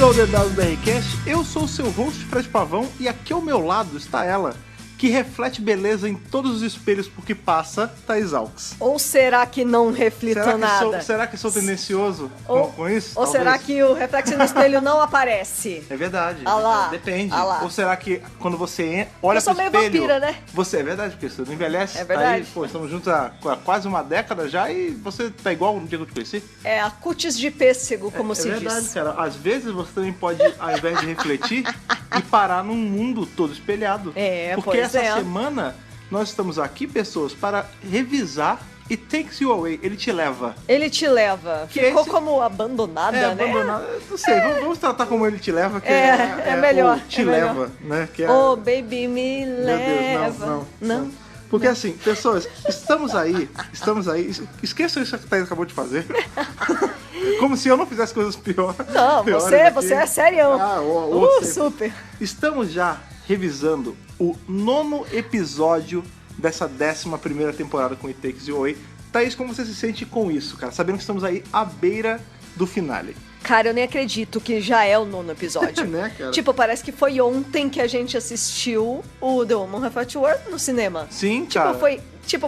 ao DWBRcast, eu sou o seu host Fred Pavão e aqui ao meu lado está ela, que reflete beleza em todos os espelhos porque passa, Thaís Alves. Ou será que não reflito nada? Será que sou tendencioso com isso? Ou Talvez. será que o reflexo no espelho não aparece? É verdade. Ah lá, depende. ah lá. Ou será que quando você olha pro espelho... Eu sou meio vampira, né? Você, é verdade, porque você não envelhece. É verdade. Tá aí, pô, estamos juntos há quase uma década já e você tá igual no dia que eu te conheci. É a cutis de pêssego, como se diz. É verdade, cara. Às vezes você também pode, ao invés de refletir, e parar num mundo todo espelhado. Porque essa semana nós estamos aqui, pessoas, para revisar e Takes You Away. Ele te leva. Ele te leva. Que Ficou esse... como abandonada, né? Abandonada. Não sei, vamos tratar como ele te leva, que é melhor. Te leva, né? Que Oh, baby, me leva. Deus, não. Porque assim, pessoas, estamos aí. Esqueçam isso que a Thaís acabou de fazer. Como se eu não fizesse coisas piores. Não, você é serião. Super. Estamos já revisando o 9º episódio dessa 11ª temporada com It Takes You Away. Thaís, como você se sente com isso, cara? Sabendo que estamos aí à beira do finale. Cara, eu nem acredito que já é o 9º episódio. Né, cara? Tipo, parece que foi ontem que a gente assistiu o The Woman Who Fought War no cinema. Sim, cara.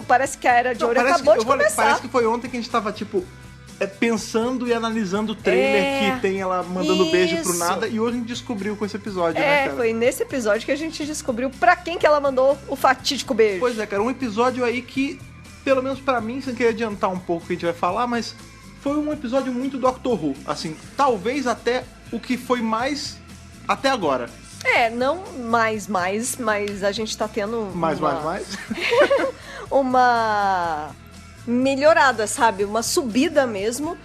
Parece que a Era de Ouro acabou de começar. Parece que foi ontem que a gente tava, pensando e analisando o trailer que tem ela mandando beijo pro nada, e hoje a gente descobriu com esse episódio, né, cara? Foi nesse episódio que a gente descobriu pra quem que ela mandou o fatídico beijo. Pois é, cara, um episódio aí que, pelo menos pra mim, sem querer adiantar um pouco o que a gente vai falar, mas foi um episódio muito Doctor Who, assim, talvez até o que foi mais até agora. Não mais, mas a gente tá tendo mais? uma melhorada, sabe? Uma subida mesmo,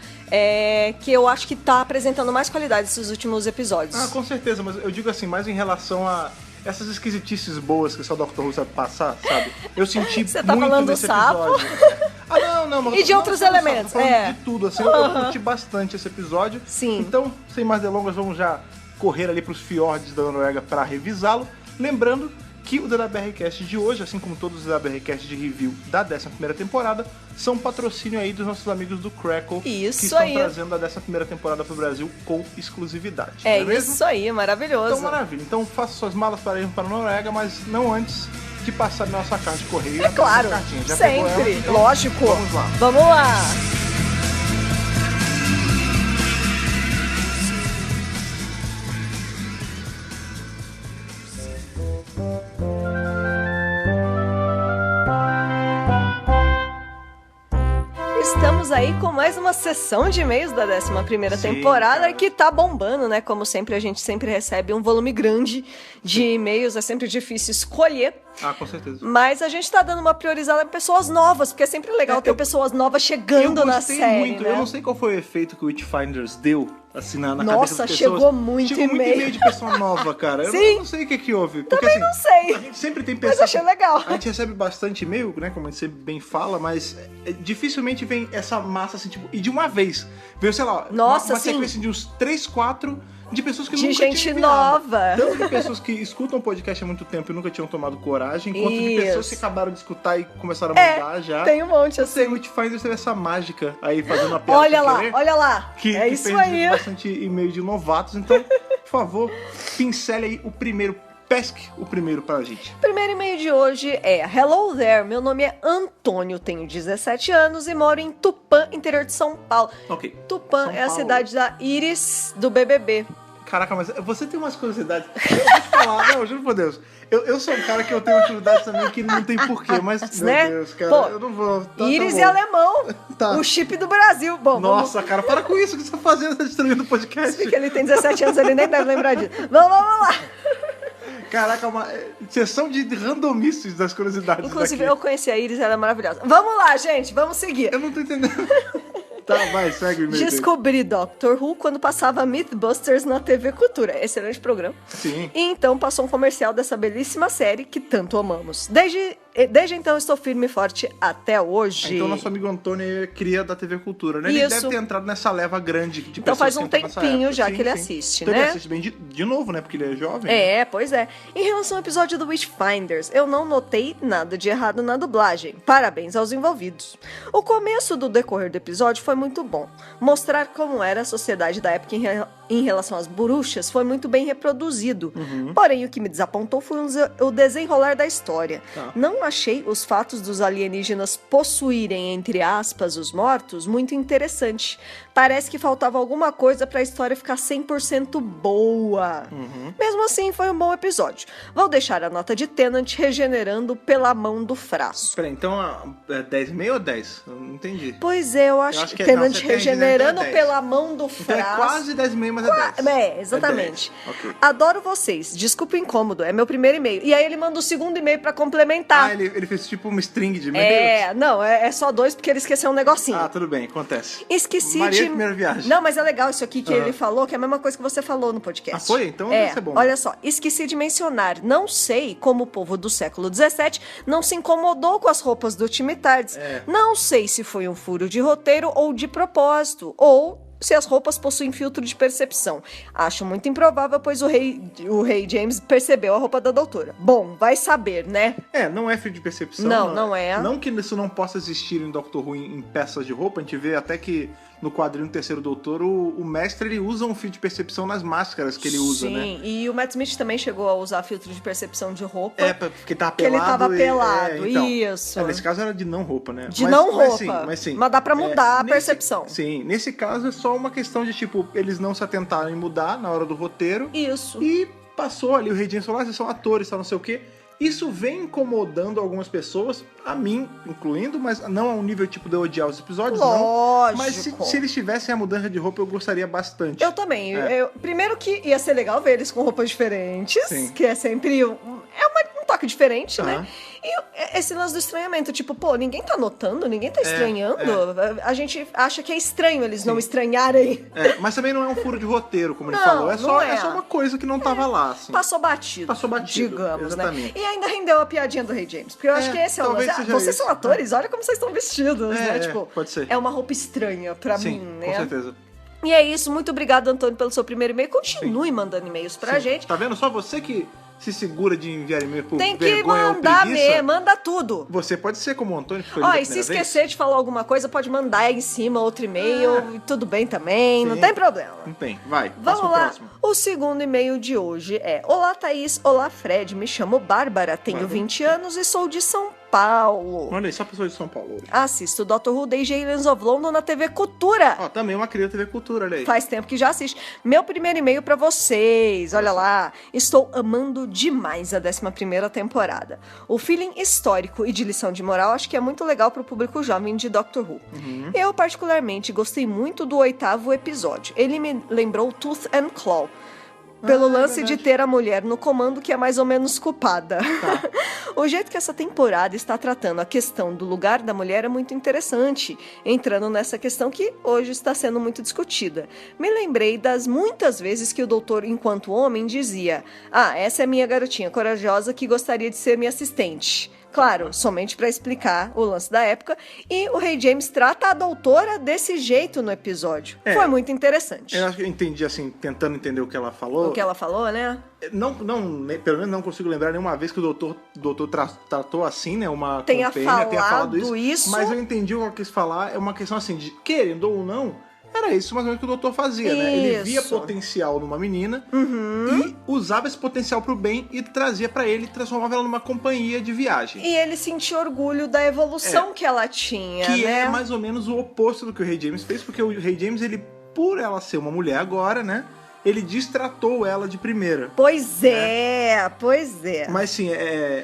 que eu acho que tá apresentando mais qualidade esses últimos episódios. Ah, com certeza, mas eu digo assim, mais em relação a essas esquisitices boas que só o Doctor Who sabe passar, sabe? Eu senti Você tá muito falando nesse do sapo? episódio. Não. Mas e de outros elementos, de tudo, assim, eu curti bastante esse episódio. Sim. Então, sem mais delongas, vamos já correr ali pros fiordes da Noruega para revisá-lo. Lembrando que o DWBRcast de hoje, assim como todos os DWBRcast de review da 11ª temporada, são patrocínio aí dos nossos amigos do Crackle, que estão trazendo a 11ª temporada pro Brasil com exclusividade. Isso aí, maravilhoso. Então, maravilha. Então, faça suas malas para ir para a Noruega, mas não antes de passar na nossa carta de correio. É claro, já sempre, ela, então, lógico. Vamos lá. Estamos aí com mais uma sessão de e-mails da 11ª temporada, que tá bombando, né? Como sempre, a gente sempre recebe um volume grande de e-mails, é sempre difícil escolher. Ah, com certeza. Mas a gente tá dando uma priorizada em pessoas novas, porque é sempre legal ter pessoas novas chegando na série, muito. né? Eu não sei qual foi o efeito que o Witchfinders deu, assim, na cabeça Nossa, das pessoas. chegou muito e-mail de pessoa nova, cara. Sim. Eu não sei o que houve. Porque, também não sei. A gente sempre tem pessoas... Mas achei legal. A gente recebe bastante e-mail, né, como a gente sempre bem fala, mas dificilmente vem essa massa, assim, tipo... E de uma vez. Veio, sei lá, uma sequência de uns 3, 4... de pessoas que nunca tinham gente nova. Tanto de pessoas que escutam o podcast há muito tempo e nunca tinham tomado coragem, quanto de pessoas que acabaram de escutar e começaram a mudar já. Tem um monte assim. O Witchfinders teve essa mágica aí fazendo a piada. Olha lá. Que isso fez aí. Bastante e-mail de novatos. Então, por favor, pincele aí o primeiro. Pesque o primeiro pra gente. O primeiro e-mail de hoje é: Hello there, meu nome é Antônio, tenho 17 anos e moro em Tupã, interior de São Paulo. Ok. Tupã é a cidade da Iris do BBB. Caraca, mas você tem umas curiosidades. Eu vou te falar, não, juro por Deus. Eu sou um cara que eu tenho curiosidades também que não tem porquê, mas, né? Meu Deus, cara, pô, eu não vou. Iris e alemão, tá. O chip do Brasil. Bom, nossa, cara, para com isso, o que você tá fazendo? Tá destruindo o podcast. Porque ele tem 17 anos, ele nem deve lembrar disso. Vamos lá. Caraca, uma sessão de randomices das curiosidades. Inclusive, daqui. eu conheci a Iris, ela é maravilhosa. Vamos lá, gente, vamos seguir. Eu não tô entendendo. Tá, vai, segue o e-mail. Descobri Doctor Who quando passava Mythbusters na TV Cultura. Excelente programa. Sim. E então passou um comercial dessa belíssima série que tanto amamos. Desde então estou firme e forte até hoje. Então nosso amigo Antônio é cria da TV Cultura, né? Isso. Ele deve ter entrado nessa leva grande de então pessoas faz um que entram nessa tempinho época. já sim, que ele sim. assiste, então né? Ele assiste bem de novo, né? Porque ele é jovem. Pois é. Em relação ao episódio do Witchfinders, eu não notei nada de errado na dublagem. Parabéns aos envolvidos. O começo do decorrer do episódio foi muito bom. Mostrar como era a sociedade da época em relação às bruxas foi muito bem reproduzido. Porém, o que me desapontou foi o desenrolar da história. Tá. Não achei os fatos dos alienígenas possuírem, entre aspas, os mortos muito interessante. Parece que faltava alguma coisa pra história ficar 100% boa. Mesmo assim, foi um bom episódio. Vou deixar a nota de Tennant regenerando pela mão do Frasco. Peraí, então é 10,5 ou 10? Eu não entendi. Pois é, eu acho que Tennant regenerando pela mão do Então é Frasco. quase 10,5, mas é 10. É, exatamente. É 10. Ok. Adoro vocês. Desculpa o incômodo, é meu primeiro e-mail. E aí ele manda o segundo e-mail pra complementar. Ele fez tipo uma string de e-mails? Não, é só 2 porque ele esqueceu um negocinho. Ah, tudo bem, acontece. Esqueci Maria de... é a primeira viagem. Não, mas é legal isso aqui que ele falou, que é a mesma coisa que você falou no podcast. Ah, foi? Então deve ser bom. Olha só, esqueci de mencionar. Não sei como o povo do século XVII não se incomodou com as roupas do time Tardes. Não sei se foi um furo de roteiro ou de propósito, ou se as roupas possuem filtro de percepção. Acho muito improvável, pois o rei James percebeu a roupa da doutora. Bom, vai saber, né? Não é filtro de percepção. Não é. Não que isso não possa existir em Doctor Who em peças de roupa. A gente vê até que no quadrinho Terceiro Doutor, o mestre ele usa um filtro de percepção nas máscaras que ele usa, né? Sim, e o Matt Smith também chegou a usar filtro de percepção de roupa. Porque tava pelado. Que ele tava pelado, então, isso. Nesse caso era de não roupa, né? Mas sim. Mas dá pra mudar a percepção. Sim, nesse caso é só uma questão de, tipo, eles não se atentaram em mudar na hora do roteiro. Isso. E passou ali, o Rei James falou, vocês são atores, tal, não sei o quê. Isso vem incomodando algumas pessoas, a mim incluindo, mas não a um nível tipo de eu odiar os episódios, Lógico. não. Mas se eles tivessem a mudança de roupa, eu gostaria bastante. Eu também. Primeiro que ia ser legal ver eles com roupas diferentes, Sim. que é sempre um toque diferente, né? E esse lance do estranhamento, tipo, pô, ninguém tá notando, ninguém tá estranhando. A gente acha que é estranho eles não estranharem. Mas também não é um furo de roteiro, como ele Não, falou. não é só uma coisa que não tava lá, assim. Passou batido. Digamos, exatamente. né? E ainda rendeu a piadinha do Rei James. Porque eu acho que esse é o lance. Vocês são atores, olha como vocês estão vestidos, né? Tipo, pode ser. É uma roupa estranha pra mim, né? Com certeza. E é isso, muito obrigado, Antônio, pelo seu primeiro e-mail. Continue mandando e-mails pra gente. Tá vendo? Só você que se segura de enviar e-mail por Tem que vergonha mandar ou preguiça. manda tudo. Você pode ser como o Antônio, que foi E se esquecer de falar alguma coisa, pode mandar aí em cima outro e-mail. Tudo bem também, não tem problema. Não tem. Vai, Vamos passa pro lá. próximo. O segundo e-mail de hoje é: Olá, Thaís. Olá, Fred. Me chamo Bárbara, tenho 20 anos e sou de São Paulo. Olha aí, só pessoas de São Paulo. Assisto Dr. Who desde Aliens of London na TV Cultura. Também uma querida TV Cultura, olha aí. Faz tempo que já assiste. Meu primeiro e-mail pra vocês. Olha lá. Estou amando demais a 11ª temporada. O feeling histórico e de lição de moral acho que é muito legal pro público jovem de Doctor Who. Eu, particularmente, gostei muito do 8º episódio. Ele me lembrou Tooth and Claw. Pelo lance de ter a mulher no comando, que é mais ou menos culpada. O jeito que essa temporada está tratando a questão do lugar da mulher é muito interessante, entrando nessa questão que hoje está sendo muito discutida. Me lembrei das muitas vezes que o doutor, enquanto homem, dizia: essa é minha garotinha corajosa que gostaria de ser minha assistente. Claro, somente para explicar o lance da época. E o Rei James trata a doutora desse jeito no episódio. Foi muito interessante. Eu acho que eu entendi, assim, tentando entender o que ela falou. O que ela falou, né? Não, pelo menos não consigo lembrar nenhuma vez que o doutor tratou assim, né? Uma tenha companhia, falado isso. Mas eu entendi o que ela quis falar. É uma questão assim, de querendo ou não, era isso mais ou menos que o doutor fazia, né? Ele via potencial numa menina e usava esse potencial pro bem e trazia pra ele, transformava ela numa companhia de viagem. E ele sentia orgulho da evolução que ela tinha, que né? é mais ou menos o oposto do que o Rei James fez, porque o Rei James, ele, por ela ser uma mulher agora, né? Ele destratou ela de primeira. Pois é. Mas sim,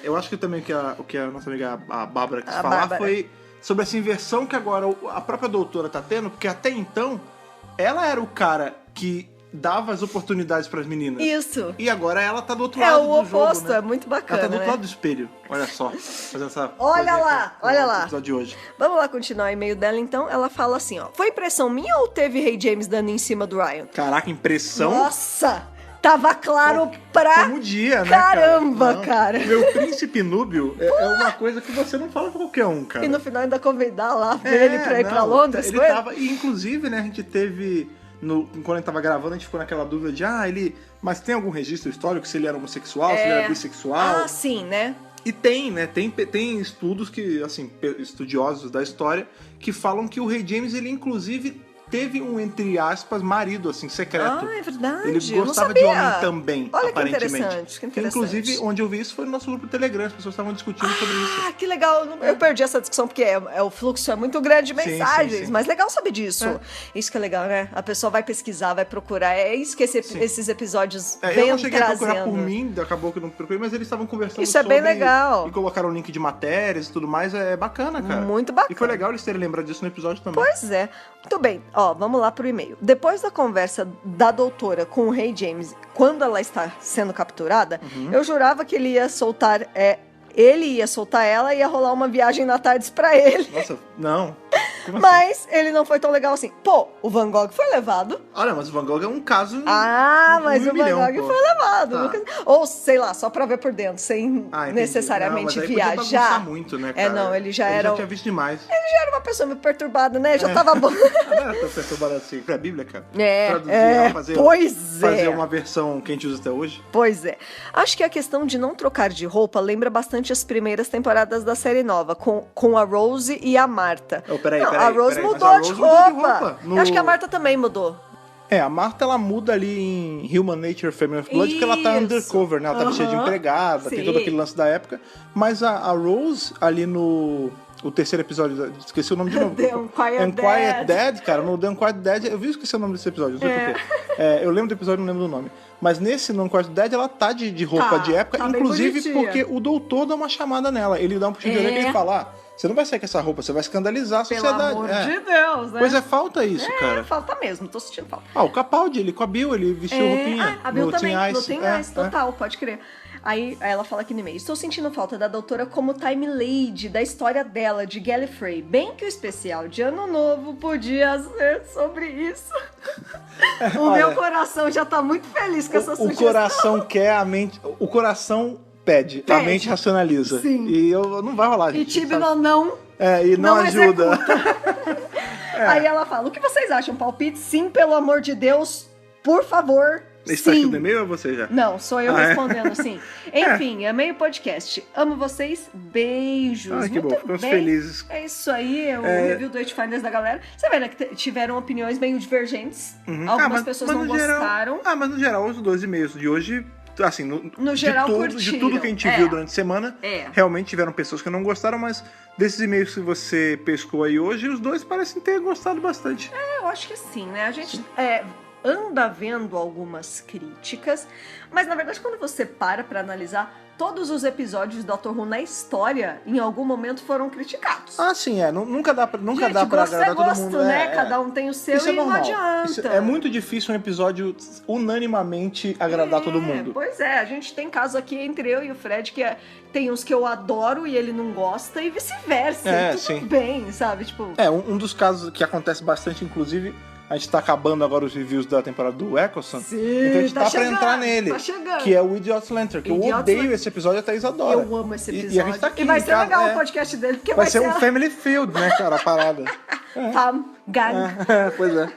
eu acho que também o que a nossa amiga a Bárbara quis falar foi sobre essa inversão que agora a própria doutora tá tendo, porque até então ela era o cara que dava as oportunidades pras meninas. Isso. E agora ela tá do outro lado do jogo, né? É o oposto, é muito bacana, ela tá do outro lado do espelho. Olha só. Fazendo essa olha lá. episódio de hoje. Vamos lá continuar o e-mail dela, então. Ela fala assim, Foi impressão minha ou teve Rei James dando em cima do Ryan? Caraca, impressão? Nossa! Tava claro pra como dia, né, caramba, cara. Meu príncipe núbio é uma coisa que você não fala pra qualquer um, cara. E no final ainda convidar lá ele pra ir pra Londres, ele tava, e inclusive, né, a gente teve, quando a gente tava gravando, a gente ficou naquela dúvida de, mas tem algum registro histórico se ele era homossexual, se ele era bissexual? Sim, né? E tem, né, tem estudos que, assim, estudiosos da história, que falam que o Rei James, ele inclusive teve um, entre aspas, marido, assim, secreto. Ah, é verdade. Ele eu gostava não de sabia. homem também, Olha aparentemente. que interessante. Inclusive, onde eu vi isso foi no nosso grupo do Telegram, as pessoas estavam discutindo sobre isso. Ah, que legal. Eu perdi essa discussão porque o fluxo é muito grande de Sim, mensagens. sim. Mas legal saber disso. Isso que é legal, né? A pessoa vai pesquisar, vai procurar. É isso que esses episódios Eu vêm não cheguei a procurar trazendo. por mim, acabou que eu não procurei, mas eles estavam conversando Isso é sobre... bem legal. E colocaram o link de matérias e tudo mais, é bacana, cara. Muito bacana. E foi legal eles terem lembrado disso no episódio também. Pois é. Muito bem. Ó, vamos lá pro e-mail. Depois da conversa da doutora com o Rei James, quando ela está sendo capturada, eu jurava que ele ia soltar... ele ia soltar ela e ia rolar uma viagem na tardes pra ele. Nossa, não. Como assim? Mas ele não foi tão legal assim. Pô, o Van Gogh foi levado. Olha, mas o Van Gogh é um caso... Mas o Van Gogh foi levado. Tá. Nunca... Ou, sei lá, só pra ver por dentro, sem Entendi. necessariamente Não, mas aí podia viajar. bagunçar muito, né, cara? Não, ele já Ele era... já tinha visto demais. Ele já era uma pessoa meio perturbada, né? Já tava bom. Não era tão perturbado assim. Foi a Bíblia, cara. Traduzir ela, fazer uma versão que a gente usa até hoje. Pois é. Acho que a questão de não trocar de roupa lembra bastante as primeiras temporadas da série nova, com a Rose e a Marta. Peraí, a Rose mudou mas a de Rose mudou de roupa. roupa. Eu acho que a Marta também mudou. A Marta, ela muda ali em Human Nature, Family of Blood, porque ela tá undercover, né? Ela tá vestida de empregada, tem todo aquele lance da época. Mas a Rose, ali no... O terceiro episódio, esqueci o nome de novo. The Unquiet Dead, cara. No The Unquiet Dead, eu vi esqueci o nome desse episódio, não sei porquê. Eu lembro do episódio, não lembro do nome. Mas nesse No Unquiet Dead, ela tá de roupa de época, inclusive porque o doutor dá uma chamada nela. Ele dá um puxão de orelha e ele fala, você não vai sair com essa roupa, você vai escandalizar a sociedade. Pelo amor de Deus, né? Pois falta isso, cara. Falta mesmo, tô sentindo falta. O Capaldi, ele com a Bill, ele vestiu roupinha. A Bill no também, Teen no Ice. Teen Ice, total, pode crer. Aí ela fala aqui no e-mail, estou sentindo falta da doutora como Time Lady, da história dela, de Gallifrey. Bem que o especial de Ano Novo podia ser sobre isso. Meu coração já tá muito feliz com essa sugestão. O coração quer, a mente... O coração pede. A mente racionaliza. Sim. E não vai rolar, gente. E Tibnon não... e não ajuda. Aí ela fala, o que vocês acham? Palpite? Sim, pelo amor de Deus, por favor... Está aqui no e-mail ou você já? Não, sou eu respondendo, sim. Enfim, amei o podcast. Amo vocês. Beijos. Que bom, ficamos felizes. É isso aí, o review do Witchfinders da galera. Você vê, né, que tiveram opiniões meio divergentes. Algumas pessoas não gostaram. Mas no geral, os 2 e-mails de hoje... Assim, no geral, de tudo que a gente viu durante a semana, realmente tiveram pessoas que não gostaram, mas desses e-mails que você pescou aí hoje, os 2 parecem ter gostado bastante. Eu acho que sim, né? A gente anda vendo algumas críticas, mas na verdade quando você para analisar, todos os episódios do Doctor Who na história, em algum momento foram criticados. Sim, nunca dá pra gosto agradar todo gosto, mundo. né? Cada um tem o seu isso e é normal. não adianta. É muito difícil um episódio unanimamente agradar todo mundo. Pois é, a gente tem caso aqui entre eu e o Fred, que tem uns que eu adoro e ele não gosta, e vice-versa. Tudo bem, sabe? Tipo... Um dos casos que acontece bastante, inclusive... A gente tá acabando agora os reviews da temporada do Eccleston. Sim, então a gente tá chegando, pra entrar nele. Que é o Idiot's Lantern. Que eu odeio esse episódio, a Thaís adora. Eu amo esse episódio. E a gente tá aqui. E vai ser legal o podcast dele, porque vai ser um Family Field, né, cara, a parada. Pois é.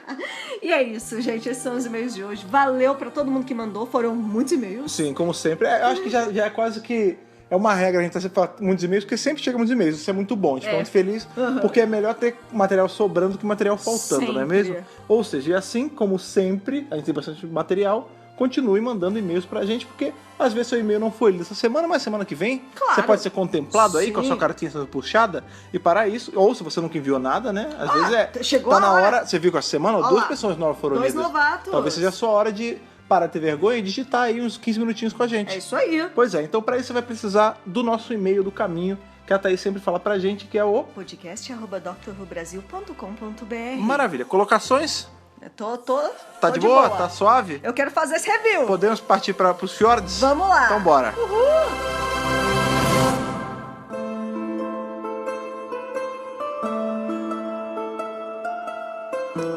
E é isso, gente. Esses são os e-mails de hoje. Valeu pra todo mundo que mandou. Foram muitos e-mails. Sim, como sempre. Eu acho que já é quase que... É uma regra, a gente tá sempre falando muitos e-mails, porque sempre chega muitos e-mails. Isso é muito bom, a gente fica muito feliz, porque é melhor ter material sobrando do que material faltando, sempre. Não é mesmo? Ou seja, e assim como sempre, a gente tem bastante material, continue mandando e-mails pra gente, porque às vezes seu e-mail não foi lido essa semana, mas semana que vem você pode ser contemplado aí com a sua cartinha sendo puxada, e para isso, ou se você nunca enviou nada, né? Às vezes chegou tá na hora, você viu que essa semana, 2 pessoas novas foram lidas. 2 novatos. Talvez seja a sua hora de parar de ter vergonha e digitar aí uns 15 minutinhos com a gente. É isso aí. Pois é, então pra isso você vai precisar do nosso e-mail do caminho, que a Thaís sempre fala pra gente, que é o podcast@drrubrasil.com.br. Maravilha. Colocações? Tá de boa? Tá suave? Eu quero fazer esse review. Podemos partir pros fiordes? Vamos lá. Então bora. Uhul.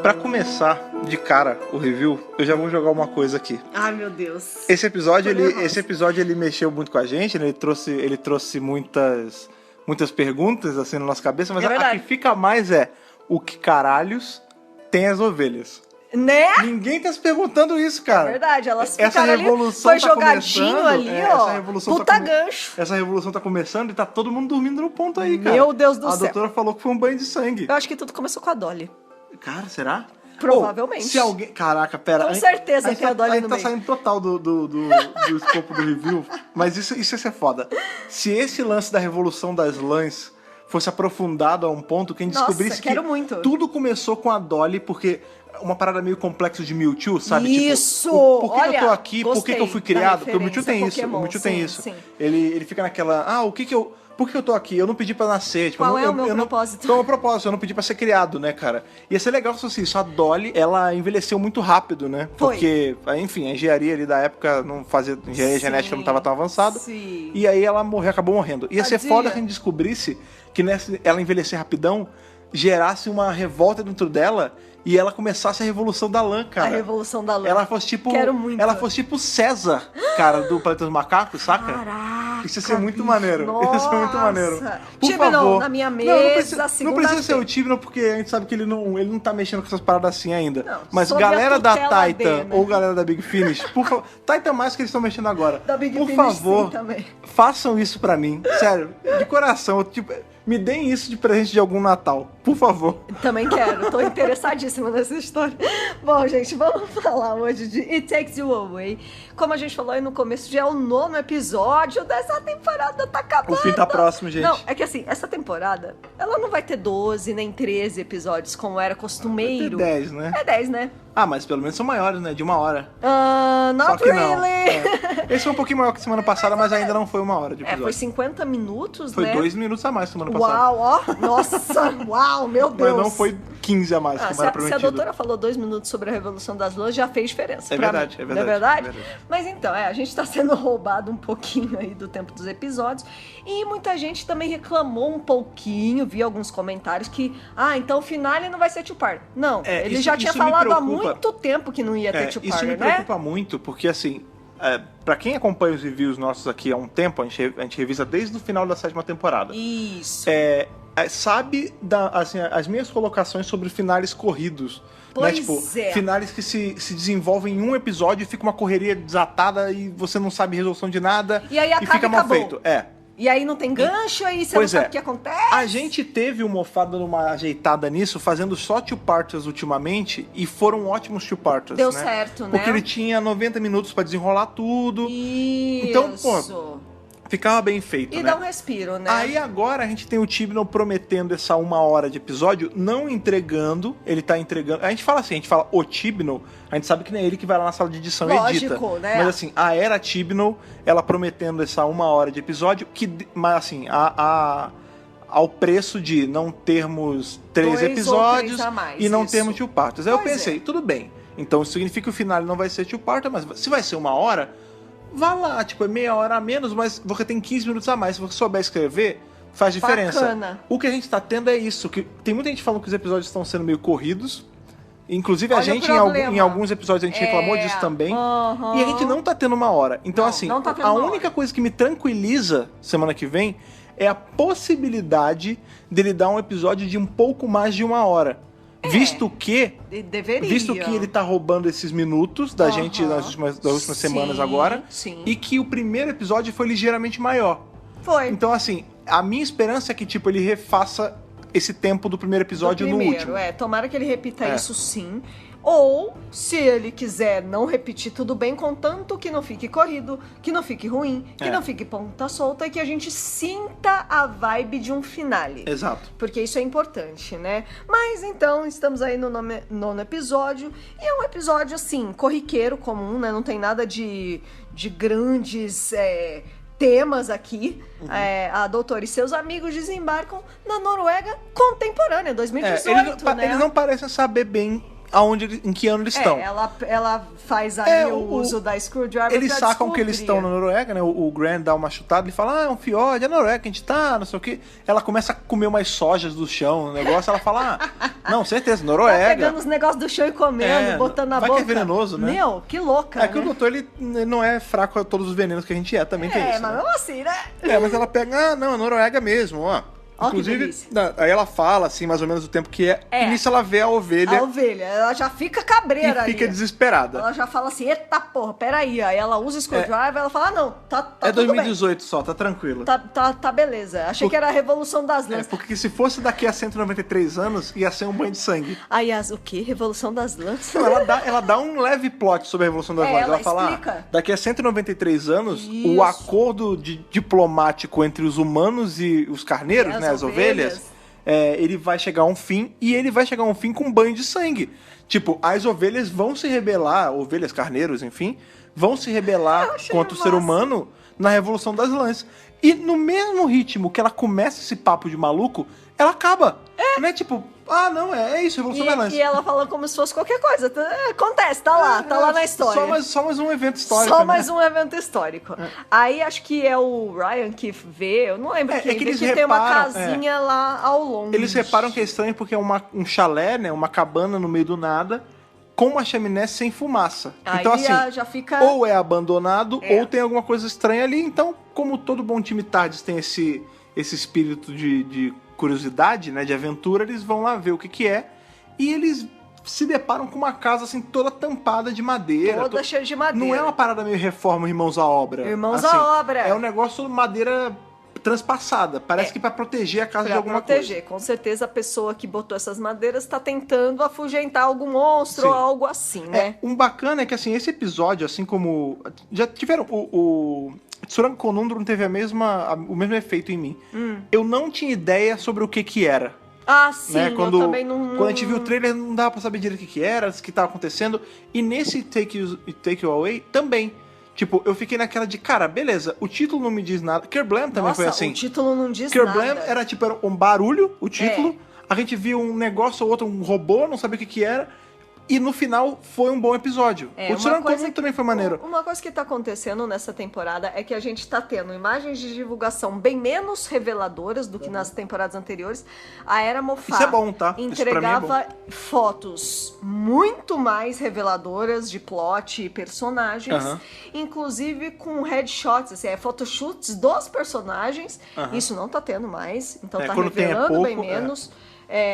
Pra começar de cara o review, eu já vou jogar uma coisa aqui. Ai, meu Deus. Esse episódio ele mexeu muito com a gente, né? Ele trouxe muitas perguntas assim na nossa cabeça, mas a que fica mais é o que caralhos tem as ovelhas? Né? Ninguém tá se perguntando isso, cara. É verdade, elas essa ficaram revolução ali, foi tá jogadinho ali, ó. Essa revolução puta gancho. Essa revolução tá começando e tá todo mundo dormindo no ponto aí, cara. Meu Deus do céu. A doutora falou que foi um banho de sangue. Eu acho que tudo começou com a Dolly. Cara, será? Provavelmente. Se alguém... Caraca, pera. Com certeza que é a Dolly A gente no tá meio. saindo total do escopo do review, mas isso ia ser foda. Se esse lance da revolução das lãs fosse aprofundado a um ponto que a gente Nossa, descobrisse quero que muito. tudo começou com a Dolly, porque... Uma parada meio complexa de Mewtwo, sabe? Isso! Tipo, por que Olha, eu tô aqui? Por que eu fui criado? da Porque o Mewtwo tem isso. referência O Mewtwo tem Pokémon, isso. sim. Ele fica naquela... por que eu tô aqui? Eu não pedi pra nascer. Tipo, Qual eu não, é o meu eu não- propósito? Qual é o meu propósito? Eu não pedi pra ser criado, né, cara? Ia ser legal se fosse isso. A Dolly, ela envelheceu muito rápido, né? Foi. Porque, enfim, a engenharia ali da época não fazia... Engenharia Sim, genética não tava tão avançada. sim. E aí ela acabou morrendo. Ia ser Tadinha. foda se a gente descobrisse que ela envelhecer rapidão gerasse uma revolta dentro dela e ela começasse a revolução da lã, cara. A revolução da lã. Ela fosse tipo. Quero muito. Ela fosse tipo César, cara, do Planeta dos Macacos, saca? Caraca, Isso ia ser muito bicho, maneiro. Isso ia ser muito nossa. maneiro. Por Tibnon, favor. na minha Não mesa, não precisa ser o Tibnon, porque a gente sabe que ele não tá mexendo com essas paradas assim ainda. Não, Mas sob a galera da tutela Titan dele, né? ou galera da Big Finish, por favor. Titan mais que eles estão mexendo agora. Da Big por Finish, favor, sim, também. façam isso pra mim. Sério, de coração. Tipo, me deem isso de presente de algum Natal. Por favor. Também quero, tô interessadíssima nessa história. Bom, gente, vamos falar hoje de It Takes You Away. Como a gente falou aí no começo, já é o 9º episódio dessa temporada, tá acabando. O fim tá próximo, gente. Não, é que assim, essa temporada, ela não vai ter 12 nem 13 episódios, como era costumeiro. Vai ter 10, né? É 10, né? Ah, mas pelo menos são maiores, né? De 1 hora. Só Not que não. really. É. Esse foi um pouquinho maior que semana passada, mas ainda não foi 1 hora de episódio. Foi 50 minutos, Foi né? 2 minutos a mais semana passada. Uau, ó. Nossa, uau, meu Deus. Mas não foi 15 a mais, como Se era a prometido. doutora falou 2 minutos sobre a Revolução das Lãs, já fez diferença. É pra verdade, mim. é verdade, Não é verdade? é verdade. Mas então, a gente tá sendo roubado um pouquinho aí do tempo dos episódios. E muita gente também reclamou um pouquinho, vi alguns comentários que, então o finale não vai ser two-part. Não, ele já tinha isso me falado há preocupa. muito tempo que não ia ter two-part, isso me né? preocupa muito, porque assim, pra quem acompanha os reviews nossos aqui há um tempo, a gente revisa desde o final da 7ª temporada. Isso. Sabe assim, as minhas colocações sobre finales corridos. Pois né? Tipo, é. finales que se desenvolvem em um episódio e fica uma correria desatada e você não sabe resolução de nada E aí acaba fica e mal acabou. feito. E aí não tem gancho, aí você Pois não sabe é. o que acontece. A gente teve o Moffat dando uma ajeitada nisso, fazendo só two-parters ultimamente, e foram ótimos two-parters, Deu né? certo, né? Porque ele tinha 90 minutos pra desenrolar tudo, Isso. Então, pô, ficava bem feito, E né? dá um respiro, né? Aí agora a gente tem o Tibnon prometendo essa 1 hora de episódio, não entregando, ele tá entregando. A gente fala assim, o Tibnon, a gente sabe que não é ele que vai lá na sala de edição e edita. Lógico, né? Mas assim, a era Tibnon, ela prometendo essa 1 hora de episódio, mas assim, ao preço de não termos 3 2 ou 3 episódios a mais, e não isso. termos two parts. Aí eu Pois pensei, tudo bem. Então isso significa que o final não vai ser two parter, mas se vai ser 1 hora, vá lá, tipo, é meia hora a menos, mas você tem 15 minutos a mais. Se você souber escrever, faz diferença. Bacana. O que a gente tá tendo é isso, que tem muita gente falando que os episódios estão sendo meio corridos. Inclusive Olha a gente, o problema. em alguns episódios, a gente reclamou disso também. Aham. E a gente não tá tendo 1 hora. Então, Não, assim, não tá tendo a 1 única hora. coisa que me tranquiliza semana que vem é a possibilidade dele dar um episódio de um pouco mais de 1 hora. Visto que Deveria. ele tá roubando esses minutos da gente das últimas Sim, semanas agora. sim. E que o primeiro episódio foi ligeiramente maior. Foi. Então, assim, a minha esperança é que, tipo, ele refaça esse tempo do primeiro episódio Do no primeiro, último. Tomara que ele repita É. isso sim. Ou, se ele quiser não repetir, tudo bem, contanto que não fique corrido, que não fique ruim, que não fique ponta solta e que a gente sinta a vibe de um finale. Exato. Porque isso é importante, né? Mas então, estamos aí no nono episódio. E é um episódio, assim, corriqueiro, comum, né? Não tem nada de grandes temas aqui. A doutora e seus amigos desembarcam na Noruega contemporânea, 2018, né? Eles não parecem saber bem em que ano eles estão. Ela faz ali o uso da screwdriver Eles pra sacam que eles estão na Noruega, né? O Grant dá uma chutada, ele fala, é um fiord, é Noruega que a gente tá, não sei o quê. Ela começa a comer umas sojas do chão, o negócio, ela fala, não, certeza, Tá Noruega. pegando os negócios do chão e comendo, botando na vai boca. que é venenoso, né? Meu, que louca, É que né? o doutor, ele não é fraco a todos os venenos que a gente também tem isso. Mas né? mesmo assim, né? Mas ela pega, não, é Noruega mesmo, ó. Ó, que Inclusive, delícia. aí ela fala, assim, mais ou menos o tempo que é. E nisso ela vê a ovelha A ovelha, ela já fica cabreira e fica ali. desesperada. Ela já fala assim, eita porra, peraí. Aí ela usa o screwdriver, ela fala, não, tá É tudo 2018 só, tá tranquilo. bem. Tá beleza. Achei que era a Revolução das Lãs. Porque se fosse daqui a 193 anos, ia ser um banho de sangue. Aí, o quê? Revolução das Lãs? Não, ela dá um leve plot sobre a Revolução das Lãs. ela fala, explica. daqui a 193 anos, Isso. o acordo diplomático entre os humanos e os carneiros, E né, as ovelhas, ele vai chegar a um fim, e ele vai chegar a um fim com um banho de sangue. Tipo, as ovelhas vão se rebelar, ovelhas, carneiros, enfim, vão se rebelar contra o ser humano na Revolução das Lãs. E no mesmo ritmo que ela começa esse papo de maluco, ela acaba. Né? Tipo, não, é isso, Revolução das Lãs. E ela fala como se fosse qualquer coisa. Acontece, tá lá na história. Só mais um evento histórico. Só né? mais um evento histórico. Aí acho que é o Ryan que vê, eu não lembro quem, que vê eles que tem uma reparam, casinha lá ao longe. Eles reparam que é estranho porque é um chalé, né? Uma cabana no meio do nada, com uma chaminé sem fumaça. Aí então, assim, já fica... ou é abandonado, ou tem alguma coisa estranha ali. Então, como todo bom time Tardes tem esse espírito de curiosidade, né? De aventura, eles vão lá ver o que é. E eles se deparam com uma casa, assim, toda tampada de madeira. Toda cheia de madeira. Não é uma parada meio reforma Irmãos à Obra. Irmãos assim, à Obra. É um negócio de madeira transpassada. Parece que pra proteger a casa de alguma coisa. Com certeza a pessoa que botou essas madeiras tá tentando afugentar algum monstro Sim. ou algo assim, né? Um bacana é que, assim, esse episódio, assim como... Já tiveram... O Tsuranga Conundrum teve o mesmo efeito em mim. Eu não tinha ideia sobre o que era. Ah, sim, né? eu também não... Quando a gente viu o trailer, não dava pra saber direito o que era, o que tava acontecendo. E nesse Take You Away, também. Tipo, eu fiquei naquela de, cara, beleza, o título não me diz nada. Kerblam também foi assim. o título não diz Kerblam nada. era um barulho, o título. A gente viu um negócio ou outro, um robô, não sabia o que era. E no final foi um bom episódio. O Tsuranga Conundrum também foi maneiro. Uma coisa que tá acontecendo nessa temporada é que a gente tá tendo imagens de divulgação bem menos reveladoras do que nas temporadas anteriores. A Era Moffat Isso é bom, tá? entregava fotos muito mais reveladoras de plot e personagens, inclusive com headshots, assim, photoshoots dos personagens. Isso não tá tendo mais, então tá revelando bem menos.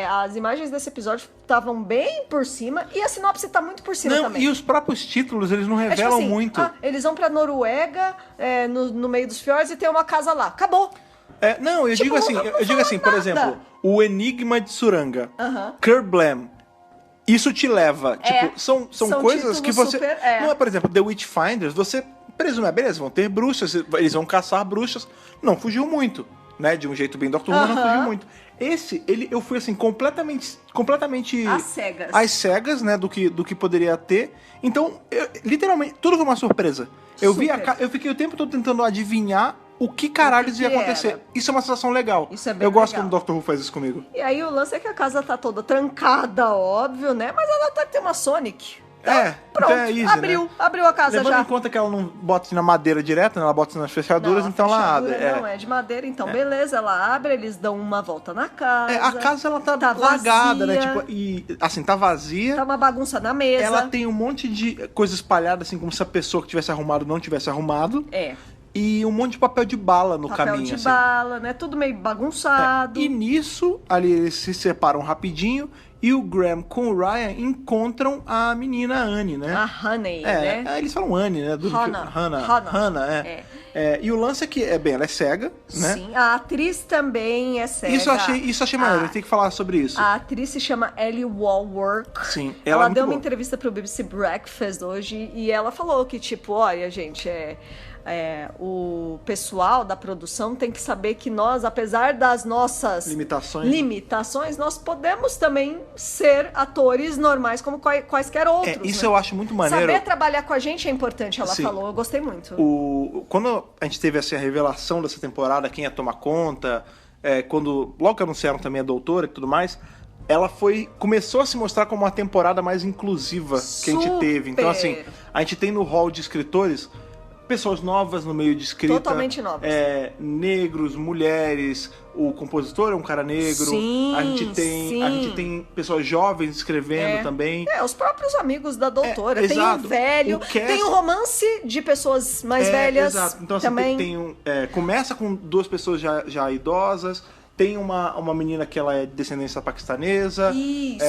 As imagens desse episódio estavam bem por cima e a sinopse tá muito por cima também. E os próprios títulos, eles não revelam assim, muito. Eles vão pra Noruega, no meio dos fiordes, e tem uma casa lá. Acabou. Eu digo assim, por exemplo, o Enigma de Tsuranga, Kerblam. Isso te leva, tipo, são coisas que você... Não é, por exemplo, The Witchfinders, você presume, beleza, vão ter bruxas, eles vão caçar bruxas. Não fugiu muito, né? De um jeito bem Dr. Who, não fugiu muito. Esse, eu fui assim, completamente às cegas, né, do que poderia ter. Então, literalmente, tudo foi uma surpresa. Eu fiquei o tempo todo tentando adivinhar o que caralhos ia acontecer. Era. Isso é uma sensação legal. Isso é bem eu gosto legal. quando o Dr. Who faz isso comigo. E aí o lance é que a casa tá toda trancada, óbvio, né? Mas ela tá que tem uma Sonic. Pronto, então é easy, abriu a casa Levando já. em conta que ela não bota na madeira direto, né? Ela bota nas fechaduras, então ela abre. Não, é de madeira, então beleza, ela abre, eles dão uma volta na casa. A casa, ela tá vazia. largada, né? Tipo, e assim, tá vazia. Tá uma bagunça na mesa. Ela tem um monte de coisa espalhada, assim, como se a pessoa que tivesse arrumado não tivesse arrumado. E um monte de papel de bala no caminho, Papel de assim. bala, né? Tudo meio bagunçado. E nisso, ali eles se separam rapidinho e o Graham com o Ryan encontram a menina Annie, né? A Honey, né? Eles falam Annie, né? Hannah. E o lance é que, ela é cega, né? Sim, a atriz também é cega. Isso eu achei maneiro, tem que falar sobre isso. A atriz se chama Ellie Walworth. Sim, ela é muito deu uma boa. entrevista pro BBC Breakfast hoje e ela falou que, tipo, olha, gente, o pessoal da produção tem que saber que nós, apesar das nossas limitações, nós podemos também ser atores normais como quaisquer outros. Isso né? eu acho muito maneiro. Saber trabalhar com a gente é importante, ela falou. Eu gostei muito. Quando a gente teve assim, a revelação dessa temporada, quem ia tomar conta, logo que anunciaram também a doutora e tudo mais, ela começou a se mostrar como uma temporada mais inclusiva que a gente teve. Então, assim, a gente tem no hall de escritores pessoas novas no meio de escrita. Totalmente novas. Negros, mulheres, o compositor é um cara negro. Sim, a gente tem pessoas jovens escrevendo também. Os próprios amigos da doutora. Tem exato. um velho, tem um romance de pessoas mais velhas. Exato. Então, assim, também. começa com duas pessoas já idosas. Tem uma menina que ela é de descendência paquistanesa. Isso.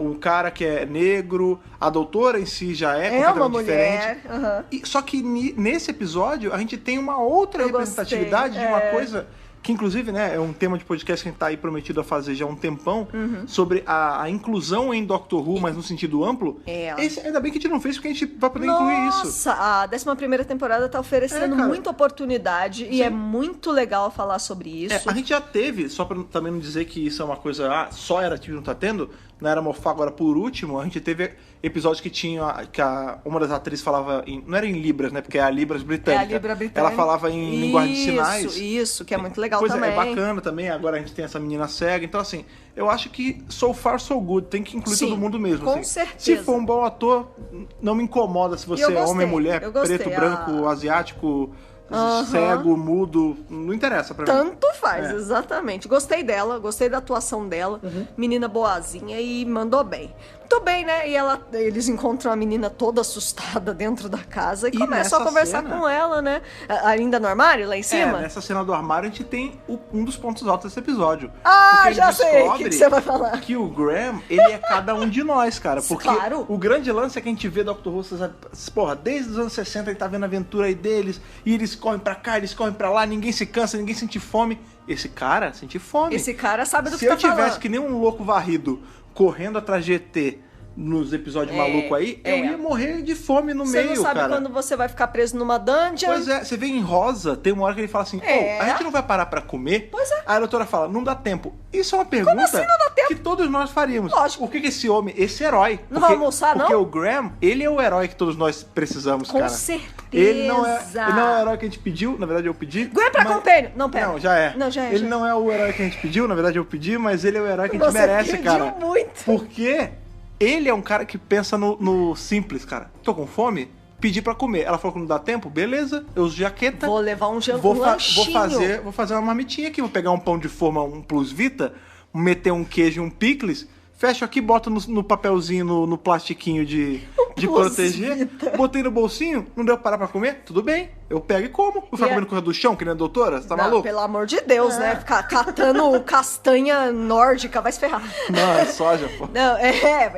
Um cara que é negro. A doutora em si já é uma completamente mulher. diferente. Só que nesse episódio a gente tem uma outra representatividade de uma coisa que, inclusive, né, é um tema de podcast que a gente tá aí prometido a fazer já há um tempão, sobre a inclusão em Doctor Who, mas no sentido amplo. Ainda bem que a gente não fez, porque a gente vai poder incluir isso. Nossa, a 11ª temporada tá oferecendo muita oportunidade. Sim. E é muito legal falar sobre isso. A gente já teve, só pra também não dizer que isso é uma coisa, só era TV não tá tendo, na Era Mofá, agora por último, a gente teve episódios que tinha, uma das atrizes falava, não era em Libras, né, porque é a Libras britânica. É a Libra britânica. Ela falava em linguagem de sinais. Isso, que é muito legal também. É bacana também, agora a gente tem essa menina cega, então assim, eu acho que so far so good, tem que incluir todo mundo mesmo. Com assim. certeza. Se for um bom ator, não me incomoda se você é homem, mulher, preto, branco, asiático, cego, mudo, não interessa pra mim. Tanto faz, exatamente. Gostei dela, gostei da atuação dela, menina boazinha e mandou bem. Muito bem, né? E eles encontram a menina toda assustada dentro da casa e começam a conversar com ela, né? Ainda no armário, lá em cima? Nessa cena do armário a gente tem um dos pontos altos desse episódio. Já sei o que você vai falar. Que o Graham, ele é cada um de nós, cara. Porque o grande lance é que a gente vê Dr. Who, porra, desde os anos 60 ele tá vendo a aventura aí deles, e eles correm pra cá, eles correm pra lá, ninguém se cansa, ninguém sente fome. Esse cara sente fome. Esse cara sabe do que tá falando. Se eu tivesse que nem um louco varrido correndo atrás de ET nos episódios malucos aí, eu ia morrer de fome no meio, cara. Você não sabe quando você vai ficar preso numa dungeon. Pois é, você vê em Rosa, tem uma hora que ele fala assim, a gente não vai parar pra comer? Pois é. Aí a doutora fala, não dá tempo. Isso é uma pergunta Como assim não dá tempo? que todos nós faríamos. Lógico. Por que esse homem, esse herói... Não vai almoçar, não? Porque o Graham, ele é o herói que todos nós precisamos, cara. Com certeza. Ele não é o herói que a gente pediu, na verdade eu pedi. Graham pra compênio. Não, pera. Não, já é. Ele não é o herói que a gente pediu, na verdade eu pedi, mas ele é o herói que a gente merece, cara. Você pediu muito. Porque ele é um cara que pensa no simples, cara. Tô com fome? Pedi pra comer. Ela falou que não dá tempo? Beleza, eu uso jaqueta. Vou levar um lanchinho. Vou fazer uma marmitinha aqui. Vou pegar um pão de forma, um Plus Vita, meter um queijo e um picles, fecho aqui, boto no papelzinho, no plastiquinho de proteger. Botei no bolsinho, não deu pra parar pra comer? Tudo bem, eu pego e como. Vou ficar comendo coisa do chão, que nem a doutora? Você tá maluco? Pelo amor de Deus, né? Ficar catando castanha nórdica, vai se ferrar. Não, é soja, pô. Não,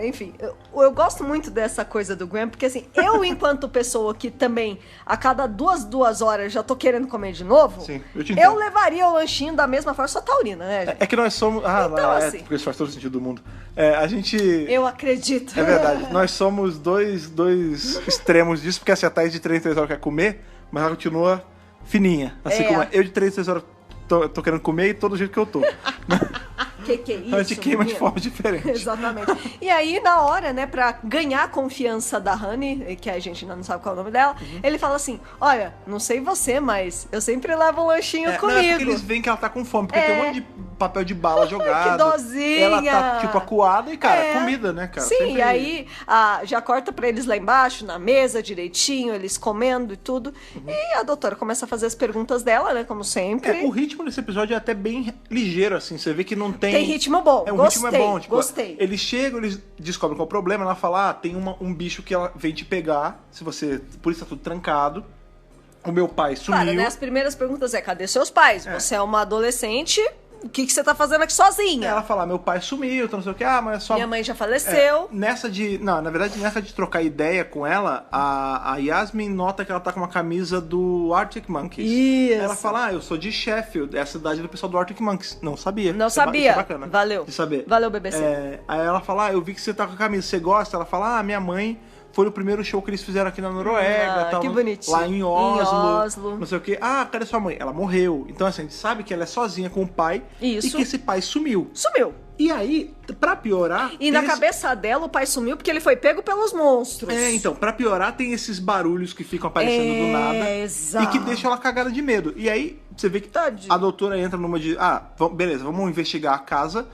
enfim. Eu gosto muito dessa coisa do Graham, porque assim, eu enquanto pessoa que também a cada duas horas já tô querendo comer de novo, sim, eu te entendo. Eu levaria o lanchinho da mesma forma, só taurina, né, gente? É que nós somos... então, assim, porque isso faz todo sentido do mundo. A gente... Eu acredito. É verdade. Nós somos dois extremos disso, porque assim, a Thaís de 3 em 3 horas quer comer, mas ela continua fininha. Assim como eu de 3 em 3 horas tô querendo comer e todo jeito que eu tô. Que é isso? A gente queima de forma diferente. Exatamente. E aí, na hora, né, pra ganhar a confiança da Honey, que a gente ainda não sabe qual é o nome dela, ele fala assim, olha, não sei você, mas eu sempre levo um lanchinho comigo. Não, é porque eles veem que ela tá com fome, porque tem um monte de papel de bala jogado. Que dozinha! Ela tá, tipo, acuada e, cara, comida, né, cara? Sim, sempre... e aí já corta pra eles lá embaixo, na mesa, direitinho, eles comendo e tudo. E a doutora começa a fazer as perguntas dela, né, como sempre. O ritmo desse episódio é até bem ligeiro, assim, você vê que não tem... Tem ritmo bom, o gostei, ritmo é bom, tipo, gostei. Eles chegam, eles descobrem qual é o problema, ela fala, tem um bicho que ela vem te pegar, se você... Por isso tá tudo trancado. O meu pai sumiu. Claro, né, as primeiras perguntas cadê seus pais? Você é uma adolescente... O que você tá fazendo aqui sozinha? Ela fala, meu pai sumiu, então não sei o que, mas é só... Minha mãe já faleceu. Nessa de trocar ideia com ela, a Yasmin nota que ela tá com uma camisa do Arctic Monkeys. Isso. Ela fala, eu sou de Sheffield, é a cidade do pessoal do Arctic Monkeys. Não sabia. Não sabia. Isso é bacana. Valeu. De saber. Valeu, BBC. Aí ela fala, eu vi que você tá com a camisa, você gosta? Ela fala, minha mãe... Foi o primeiro show que eles fizeram aqui na Noruega. Que bonitinho. Lá em Oslo. Não sei o quê. Cadê sua mãe? Ela morreu. Então, assim, a gente sabe que ela é sozinha com o pai. Isso. E que esse pai sumiu. Sumiu. E aí, pra piorar... E na cabeça dela, o pai sumiu porque ele foi pego pelos monstros. Então, pra piorar, tem esses barulhos que ficam aparecendo do nada. Exato. E que deixam ela cagada de medo. E aí, você vê que a doutora entra numa de... beleza, vamos investigar a casa.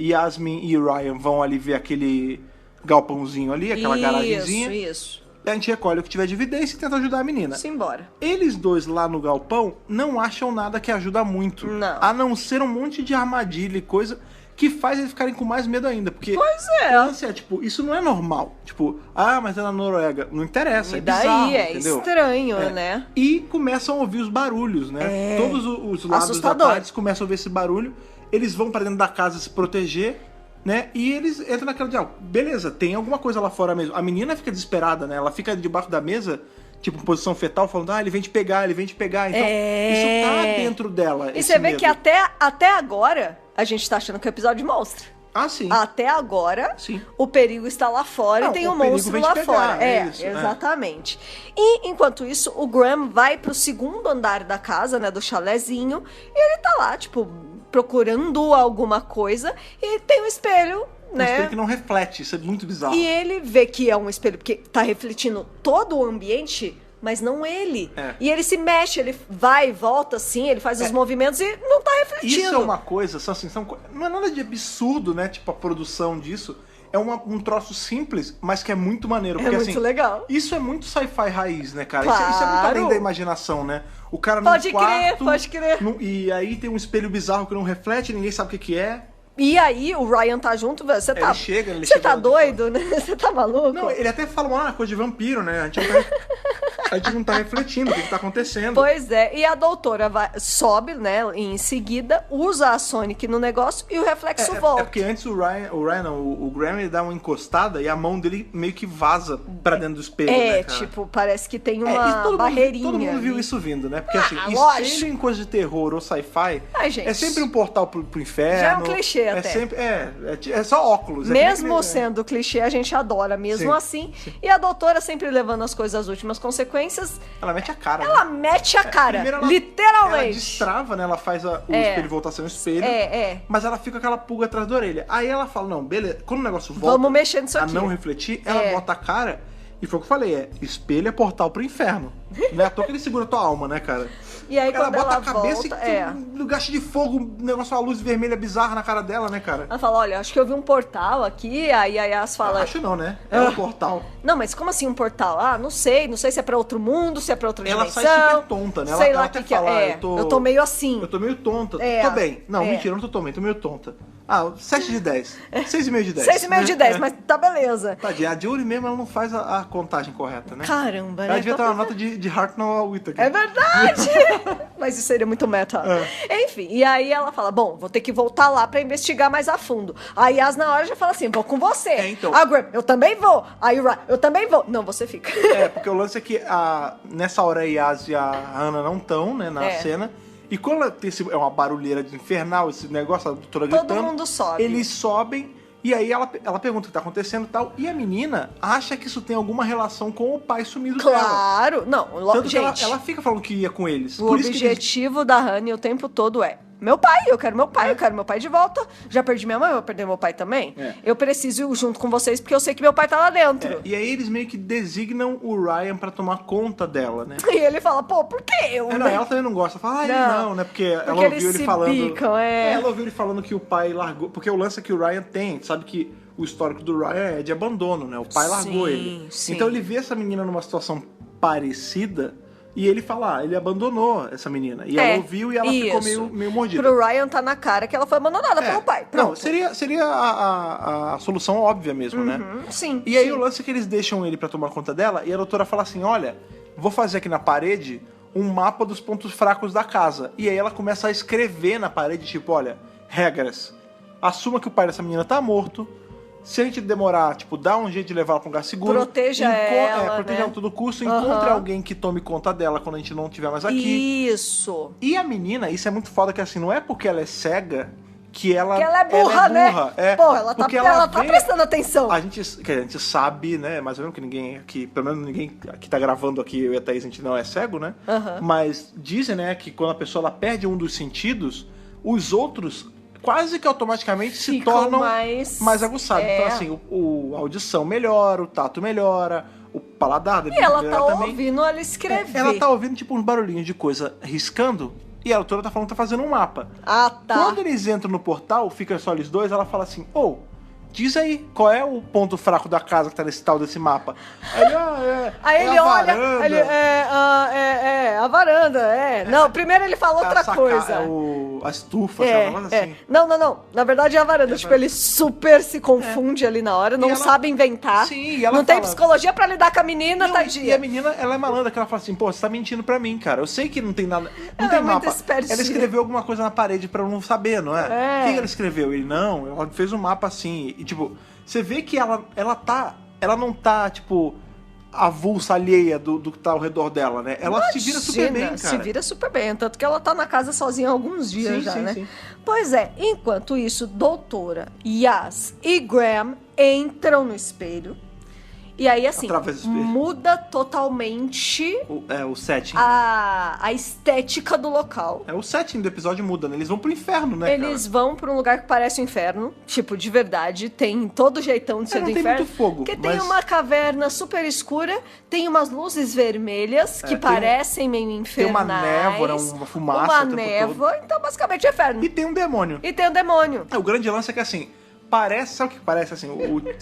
Yasmin e Ryan vão ali ver aquele... galpãozinho ali, aquela garagenzinha. Isso. E a gente recolhe o que tiver de evidência e tenta ajudar a menina. Simbora. Eles dois lá no galpão não acham nada que ajuda muito. Não. A não ser um monte de armadilha e coisa que faz eles ficarem com mais medo ainda, porque... Pois é. o lance é, tipo, isso não é normal. Tipo, mas é na Noruega. Não interessa, E é daí bizarro, é entendeu? estranho, É. né? E começam a ouvir os barulhos, né? Todos os lados Assustador. da tarde começam a ouvir esse barulho, eles vão pra dentro da casa se proteger, né? E eles entram naquela de, beleza, tem alguma coisa lá fora mesmo. A menina fica desesperada, né? Ela fica debaixo da mesa, tipo, em posição fetal, falando, ele vem te pegar, ele vem te pegar. Então, isso tá dentro dela. E você vê medo. que até agora, a gente tá achando que o episódio mostra. Ah, sim. Até agora, Sim. o perigo está lá fora e tem um perigo monstro vem te lá pegar, fora. isso, exatamente. E, enquanto isso, o Graham vai pro segundo andar da casa, né, do chalezinho, e ele tá lá, tipo, procurando alguma coisa, e tem um espelho, Um né? espelho que não reflete, isso é muito bizarro. E ele vê que é um espelho, porque tá refletindo todo o ambiente, mas não ele. E ele se mexe, ele vai e volta assim, ele faz os movimentos e não tá refletindo. Isso é uma coisa, não é nada de absurdo, né? Tipo, a produção disso. É um troço simples, mas que é muito maneiro. Porque, muito legal. Isso é muito sci-fi raiz, né, cara? Claro. Isso é muito além da imaginação, né? O cara num Pode quarto... crer, pode crer. E aí tem um espelho bizarro que não reflete, ninguém sabe o que é. E aí o Ryan tá junto, velho. Você tá. Ele chega Você lá tá de doido, né? Você tá maluco? Não, ele até fala, coisa de vampiro, né? A gente não tá refletindo o que tá acontecendo. Pois é, e a doutora sobe, né, em seguida, usa a Sonic no negócio e o reflexo volta. É porque antes o Graham ele dá uma encostada e a mão dele meio que vaza pra dentro do espelho, né, cara? Tipo, parece que tem e uma barreirinha. todo mundo viu ali. isso vindo, né? Porque assim, lógico. espelho em coisa de terror ou sci-fi Gente, é sempre um portal pro inferno. já é um clichê até. Sempre, é só óculos. Mesmo sendo clichê, a gente adora mesmo Sim, assim. E a doutora sempre levando as coisas às últimas consequências. Ela mete a cara. Ela né? mete a cara, Primeiro literalmente. Ela destrava, né? Ela faz o espelho voltar a ser um espelho. Mas ela fica com aquela pulga atrás da orelha. Aí ela fala, não, beleza. Quando o negócio volta Vamos mexer nisso a aqui. não refletir, ela bota a cara. E foi o que eu falei, espelho é portal pro inferno. Não é à toa que ele segura a tua alma, né, cara? E aí, ela quando bota ela a cabeça volta, e tem um lugar cheio de fogo, um negócio, uma luz vermelha bizarra na cara dela, né, cara? Ela fala, olha, acho que eu vi um portal aqui, aí a Yas fala... Acho não, né? É um portal. Não, mas como assim um portal? Não sei se é pra outro mundo, se é pra outra Ela dimensão. sai super tonta, né? Sei Ela lá até que fala, é. Eu tô meio assim. Eu tô meio tonta. Tô bem. Não, mentira, eu não tô meio tonta. 7 de 10. 6,5 de 10. 6,5 de 10, mas tá beleza. Tadinha, a Julie mesmo, ela não faz a contagem correta, né? Caramba, né? Ela devia ter uma nota de Hartnell Whittaker. É verdade! Mas isso seria muito meta. Enfim, e aí ela fala, bom, vou ter que voltar lá pra investigar mais a fundo. Aí Yas na hora já fala assim, vou com você. Então. A Graham, eu também vou. Aí o Ryan, eu também vou. Não, você fica. Porque o lance é que nessa hora a Yas e a Hannah não estão, né, na cena. E quando ela tem é uma barulheira infernal, esse negócio, a doutora gritando... Todo mundo sobe. Eles sobem, e aí ela pergunta o que tá acontecendo e tal. E a menina acha que isso tem alguma relação com o pai sumido dela. Claro. Não, Tanto gente... que ela fica falando que ia com eles. O Por isso que objetivo da Honey o tempo todo é meu pai, eu quero meu pai, eu quero meu pai de volta. Já perdi minha mãe, eu vou perder meu pai também. Eu preciso ir junto com vocês porque eu sei que meu pai tá lá dentro. E aí eles meio que designam o Ryan pra tomar conta dela, né? E ele fala, pô, por que eu? Não, ela também não gosta. Fala, não, né? Porque ela ouviu eles ele se falando. Bicam, Ela ouviu ele falando que o pai largou. Porque o lance é que o Ryan tem, sabe que o histórico do Ryan é de abandono, né? O pai largou ele. Sim. Então ele vê essa menina numa situação parecida. E ele fala, ele abandonou essa menina. E ela ouviu e ela ficou meio mordida. Pro Ryan tá na cara que ela foi abandonada pelo pai. Pronto. Não, seria a solução óbvia mesmo, né? Sim. E aí o lance é que eles deixam ele pra tomar conta dela e a doutora fala assim, olha, vou fazer aqui na parede um mapa dos pontos fracos da casa. E aí ela começa a escrever na parede, tipo, olha, regras. Assuma que o pai dessa menina tá morto. Se a gente demorar, tipo, dá um jeito de levar ela pra um lugar seguro. Proteja ela, proteja né? ela a todo custo. Encontre alguém que tome conta dela quando a gente não estiver mais aqui. Isso. E a menina, isso é muito foda, que assim, não é porque ela é cega que ela é burra, né? Pô, ela tá prestando atenção. A gente sabe, né? Mais ou menos que ninguém aqui, pelo menos ninguém que tá gravando aqui, eu e a Thaís, a gente não é cego, né? Mas dizem, né, que quando a pessoa ela perde um dos sentidos, os outros quase que automaticamente se tornam mais aguçados. Então, assim, a audição melhora, o tato melhora, o paladar dele E ela tá também. ouvindo ela escrever. Ela tá ouvindo, tipo, uns barulhinhos de coisa riscando, e a autora tá falando que tá fazendo um mapa. Tá. Quando eles entram no portal, fica só eles dois, ela fala assim, diz aí, qual é o ponto fraco da casa que tá nesse tal desse mapa? Aí ele olha, a varanda, Não, primeiro ele fala outra coisa. A estufa, sei lá, assim. Não. Na verdade é a varanda. Tipo, ele super se confunde ali na hora, não sabe inventar. Sim, e ela não fala... tem psicologia pra lidar com a menina, não, tadinha. E a menina, ela é malandra, que ela fala assim, pô, você tá mentindo pra mim, cara. Eu sei que não tem nada, não tem mapa. Ela escreveu alguma coisa na parede pra eu não saber, não é? O que ela escreveu? Ele, não, ela fez um mapa assim. E, tipo, você vê que ela não tá, tipo, avulsa, alheia do que tá ao redor dela, né? Ela se vira super bem, cara. Se vira super bem, tanto que ela tá na casa sozinha há alguns dias né? Sim. Pois é, enquanto isso, doutora, Yas e Graham entram no espelho. E aí, assim, muda totalmente o setting. A estética do local. O setting do episódio muda, né? Eles vão pro inferno, né, Eles vão pra um lugar que parece um inferno. Tipo, de verdade, tem todo jeitão de ser do inferno. Não tem muito fogo. Porque tem uma caverna super escura, tem umas luzes vermelhas que parecem meio infernais. Tem uma névoa, uma fumaça. Uma névoa, então basicamente é inferno. E tem um demônio. O grande lance é que, assim... sabe o que parece, assim?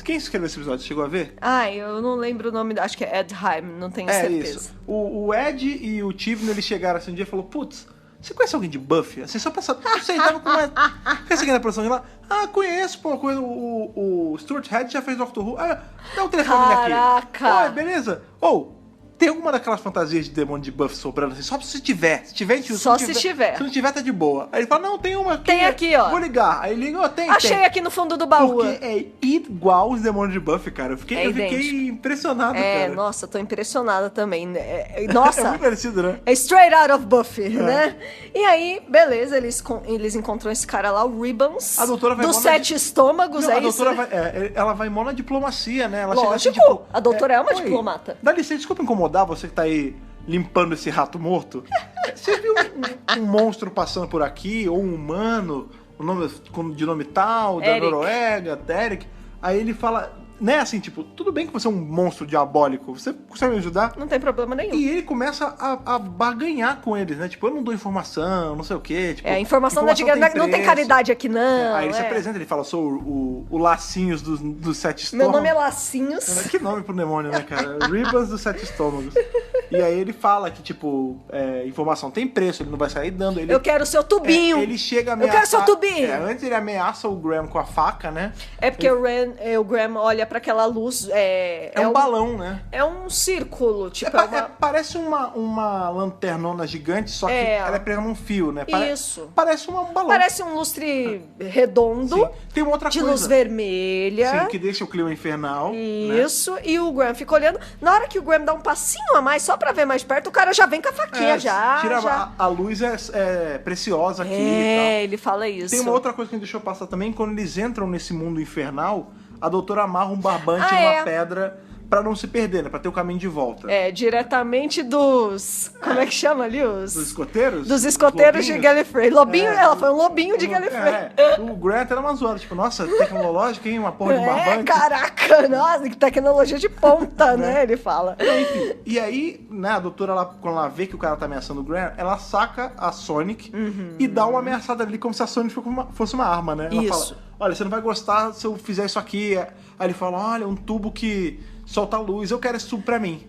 Quem escreveu esse episódio? Chegou a ver? Eu não lembro o nome, acho que é Ed Heim, não tenho certeza. Isso. O Ed e o Tivno, eles chegaram assim um dia e falaram, putz, você conhece alguém de Buffy? Assim, só pra saber, você tava com uma... Conhece alguém da produção de lá? Conheço, pô, o Stuart Head já fez Doctor Who. Dá o telefone daqui. Caraca! Beleza? Tem alguma daquelas fantasias de demônio de Buffy sobrando assim? Só se tiver. Se tiver. Se tiver. Se não tiver, tá de boa. Aí ele fala, não, tem uma aqui. Tem aqui, ó. Vou ligar. Aí liga, tem. Achei aqui no fundo do baú. Porque é igual os demônios de Buffy, cara. Eu fiquei impressionado, cara. Nossa, tô impressionada também. Nossa. É muito parecido, né? É straight out of Buffy, né? E aí, beleza, eles encontram esse cara lá, o Ribbons. A doutora vai dos 7 estômagos, não, isso? Ela vai mó na diplomacia, né? Ela Lógico, chega assim, tipo, a doutora é uma diplomata. Dá licença, desculpa incomodar você que tá aí limpando esse rato morto. Você viu um monstro passando por aqui, ou um humano, de nome tal, da Noruega, Derek. Aí ele fala, né, assim, tipo, tudo bem que você é um monstro diabólico, você consegue me ajudar? Não tem problema nenhum. E ele começa a barganhar com eles, né? Tipo, eu não dou informação, não sei o quê. Tipo, informação não tem caridade aqui, não. Aí ele se apresenta, ele fala, sou o Lacinhos dos 7 estômagos. Meu nome é Lacinhos. Que nome pro demônio, né, cara? Ribbons dos 7 estômagos. E aí ele fala que, tipo, informação tem preço, ele não vai sair dando. Eu quero o seu tubinho. Ele chega a ameaçar... Eu quero seu tubinho. Antes ele ameaça o Graham com a faca, né? Porque o Graham olha pra aquela luz... É um balão, né? É um círculo, tipo... Parece uma lanternona gigante, só que ela é presa num fio, né? Isso. Parece um balão. Parece um lustre redondo. Sim. Tem uma outra de coisa. luz vermelha. Sim, que deixa o clima infernal. Isso. Né? E o Graham fica olhando. Na hora que o Graham dá um passinho a mais, só pra ver mais perto, o cara já vem com a faquinha, A luz é preciosa aqui e tal. Ele fala isso. Tem uma outra coisa que a gente deixou passar também, quando eles entram nesse mundo infernal, a doutora amarra um barbante numa pedra pra não se perder, né? Pra ter o caminho de volta. Diretamente dos... Como é que chama ali? Dos escoteiros? Dos escoteiros de Gallifrey. Lobinho, ela foi um lobinho de Gallifrey. O Grant era uma zoada. Tipo, nossa, tecnológica, hein? Uma porra de um barbante. Caraca, nossa, que tecnologia de ponta, né? Ele fala. Enfim, e aí, né, a doutora, quando ela vê que o cara tá ameaçando o Grant, ela saca a Sonic e dá uma ameaçada ali, como se a Sonic fosse uma arma, né? Ela fala, olha, você não vai gostar se eu fizer isso aqui. Aí ele fala, olha, um tubo que solta luz, eu quero esse tubo pra mim.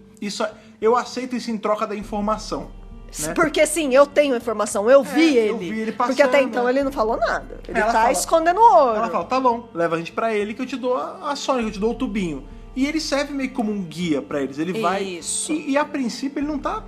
Eu aceito isso em troca da informação. Né? Porque sim, eu tenho informação, eu vi ele passando, porque até então ele não falou nada. Ele tá escondendo o ouro. Ela fala, tá bom, leva a gente pra ele que eu te dou a Sonic, eu te dou o tubinho. E ele serve meio como um guia pra eles. Ele vai... Isso. E a princípio ele não tá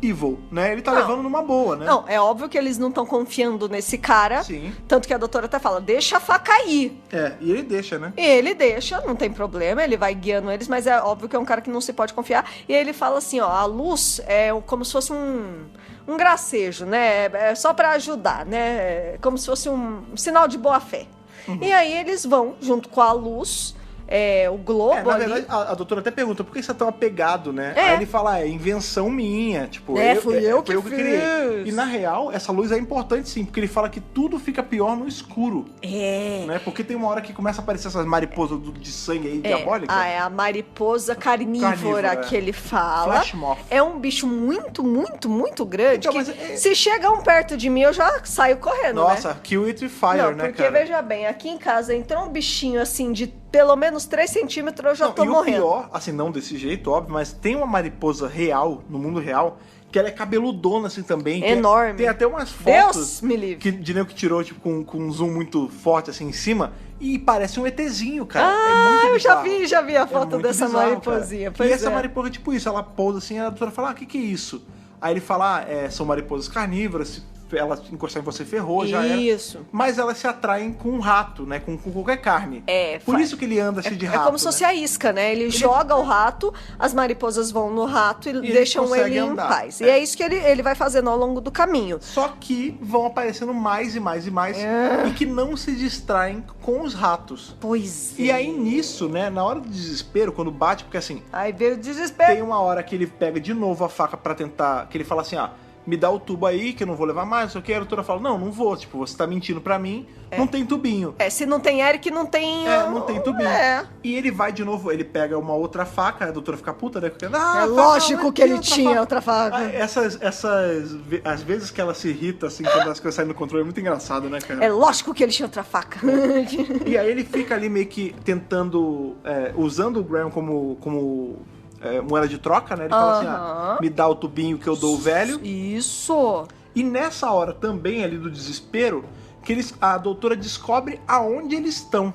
evil, né? Ele tá levando numa boa, né? Não, é óbvio que eles não estão confiando nesse cara. Sim. Tanto que a doutora até fala, deixa a faca aí. E ele deixa, né? E ele deixa, não tem problema, ele vai guiando eles, mas é óbvio que é um cara que não se pode confiar. E aí ele fala assim, a luz é como se fosse um gracejo, né? É só pra ajudar, né? É como se fosse um sinal de boa fé. E aí eles vão, junto com a luz, o globo na ali. verdade, a doutora até pergunta, por que você é tão apegado, né? É. Aí ele fala, é invenção minha, tipo... Fui eu que criei. fiz. E na real, essa luz é importante sim, porque ele fala que tudo fica pior no escuro. Né? Porque tem uma hora que começa a aparecer essas mariposas de sangue aí, diabólicas. É a mariposa carnívora que ele fala. Flash moth. É um bicho muito, muito, muito grande. Então, que mas se chega um perto de mim, eu já saio correndo, Nossa, né? kill it with fire, Não, né, porque cara? veja bem, aqui em casa entrou um bichinho assim de pelo menos 3 centímetros, eu já tô e morrendo. o pior, assim, não desse jeito, óbvio, mas tem uma mariposa real, no mundo real, que ela é cabeludona, assim, também. Enorme. Tem até umas Deus fotos me livre. de nego que tirou, tipo, com um zoom muito forte, assim, em cima, e parece um ETzinho, cara. É muito eu bizarro. já vi a foto muito dessa bizarro, mariposinha. cara. Pois E essa é. mariposa, tipo isso, ela pousa assim, a doutora fala, o que é isso? Aí ele fala, são mariposas carnívoras, se ela encostar em você ferrou, já era. Isso. Mas elas se atraem com um rato, né? Com qualquer carne. Por isso que ele anda cheio de rato. É como se fosse a isca, né? Ele joga o rato, as mariposas vão no rato e deixam ele em paz. E é isso que ele vai fazendo ao longo do caminho. Só que vão aparecendo mais e mais e mais e que não se distraem com os ratos. Pois é. E aí nisso, né? Na hora do desespero, quando bate, porque assim... Aí veio o desespero. Tem uma hora que ele pega de novo a faca pra tentar... Que ele fala assim, me dá o tubo aí, que eu não vou levar mais, não sei o que. A doutora fala, não vou, tipo, você tá mentindo pra mim, não tem tubinho. Se não tem Eric, não tem... Não tem tubinho. E ele vai de novo, ele pega uma outra faca, a doutora fica puta, né? Lógico que ele tinha outra faca. Às vezes que ela se irrita, assim, quando as coisas saem do controle, é muito engraçado, né, cara? É lógico que ele tinha outra faca. E aí ele fica ali meio que tentando, usando o Graham como moeda de troca, né? Ele fala assim, me dá o tubinho que eu dou o velho. Isso. E nessa hora também, ali do desespero, que a doutora descobre aonde eles estão.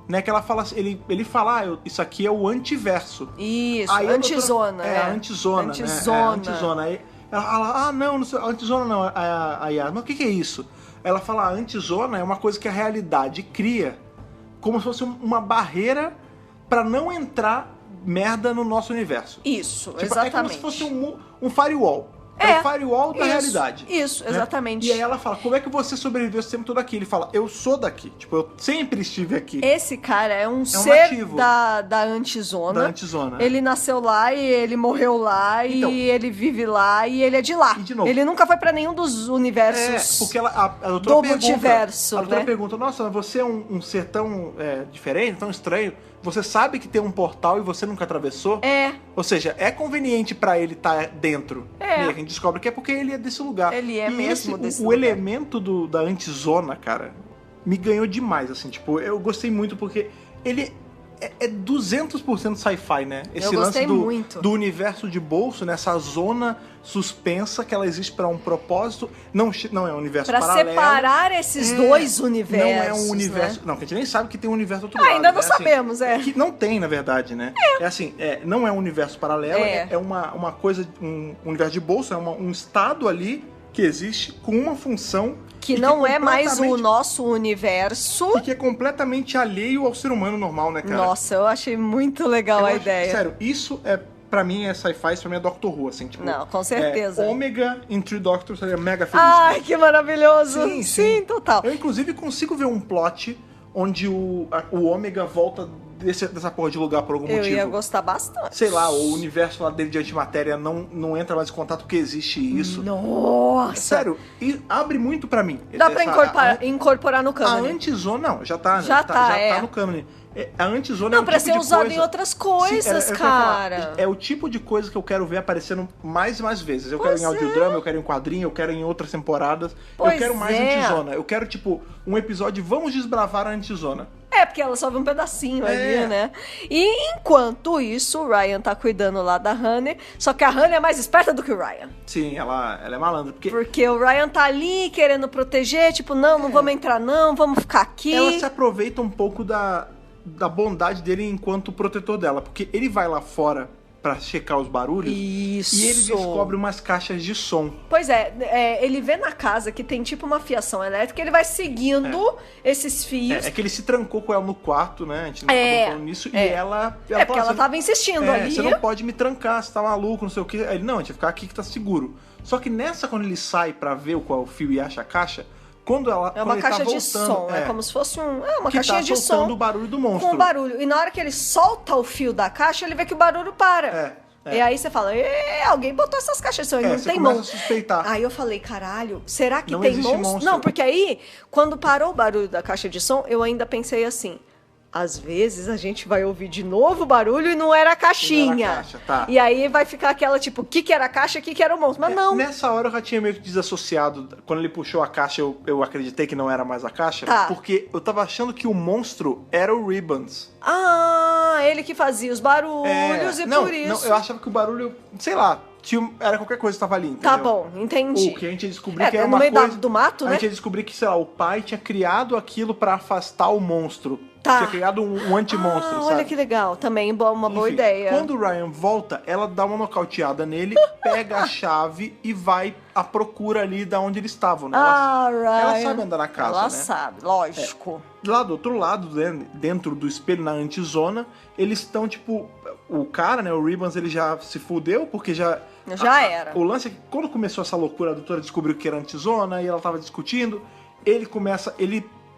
Né, que ela fala, ele fala, isso aqui é o antiverso. Isso, aí antizona. A antizona, né? Antizona. Aí ela fala, não sei, antizona não. Aí mas o que é isso? Ela fala, a antizona é uma coisa que a realidade cria como se fosse uma barreira pra não entrar merda no nosso universo. Isso, tipo, exatamente. É como se fosse um firewall. É o firewall da realidade. Isso, né? exatamente. E aí ela fala, como é que você sobreviveu esse tempo todo aqui? Ele fala, eu sou daqui. Tipo, eu sempre estive aqui. Esse cara é um ser nativo da antizona. Da antizona. Ele nasceu lá e ele morreu lá então, e ele vive lá e ele é de lá. E de novo, ele nunca foi pra nenhum dos universos porque a doutora do pergunta, multiverso, a doutora né? pergunta, nossa, você é um ser tão diferente, tão estranho. Você sabe que tem um portal e você nunca atravessou? Ou seja, é conveniente pra ele estar dentro. E a gente descobre que é porque ele é desse lugar. Ele é mesmo desse lugar. O elemento da antizona, cara, me ganhou demais, assim. Tipo, eu gostei muito porque ele é 200% sci-fi, né? Esse lance do universo de bolso, nessa zona suspensa que ela existe para um propósito. Não é um universo paralelo. Pra separar esses dois universos. Não é um universo. Né? Não, que a gente nem sabe que tem um universo do outro lado. Ainda não sabemos, Que não tem, na verdade, né? Não é um universo paralelo, é uma coisa, um universo de bolso, é um estado ali que existe com uma função. Que não é mais o nosso universo. E que é completamente alheio ao ser humano normal, né, cara? Nossa, eu achei muito legal a ideia. Sério, isso pra mim é sci-fi, isso pra mim é Doctor Who, assim, tipo... Não, com certeza. Ômega em Three Doctors seria mega feliz. Ai, que maravilhoso! Sim, total. Eu, inclusive, consigo ver um plot onde o Ômega volta dessa porra de lugar por algum motivo. Eu ia gostar bastante. Sei lá, o universo lá dele de antimatéria não entra mais em contato porque existe isso. Nossa! Sério, e abre muito pra mim. Dá pra incorporar no cânone. A antizona, não, já tá no cânone. A antizona não, pra ser usado em outras coisas, cara. É o tipo de coisa que eu quero ver aparecendo mais e mais vezes. Eu quero em audiodrama, eu quero em quadrinho, eu quero em outras temporadas. Eu quero mais antizona. Eu quero, tipo, um episódio, vamos desbravar a antizona. Porque ela só vê um pedacinho ali, né? E enquanto isso, o Ryan tá cuidando lá da Honey. Só que a Honey é mais esperta do que o Ryan. Sim, ela é malandra. Porque o Ryan tá ali querendo proteger, tipo, não vamos entrar não, vamos ficar aqui. Ela se aproveita um pouco da bondade dele enquanto protetor dela. Porque ele vai lá fora pra checar os barulhos. Isso. E ele descobre umas caixas de som. Pois ele vê na casa que tem tipo uma fiação elétrica, ele vai seguindo esses fios. É que ele se trancou com ela no quarto, né? A gente não acabou falando nisso. E ela porque ela tava insistindo ali. Você não pode me trancar, você tá maluco, não sei o que. Aí ele, não, a gente vai ficar aqui que tá seguro. Só que quando ele sai pra ver qual é o fio e acha a caixa, quando ela É uma quando ele caixa tá de voltando, som, é como se fosse uma que caixinha tá de soltando som o barulho do monstro. com barulho. E na hora que ele solta o fio da caixa, ele vê que o barulho para. E aí você fala, alguém botou essas caixas de som, não você tem começa monstro. a suspeitar. Aí eu falei, caralho, será que Não tem existe monstro? monstro. Não, porque aí, quando parou o barulho da caixa de som, eu ainda pensei assim, às vezes a gente vai ouvir de novo o barulho e não era a caixinha. Não era a caixa, tá. E aí vai ficar aquela, tipo, o que era a caixa, o que era o monstro? Mas não. Nessa hora eu já tinha meio que desassociado. Quando ele puxou a caixa, eu acreditei que não era mais a caixa. Tá. Porque eu tava achando que o monstro era o Ribbons. Ah, ele que fazia os barulhos e por isso... Não, eu achava que o barulho, sei lá, era qualquer coisa que tava ali, entendeu? Tá bom, entendi. O que a gente descobriu que era no uma meio coisa... do mato, né? A gente ia descobrir que, sei lá, o pai tinha criado aquilo pra afastar o monstro. Tá. Tinha criado um anti-monstro, sabe? Olha que legal, também uma boa Enfim, ideia. Quando o Ryan volta, ela dá uma nocauteada nele, pega a chave e vai à procura ali da onde eles estavam, né? Ela Ryan. sabe andar na casa, Ela né? sabe, lógico. Lá do outro lado, né, dentro do espelho, na antizona, eles estão, tipo... O cara, né, o Ribbons, ele já se fudeu, porque já era. O lance é que quando começou essa loucura, a doutora descobriu que era antizona, e ela tava discutindo, ele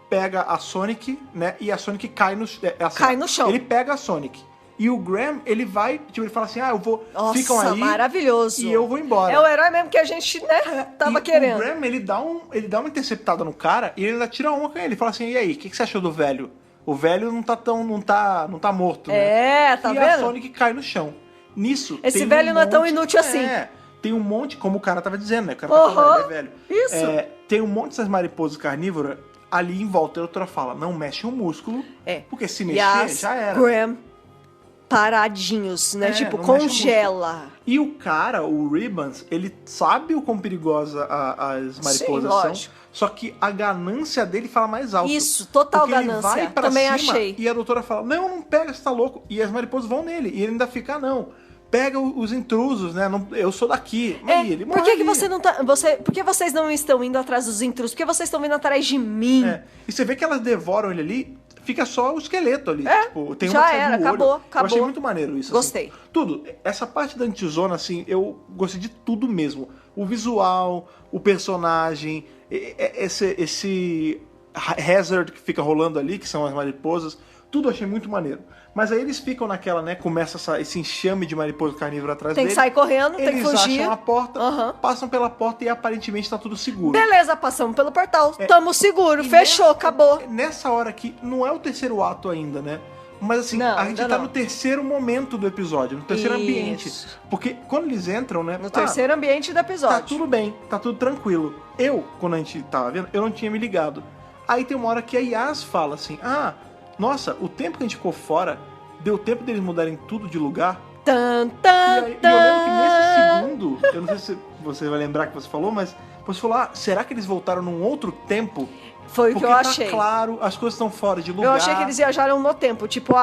pega a Sonic, né, e a Sonic cai no... Cai no chão. Ele pega a Sonic. E o Graham, ele vai, tipo, ele fala assim, eu vou... Nossa, ficam aí, maravilhoso. e eu vou embora. É o herói mesmo que a gente, né, tava querendo. O Graham, ele dá uma interceptada no cara, e ele ainda tira uma com ele. Ele fala assim, e aí, o que você achou do velho? O velho não tá morto, né? Tá e vendo? a Sonic cai no chão. Nisso, Esse tem velho não é tão inútil assim. Tem um monte, como o cara tava dizendo, né? O cara tá falando, ele é velho. Isso. Tem um monte dessas mariposas carnívoras ali em volta. A doutora fala, não mexe o músculo, porque se mexer, já era. Graham paradinhos, né? Tipo, não mexe o congela. E o cara, o Ribbons, ele sabe o quão perigosa as mariposas Sim, são. lógico. Só que a ganância dele fala mais alto. Isso, total porque ganância. Ele vai pra Também cima, achei. E a doutora fala, não pega, você tá louco. E as mariposas vão nele. E ele ainda fica, não. Pega os intrusos, né? Eu sou daqui. Mas ele por que morre. você não tá... por que vocês não estão indo atrás dos intrusos? Por que vocês estão vindo atrás de mim? E você vê que elas devoram ele ali, fica só o esqueleto ali. Tipo, tem já uma que sai era, do olho. acabou. Eu achei muito maneiro isso. Gostei. Assim. Tudo. Essa parte da antizona, assim, eu gostei de tudo mesmo. O visual, o personagem, esse hazard que fica rolando ali, que são as mariposas, tudo eu achei muito maneiro. Mas aí eles ficam naquela, né? Começa esse enxame de mariposa carnívora atrás Tem deles. que sair correndo, tem que fugir. Eles acham a porta, passam pela porta e aparentemente tá tudo seguro. Beleza, passamos pelo portal. Tamo seguro, fechou, acabou. Nessa hora aqui, não é o terceiro ato ainda, né? Mas assim, Não, a gente ainda tá não. no terceiro momento do episódio, no terceiro ambiente. Porque quando eles entram, né? No terceiro ambiente do episódio. Tá tudo bem, tá tudo tranquilo. Quando a gente tava vendo, eu não tinha me ligado. Aí tem uma hora que a Yas fala assim, nossa, o tempo que a gente ficou fora, deu tempo deles mudarem tudo de lugar. E eu lembro que nesse segundo, eu não sei se você vai lembrar que você falou, mas você falou, será que eles voltaram num outro tempo? Foi o que eu achei. Porque tá claro, as coisas estão fora de lugar. Eu achei que eles viajaram no tempo. Tipo,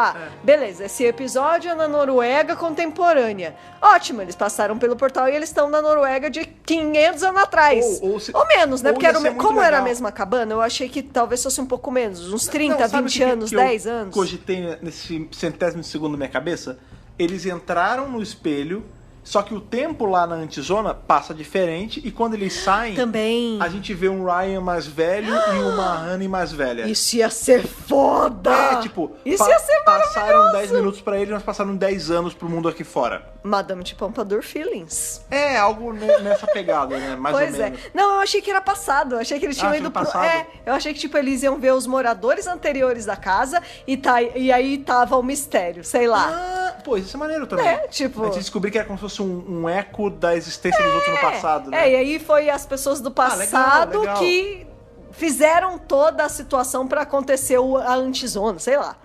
beleza, esse episódio é na Noruega contemporânea. Ótimo, eles passaram pelo portal e eles estão na Noruega de 500 anos atrás. Ou menos, né? ou Porque ia ser muito como era a legal. mesma cabana, eu achei que talvez fosse um pouco menos. Uns 30, Não, sabe 20 que anos, eu 10 anos. Cogitei nesse centésimo segundo da minha cabeça. Eles entraram no espelho, só que o tempo lá na antizona passa diferente e quando eles saem, Também. a gente vê um Ryan mais velho e uma Honey mais velha. Isso ia ser foda! Isso ia ser maravilhoso! Passaram 10 minutos pra eles, mas passaram 10 anos pro mundo aqui fora. Madame de Pompadour Feelings. É, algo nessa pegada, né? Mais ou menos. Pois é. Não, eu achei que era passado. Eu achei que eles tinham ido pro... passado? eu achei que, tipo, eles iam ver os moradores anteriores da casa e aí tava o mistério, sei lá. Pô, isso é maneiro também. Tipo... A gente descobriu que era como se fosse um eco da existência dos outros no passado, né? E aí foi as pessoas do passado legal. que fizeram toda a situação pra acontecer a antizona, sei lá.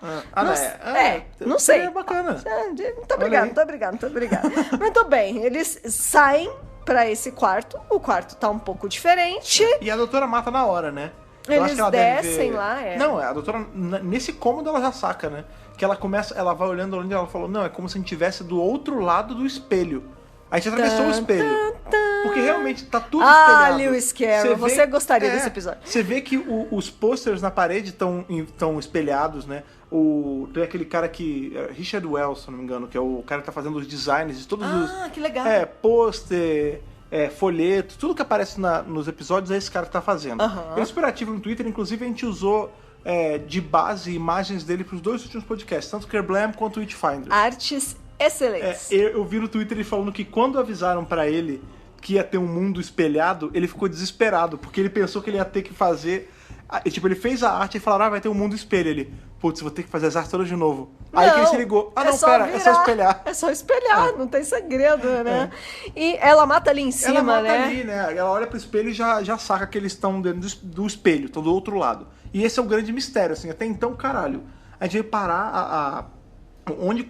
Não sei. É bacana. Muito obrigado. Muito bem, eles saem pra esse quarto. O quarto tá um pouco diferente. E a doutora mata na hora, né? Eu acho Eles que ela deve descem ver... lá, Não, a doutora, nesse cômodo ela já saca, né? Que ela vai olhando onde ela falou, não, é como se a gente estivesse do outro lado do espelho. A gente atravessou o espelho. Porque realmente tá tudo espelhado. Lewis Carroll, você gostaria desse episódio. Você vê que os posters na parede estão espelhados, né? Tem aquele cara que... Richard Wells, se não me engano, que é o cara que tá fazendo os designs de todos os... que legal. Pôster, folhetos, tudo que aparece nos episódios é esse cara que tá fazendo. Ele é super ativo no Twitter, inclusive a gente usou de base imagens dele pros 2 últimos podcasts, tanto o Kerblam quanto o Witchfinder. Artes excelentes. Eu vi no Twitter ele falando que quando avisaram pra ele que ia ter um mundo espelhado, ele ficou desesperado, porque ele pensou que ele ia ter que fazer... Tipo, ele fez a arte e falaram, vai ter um mundo espelho. Ele, putz, vou ter que fazer as artes todas de novo. Aí que ele se ligou, é só espelhar. É só espelhar, não tem segredo, né? E ela mata ali em cima, ela mata né? ali, né? Ela olha pro espelho e já saca que eles estão dentro do espelho, estão do outro lado. E esse é o grande mistério, assim, até então, caralho. A gente veio parar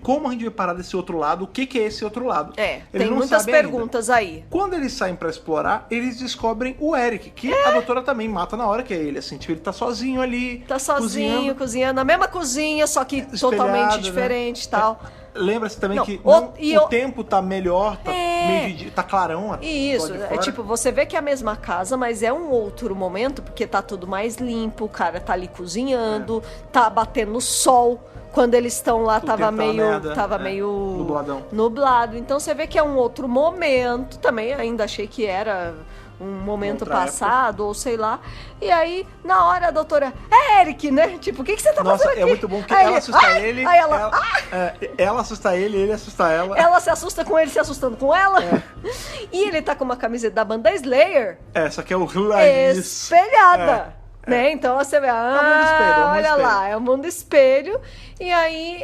como a gente veio parar desse outro lado, o que é esse outro lado. Tem muitas perguntas aí. Quando eles saem pra explorar, eles descobrem o Eric, que a doutora também mata na hora que é ele, assim, tipo, ele tá sozinho ali. Tá sozinho, cozinhando na mesma cozinha, só que totalmente diferente e tal. Lembra-se também que o tempo tá melhor, tá meio tá clarão. Isso, tipo, você vê que é a mesma casa, mas é um outro momento, porque tá tudo mais limpo, o cara tá ali cozinhando, tá batendo sol. Quando eles estão lá, tava meio nublado. Então você vê que é um outro momento. Também ainda achei que era um momento passado, ou sei lá. E aí, na hora, a doutora, Eric, né? Tipo, o que você tá fazendo aqui? É muito bom que ela assusta ele. Aí ela assusta ele assusta ela. Ela se assusta com ele, se assustando com ela. E ele tá com uma camiseta da banda Slayer. Só que é o espelhada. Né? Então você vê, olha lá, é o mundo espelho. E aí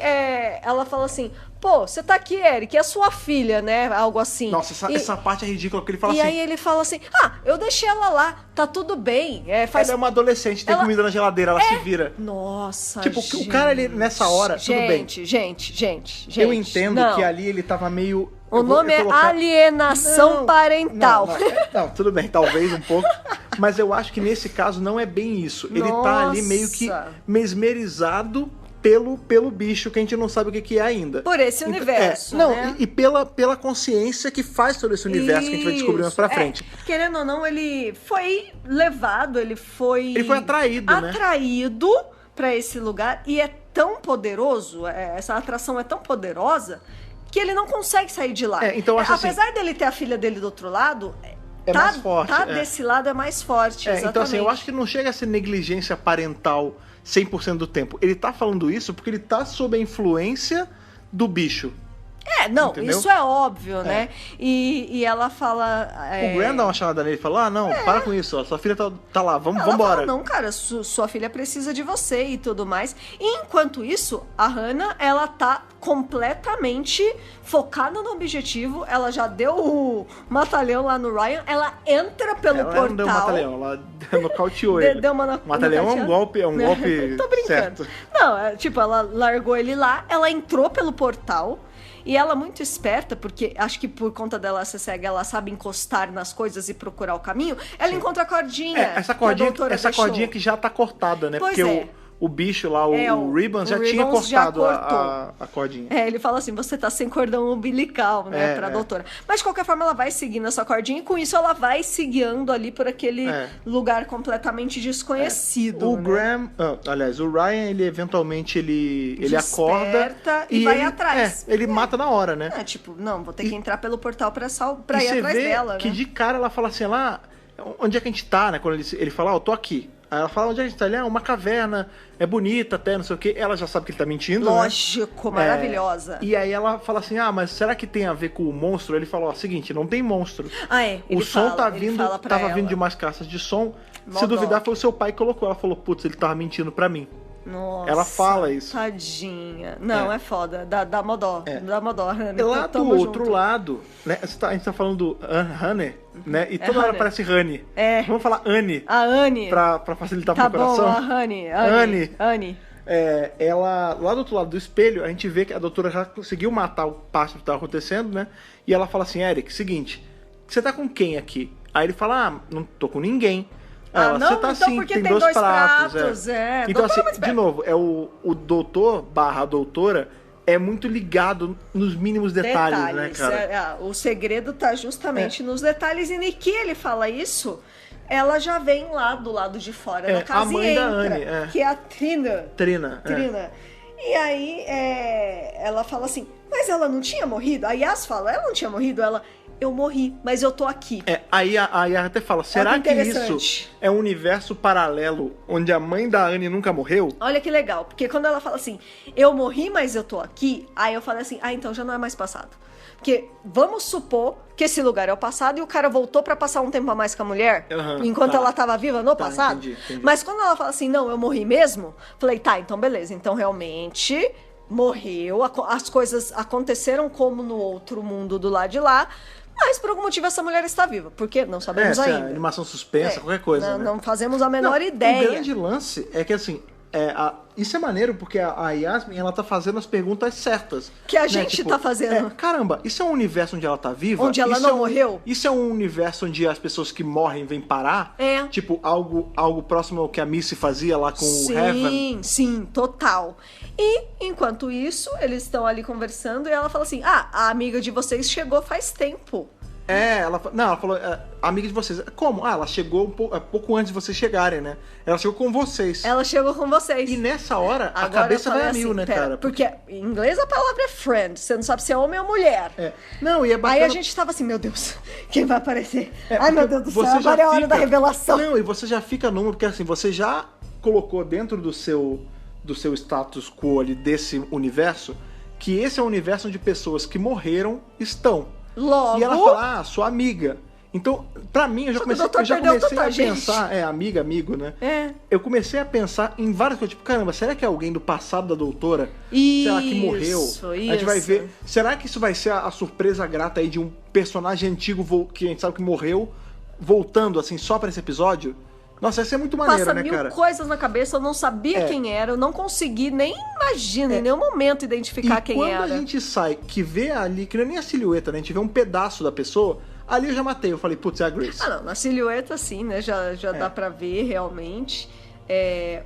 ela fala assim, pô, você tá aqui, Eric, é sua filha, né? Algo assim. Nossa, essa parte é ridícula, porque ele fala assim... E aí ele fala assim, eu deixei ela lá, tá tudo bem. Ela é uma adolescente, tem comida na geladeira, ela se vira. Nossa, tipo, gente. O cara, ele, nessa hora, tudo bem. Gente. Eu entendo que ali ele tava meio... O nome é alienação parental. Não, tudo bem, talvez um pouco. Mas eu acho que nesse caso não é bem isso. Ele tá ali meio que mesmerizado pelo bicho, que a gente não sabe o que é ainda. Por esse universo, né? E pela consciência que faz todo esse universo que a gente vai descobrir mais pra frente. Querendo ou não, ele foi levado, ele foi atraído, né? Atraído pra esse lugar, e é tão poderoso, essa atração é tão poderosa, que ele não consegue sair de lá. Então, apesar dele ter a filha dele do outro lado... mais forte. Desse lado é mais forte, exatamente. Então, assim, eu acho que não chega a ser negligência parental 100% do tempo. Ele tá falando isso porque ele tá sob a influência do bicho. Entendeu? Isso é óbvio, né? E ela fala... O Graham dá uma chamada nele e fala, não, para com isso, ó, sua filha tá lá, vamos embora. Fala, não, cara, sua filha precisa de você e tudo mais. E enquanto isso, a Hannah, ela tá completamente focada no objetivo, ela já deu o mata-leão lá no Ryan, ela entra pelo portal. Ela não deu o mata-leão, ela nocauteou ele. Deu mata-leão é um golpe Tô brincando. Certo. Não, ela largou ele lá, ela entrou pelo portal. E ela muito esperta, porque acho que por conta dela ser cega, ela sabe encostar nas coisas e procurar o caminho. Ela encontra a cordinha. Essa cordinha que já tá cortada, né? Pois porque o bicho lá, o Ribbons, já tinha cortado a cordinha. Ele fala assim, você tá sem cordão umbilical, né, pra doutora. Mas de qualquer forma ela vai seguindo essa cordinha e com isso ela vai se guiando ali por aquele lugar completamente desconhecido. O Graham, aliás, o Ryan, ele eventualmente ele acorda e vai atrás. Ele mata na hora, né? Tipo, não, vou ter que entrar pelo portal pra ir atrás dela, que né? de cara ela fala assim, lá, onde é que a gente tá, né? Quando ele fala, eu tô aqui. Aí ela fala, onde a gente tá ali? Uma caverna, é bonita até, não sei o quê. Ela já sabe que ele tá mentindo, Lógico, né? maravilhosa. E aí ela fala assim, mas será que tem a ver com o monstro? Ele fala, seguinte, não tem monstro. O som tava vindo de umas caixas de som. Se duvidar, foi o seu pai que colocou. Ela falou, putz, ele tava mentindo pra mim. Nossa, ela fala isso. Tadinha. Não, é foda. Dá modó. Dá modó, Honey. Lá do outro lado, né? A gente tá falando do Honey, né? E toda hora parece Honey. Vamos falar Annie. A Annie. Pra facilitar pro coração. Tá bom, a Honey. Annie. Ela, lá do outro lado do espelho, a gente vê que a doutora já conseguiu matar o pássaro que tava acontecendo, né? E ela fala assim, Eric, seguinte, você tá com quem aqui? Aí ele fala, não tô com ninguém. Você tá assim, porque tem dois pratos. Então, doutor, assim, de novo, o doutor / a doutora é muito ligado nos mínimos detalhes, né, cara? O segredo tá justamente nos detalhes. E nem que ele fala isso, ela já vem lá do lado de fora da casa, a mãe da Annie, que é a Trina. Trina. E aí ela fala assim, mas ela não tinha morrido? A Yas fala, ela não tinha morrido? Ela... eu morri, mas eu tô aqui. Aí a Yara até fala, será que isso interessante. é um universo paralelo onde a mãe da Annie nunca morreu? Olha que legal, porque quando ela fala assim, eu morri, mas eu tô aqui, aí eu falei assim, então já não é mais passado. Porque vamos supor que esse lugar é o passado e o cara voltou pra passar um tempo a mais com a mulher, enquanto ela tava viva no passado. Entendi. Mas quando ela fala assim, não, eu morri mesmo, falei, tá, então beleza, então realmente morreu, as coisas aconteceram como no outro mundo do lado de lá, mas por algum motivo essa mulher está viva. Por quê? Não sabemos ainda. Animação suspensa, qualquer coisa, né? Não fazemos a menor ideia. O grande lance é que, assim, isso é maneiro porque a Yasmin, ela tá fazendo as perguntas certas. Que a gente tá fazendo. Caramba, isso é um universo onde ela tá viva? Onde ela não morreu? Isso é um universo onde as pessoas que morrem vêm parar? Tipo, algo próximo ao que a Missy fazia lá com o Heaven? Sim, total. E, enquanto isso, eles estão ali conversando e ela fala assim, a amiga de vocês chegou faz tempo. Ela falou, amiga de vocês. Como? Ela chegou pouco antes de vocês chegarem, né? Ela chegou com vocês. Ela chegou com vocês. E nessa hora, agora a cabeça vai a mil, né, cara? Porque em inglês a palavra é friend. Você não sabe se é homem ou mulher. Não, e é bacana. Aí a gente tava assim, meu Deus, quem vai aparecer? Ai, meu Deus do céu, agora é a hora da revelação. Não, e você já fica numa, porque assim, você já colocou dentro do seu status quo ali, desse universo, que esse é um universo onde pessoas que morreram estão. Logo... E ela fala, sua amiga. Então, pra mim, eu já comecei a pensar... amigo, né? Eu comecei a pensar em várias coisas. Tipo, caramba, será que é alguém do passado da doutora? Será que morreu? A gente vai ver. Será que isso vai ser a surpresa grata aí de um personagem antigo que a gente sabe que morreu, voltando, assim, só pra esse episódio? Nossa, isso é muito maneiro, né, cara? Passa mil coisas na cabeça, eu não sabia quem era, eu não consegui, nem imagino, em nenhum momento identificar quem era. E quando a gente sai, que vê ali, que não é nem a silhueta, né? A gente vê um pedaço da pessoa, ali eu já matei, eu falei, putz, é a Grace. Não, na silhueta sim, né? Já dá pra ver, realmente.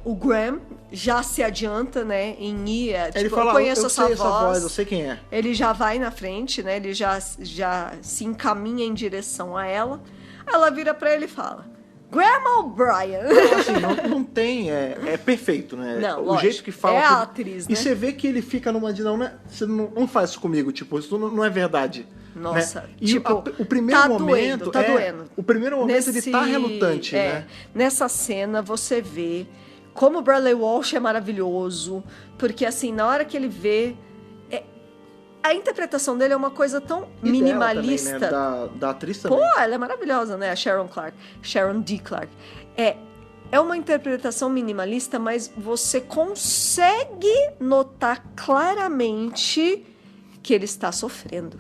O Graham já se adianta, né, em ir, ele fala, eu conheço essa voz, eu sei quem é. Ele já vai na frente, né? Ele já se encaminha em direção a ela. Ela vira pra ele e fala... Graham O'Brien. Assim, não tem, é perfeito, né? Não, o lógico, jeito que fala. a atriz, né? E você vê que ele fica numa de você não faz isso comigo, tipo, isso não é verdade. Nossa, né? E o primeiro momento. Tá doendo. O primeiro momento ele tá relutante, né? Nessa cena você vê como o Bradley Walsh é maravilhoso, porque assim, na hora que ele vê. A interpretação dele é uma coisa tão minimalista. Também, né? Da atriz também. Pô, ela é maravilhosa, né? A Sharon D. Clarke. É uma interpretação minimalista, mas você consegue notar claramente que ele está sofrendo.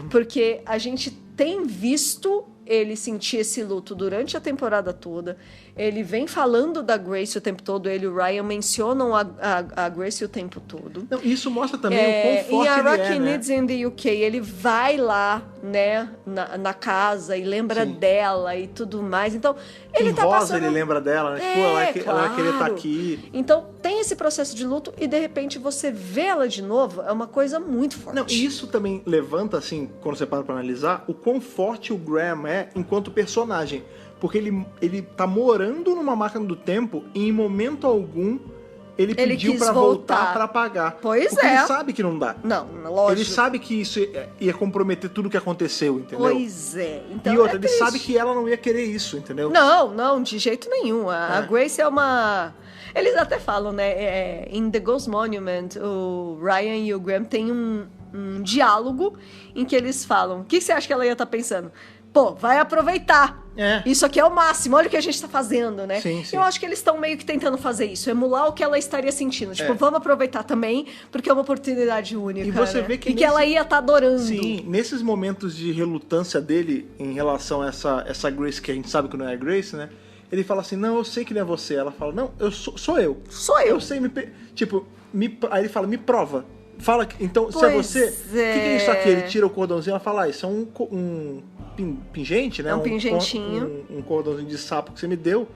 Porque a gente tem visto ele sentir esse luto durante a temporada toda. Ele vem falando da Grace o tempo todo. Ele e o Ryan mencionam a Grace o tempo todo. Não, isso mostra também o quão forte e a ele Rocky é, né? Needs in the UK, ele vai lá, né, na casa e lembra dela e tudo mais. Então, ele tá passando... ele lembra dela, né? Tipo, ela vai querer estar aqui. Então, tem esse processo de luto e, de repente, você vê ela de novo, é uma coisa muito forte. Não, e isso também levanta, assim, quando você para pra analisar, o quão forte o Graham é enquanto personagem. Porque ele tá morando numa máquina do tempo e em momento algum ele pediu pra voltar pra pagar. Pois porque ele sabe que não dá. Não, lógico. Ele sabe que isso ia comprometer tudo que aconteceu, entendeu? Pois é. Então, e outra, ele sabe que ela não ia querer isso, entendeu? Não, de jeito nenhum. A Grace é uma... Eles até falam, né? Em The Ghost Monument, o Ryan e o Graham têm um diálogo em que eles falam: o que você acha que ela ia estar pensando? Pô, vai aproveitar. Isso aqui é o máximo, olha o que a gente tá fazendo, né? Sim. Eu acho que eles estão meio que tentando fazer isso, emular o que ela estaria sentindo. Tipo, vamos aproveitar também, porque é uma oportunidade única, e você né? vê que que ela ia estar adorando. Sim, nesses momentos de relutância dele em relação a essa Grace, que a gente sabe que não é a Grace, né? Ele fala assim, não, eu sei que não é você. Ela fala, não, sou eu. Sou eu. Eu sei, aí ele fala, me prova. Fala, então, se é você, o que é isso aqui? Ele tira o cordãozinho, ela fala, isso é um pingente, né? É um pingentinho. Um cordãozinho de sapo que você me deu.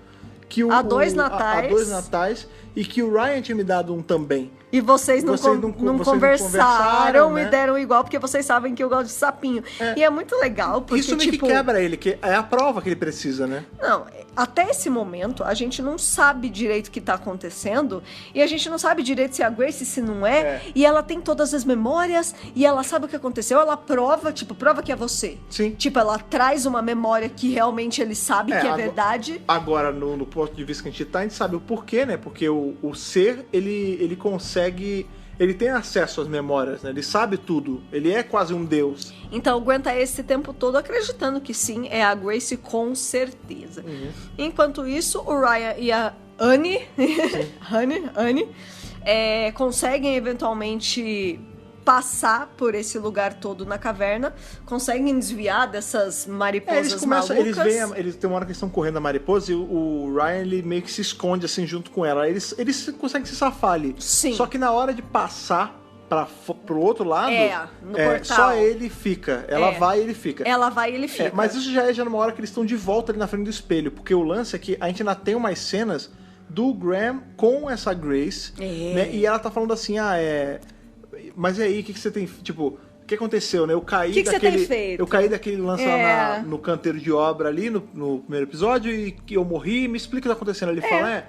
Que Há 2 natais. Há 2 natais. e que o Ryan tinha me dado um também. E vocês não conversaram né? e deram igual, porque vocês sabem que eu gosto de sapinho. E é muito legal, porque, isso meio que quebra ele, que é a prova que ele precisa, né? Não, até esse momento, a gente não sabe direito o que tá acontecendo, e a gente não sabe direito se é a Grace, se não é, e ela tem todas as memórias, e ela sabe o que aconteceu, ela prova que é você. Sim. Tipo, ela traz uma memória que realmente ele sabe que é verdade. Agora, no ponto de vista que a gente sabe o porquê, né? Porque o ser, ele consegue... Ele tem acesso às memórias, né? Ele sabe tudo. Ele é quase um deus. Então, o Gwen tá esse tempo todo acreditando que sim, é a Grace com certeza. Enquanto isso, o Ryan e a Annie, Annie conseguem eventualmente passar por esse lugar todo na caverna, conseguem desviar dessas mariposas malucas. Eles tem uma hora que eles estão correndo a mariposa e o Ryan, ele meio que se esconde assim junto com ela. Eles conseguem se safar ali. Sim. Só que na hora de passar pro outro lado, no portal. só ele fica. Ela vai e ele fica. Ela vai e ele fica. Mas isso já é numa hora que eles estão de volta ali na frente do espelho, porque o lance é que a gente ainda tem umas cenas do Graham com essa Grace, né? E ela tá falando assim, mas e aí, o que você tem... Tipo, o que aconteceu, né? Eu caí que você tem feito? Eu caí daquele lance lá no canteiro de obra ali, no primeiro episódio, e que eu morri. Me explica o que tá acontecendo. Ele fala,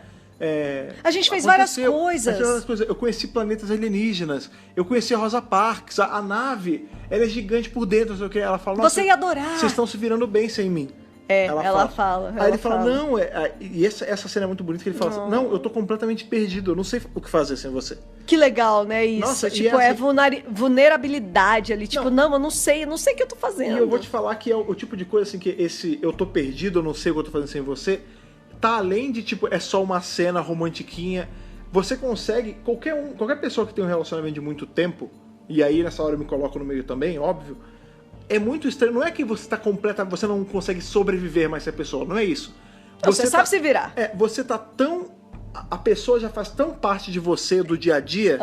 a gente fez várias coisas. Eu conheci planetas alienígenas. Eu conheci a Rosa Parks. A nave, ela é gigante por dentro, não sei o que. Ela fala, você ia adorar. Vocês estão se virando bem sem mim. Ela fala. Aí ele fala, não, e essa cena é muito bonita, que ele fala assim, não, eu tô completamente perdido, eu não sei o que fazer sem você. Que legal, né, isso? Nossa, tipo, vulnerabilidade ali, tipo, não, eu não sei o que eu tô fazendo. E eu vou te falar que é o tipo de coisa assim, que esse eu tô perdido, eu não sei o que eu tô fazendo sem você, tá além de, tipo, é só uma cena romantiquinha. Você consegue, qualquer pessoa que tem um relacionamento de muito tempo, e aí nessa hora eu me coloco no meio também, óbvio, é muito estranho. Não é que você tá você não consegue sobreviver mais essa pessoa, não é isso. Você sabe se virar. Você tá tão... A pessoa já faz tão parte de você, do dia a dia,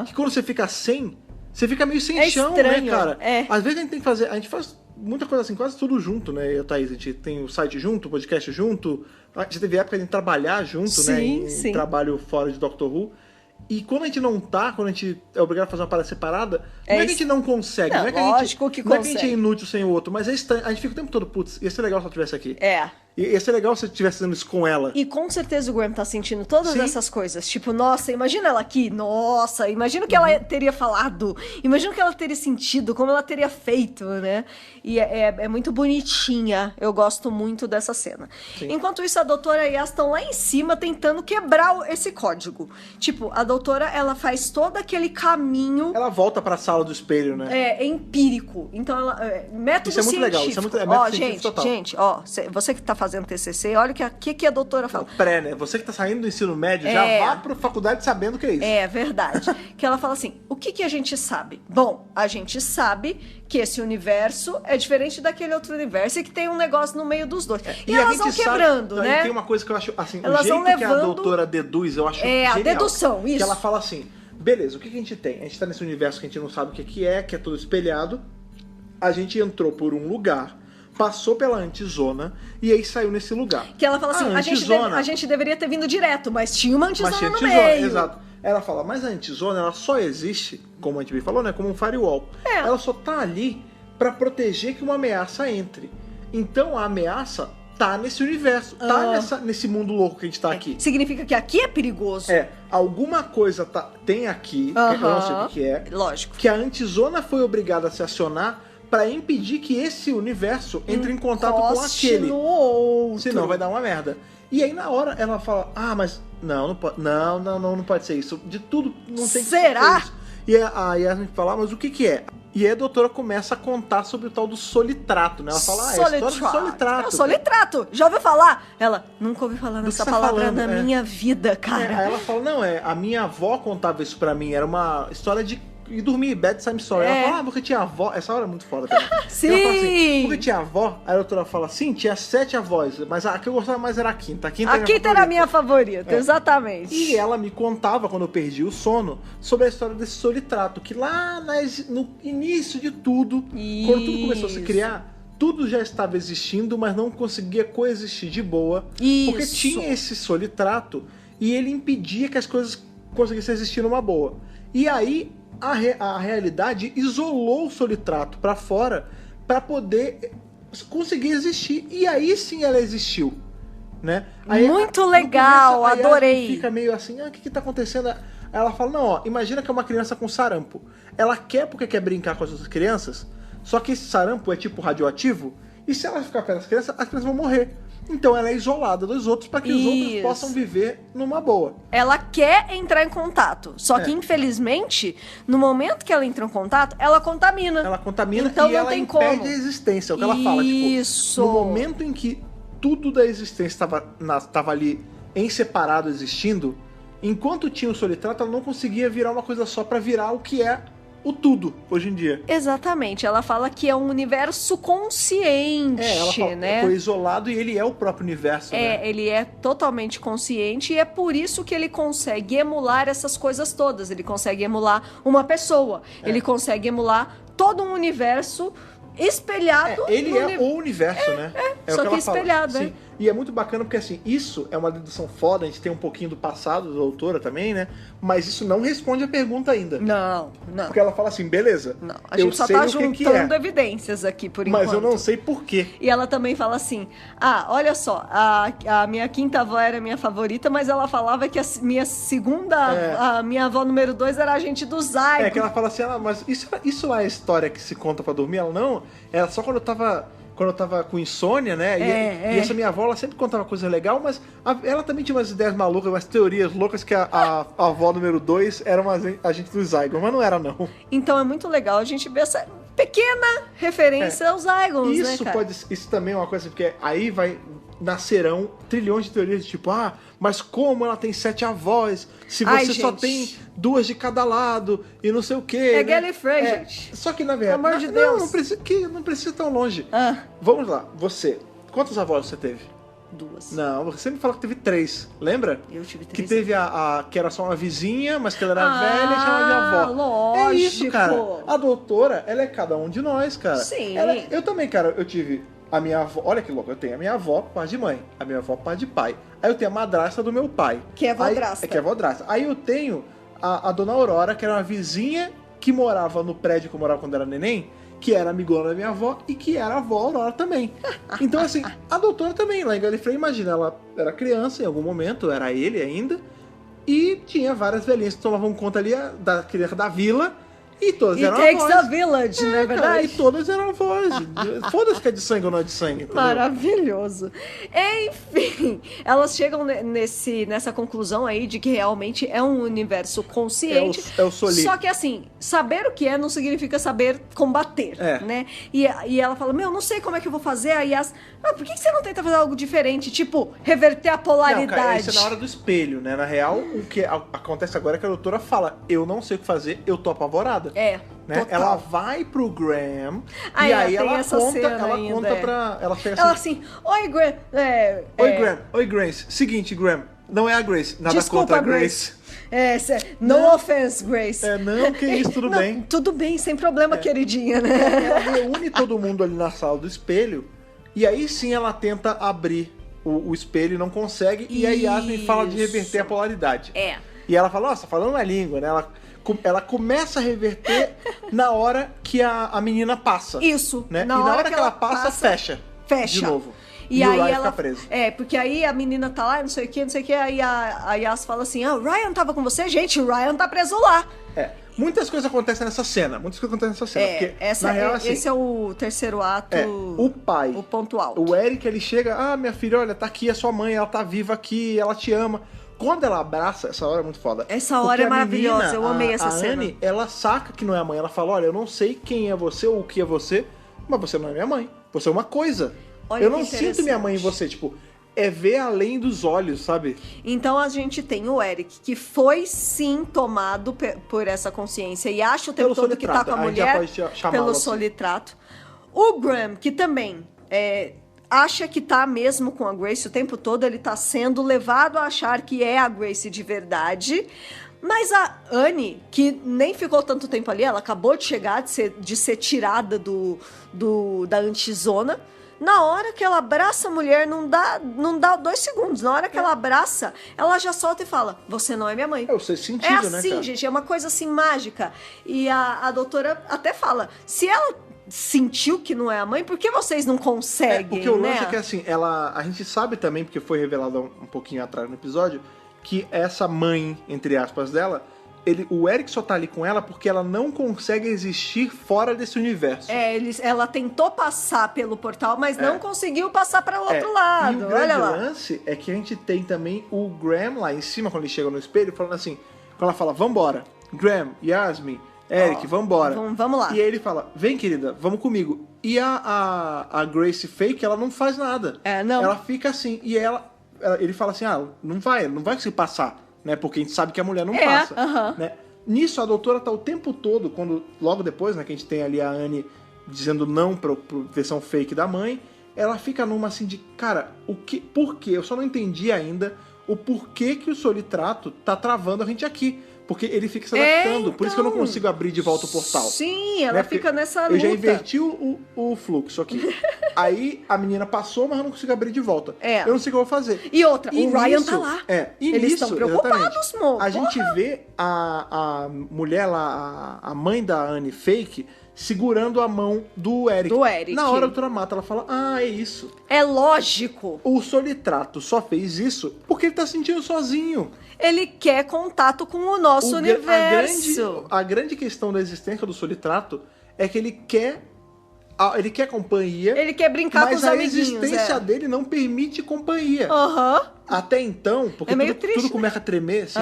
que quando você fica sem, você fica meio sem chão, estranho, né, cara? Às vezes a gente tem que fazer... A gente faz muita coisa assim, quase tudo junto, né, eu e a Thaís? A gente tem o site junto, o podcast junto. Já teve época de trabalhar junto, né? Em trabalho fora de Doctor Who. E quando a gente não tá, quando a gente é obrigado a fazer uma parada separada, não é que a gente não consegue, não é que a gente é inútil sem o outro, mas a gente fica o tempo todo, putz, ia ser legal se ela estivesse aqui. Ia ser legal se eu estivesse fazendo isso com ela. E com certeza o Graham tá sentindo todas essas coisas. Tipo, nossa, imagina ela aqui. Nossa, imagina o que ela teria falado. Imagina o que ela teria sentido, como ela teria feito, né? E é muito bonitinha. Eu gosto muito dessa cena. Sim. Enquanto isso, a doutora e a Yas estão lá em cima tentando quebrar esse código. Tipo, a doutora, ela faz todo aquele caminho... Ela volta pra sala do espelho, né? É empírico. Então, ela... método isso é muito científico. Legal. Isso é muito método científico total. Gente, você que tá fazendo TCC, olha o que a doutora fala. Pré, né? Você que tá saindo do ensino médio, já vá pra faculdade sabendo o que é isso. É verdade. Que ela fala assim, o que a gente sabe? Bom, a gente sabe que esse universo é diferente daquele outro universo e que tem um negócio no meio dos dois. E elas vão quebrando, né? Tem uma coisa que eu acho, assim, elas o jeito vão levando... que a doutora deduz, eu acho genial. A dedução, isso. Que ela fala assim, beleza, o que a gente tem? A gente tá nesse universo que a gente não sabe o que é todo espelhado. A gente entrou por um lugar, passou pela antizona e aí saiu nesse lugar. Que ela fala assim, a gente deveria ter vindo direto, mas tinha uma antizona no meio. Exato. Ela fala, mas a antizona, ela só existe, como a gente falou, né, como um firewall. Ela só tá ali pra proteger que uma ameaça entre. Então a ameaça tá nesse universo, tá nesse mundo louco que a gente tá aqui. Significa que aqui é perigoso. Alguma coisa tem aqui, que eu não sei o que é. Lógico. Que a antizona foi obrigada a se acionar pra impedir que esse universo entre em contato com aquele. No outro. Senão vai dar uma merda. E aí na hora ela fala, mas não pode. Não pode ser isso. De tudo não tem que ser isso. E aí a gente fala, mas o que é? E aí a doutora começa a contar sobre o tal do solitrato, né? Ela fala, é a história do solitrato. Solitrato! Já ouviu falar? Ela, nunca ouvi falar nessa palavra na minha vida, cara. Aí ela fala, não, a minha avó contava isso pra mim, era uma história de e dormir, bedtime story. Ela fala, porque tinha avó. Essa hora é muito foda também. Sim! Ela fala assim, porque tinha avó. Aí a doutora fala, sim, tinha 7 avós, mas a que eu gostava mais era a quinta. A quinta era a minha favorita, exatamente. E ela me contava, quando eu perdi o sono, sobre a história desse solitrato, que lá no início de tudo, quando tudo começou a se criar, tudo já estava existindo, mas não conseguia coexistir de boa, porque tinha esse solitrato. e ele impedia que as coisas conseguissem existir numa boa. E aí a realidade isolou o Solitrato pra fora pra poder conseguir existir. E aí sim ela existiu, né? Aí, muito legal, começo, adorei. Ela fica meio assim, o que tá acontecendo? Aí ela fala, não, ó, imagina que é uma criança com sarampo. Ela quer porque quer brincar com as outras crianças, só que esse sarampo é tipo radioativo, e se ela ficar perto das crianças vão morrer. Então ela é isolada dos outros para que os outros possam viver numa boa. Ela quer entrar em contato, só que infelizmente, no momento que ela entra em contato, ela contamina. Ela contamina então e não ela tem impede como. a existência. É o que ela fala, Isso. No momento em que tudo da existência estava ali em separado existindo, enquanto tinha o Solitrato, ela não conseguia virar uma coisa só para virar o que é o tudo hoje em dia. Exatamente, ela fala que é um universo consciente, ela fala, né? Foi isolado e ele é o próprio universo, né? Ele é totalmente consciente e é por isso que ele consegue emular essas coisas todas. Ele consegue emular uma pessoa, ele consegue emular todo um universo espelhado. Ele é o universo, né? Só o que ela fala. espelhado, Sim. E é muito bacana porque, assim, isso é uma dedução foda, a gente tem um pouquinho do passado da autora também, né? Mas isso não responde a pergunta ainda. Não. Porque ela fala assim, beleza, Não, a gente só tá juntando evidências aqui por enquanto. Mas eu não sei por quê. E ela também fala assim, olha só, a minha quinta avó era minha favorita, mas ela falava que a minha segunda, a minha avó número 2 era a gente do Zygon. Que ela fala assim, mas isso é a história que se conta pra dormir? Ela não, era só quando eu tava com insônia, né? E essa minha avó, ela sempre contava coisa legal, mas ela também tinha umas ideias malucas, umas teorias loucas que a avó número 2 era uma agente do Zygon, mas não era, não. Então é muito legal a gente ver essa pequena referência aos Zygons, né, cara? Isso também é uma coisa, porque aí nascerão trilhões de teorias, tipo, mas como ela tem 7 avós, se você só tem 2 de cada lado, e não sei o quê. É Gallifrey, gente. Só que, na verdade, pelo amor de Deus. Não precisa ir tão longe. Vamos lá, você, quantos avós você teve? 2. Não, você me falou que teve 3, lembra? Eu tive 3. Que teve que era só uma vizinha, mas que ela era velha e chamava de avó. Lógico. É isso, cara. A doutora, ela é cada um de nós, cara. Sim. Eu também, cara, eu tive a minha avó, olha que louco, eu tenho a minha avó por parte de mãe, a minha avó por parte de pai. Aí eu tenho a madrasta do meu pai. Que é vodrasta. Que é vodrasta. Aí eu tenho a dona Aurora, que era uma vizinha que morava no prédio que eu morava quando era neném, que era amigona da minha avó e que era a avó Aurora também. Então, assim, a doutora também, lá em Gallifrey, imagina, ela era criança em algum momento, era ele ainda, e tinha várias velhinhas que tomavam conta ali da criança da vila, e todas eram avós. It takes a village, não é verdade? Cara, e todas eram avós. Foda-se que é de sangue ou não é de sangue. Entendeu? Maravilhoso. Enfim, elas chegam nessa conclusão aí de que realmente é um universo consciente. É o Soli. Só que assim, saber o que é não significa saber combater, né? E ela fala, não sei como é que eu vou fazer. Aí por que você não tenta fazer algo diferente? Tipo, reverter a polaridade. Não, cara, isso é na hora do espelho, né? Na real, o que acontece agora é que a doutora fala, eu não sei o que fazer, eu tô apavorada. Né? Ela vai pro Graham e aí ela conta pra... Ela chega assim... Oi, Graham. Graham. Oi, Grace. Seguinte, Graham. Não é a Grace. Nada desculpa, contra a Grace. No offense, Grace. Não, que isso, tudo bem. Tudo bem, sem problema, queridinha, né? Ela reúne todo mundo ali na sala do espelho e aí sim ela tenta abrir o espelho e não consegue. E aí Yasmin fala de reverter a polaridade. E ela fala, nossa, falando na língua, né? Ela começa a reverter na hora que a menina passa. Isso. Né? Na hora que ela passa, fecha. Fecha. De novo. E aí o Ryan ela fica preso. Porque aí a menina tá lá, não sei o que, aí a Yas fala assim, o Ryan tava com você? Gente, o Ryan tá preso lá. Muitas coisas acontecem nessa cena. Porque, na real, assim, esse é o terceiro ato. O pai. O ponto alto. O Eric, ele chega, minha filha, olha, tá aqui a sua mãe, ela tá viva aqui, ela te ama. Quando ela abraça, essa hora é muito foda. Essa hora é maravilhosa, menina, eu amei essa cena. A Annie, ela saca que não é a mãe. Ela fala, olha, eu não sei quem é você ou o que é você, mas você não é minha mãe. Você é uma coisa. Olha, eu não sinto minha mãe em você, tipo... É ver além dos olhos, sabe? Então a gente tem o Eric, que foi sim tomado por essa consciência e acha o tempo todo que tá com a mulher pelo solitrato. O Graham, que também acha que tá mesmo com a Grace o tempo todo, ele tá sendo levado a achar que é a Grace de verdade. Mas a Annie, que nem ficou tanto tempo ali, ela acabou de chegar, de ser tirada da antizona, Na hora que ela abraça a mulher, não dá 2 segundos. Na hora que ela abraça, ela já solta e fala, você não é minha mãe. É o sexto sentido, é né, assim, cara? gente, é uma coisa assim mágica. E a doutora até fala, se ela sentiu que não é a mãe, por que vocês não conseguem, Porque o né? lance é que, assim, a gente sabe também, porque foi revelado um pouquinho atrás no episódio, que essa mãe, entre aspas, dela, o Eric só tá ali com ela porque ela não consegue existir fora desse universo. Ela tentou passar pelo portal, mas não conseguiu passar para o outro lado. E o Olha grande lá. lance é que a gente tem também o Graham lá em cima, quando ele chega no espelho, falando assim, quando ela fala, vambora, Graham, Yasmin, Eric, vambora. Vamos lá. E aí ele fala, vem querida, vamos comigo. E a Grace Fake, ela não faz nada. Não. Ela fica assim, e ele fala assim, não vai conseguir passar, né? Porque a gente sabe que a mulher não passa, né? Nisso, a doutora tá o tempo todo, logo depois, né, que a gente tem ali a Anne dizendo não pra versão fake da mãe, ela fica numa assim de, cara, por quê? Eu só não entendi ainda o porquê que o Solitrato tá travando a gente aqui. Porque ele fica se adaptando, por isso que eu não consigo abrir de volta o portal. Sim, ela fica nessa luta. Eu já inverti o fluxo aqui. Aí a menina passou, mas eu não consigo abrir de volta. Eu não sei o que eu vou fazer. E outra, o Ryan tá lá. Eles estão preocupados, amor. A gente vê a mulher lá, a mãe da Anne Fake, segurando a mão do Eric. Na hora a doutora mata, ela fala, é isso. É lógico. O Solitrato só fez isso porque ele tá se sentindo sozinho. Ele quer contato com o nosso universo. A grande questão da existência do Solitrato é que ele quer companhia. Ele quer brincar com os amiguinhos. Mas a existência dele não permite companhia. Até então, porque tudo começa a tremer, assim.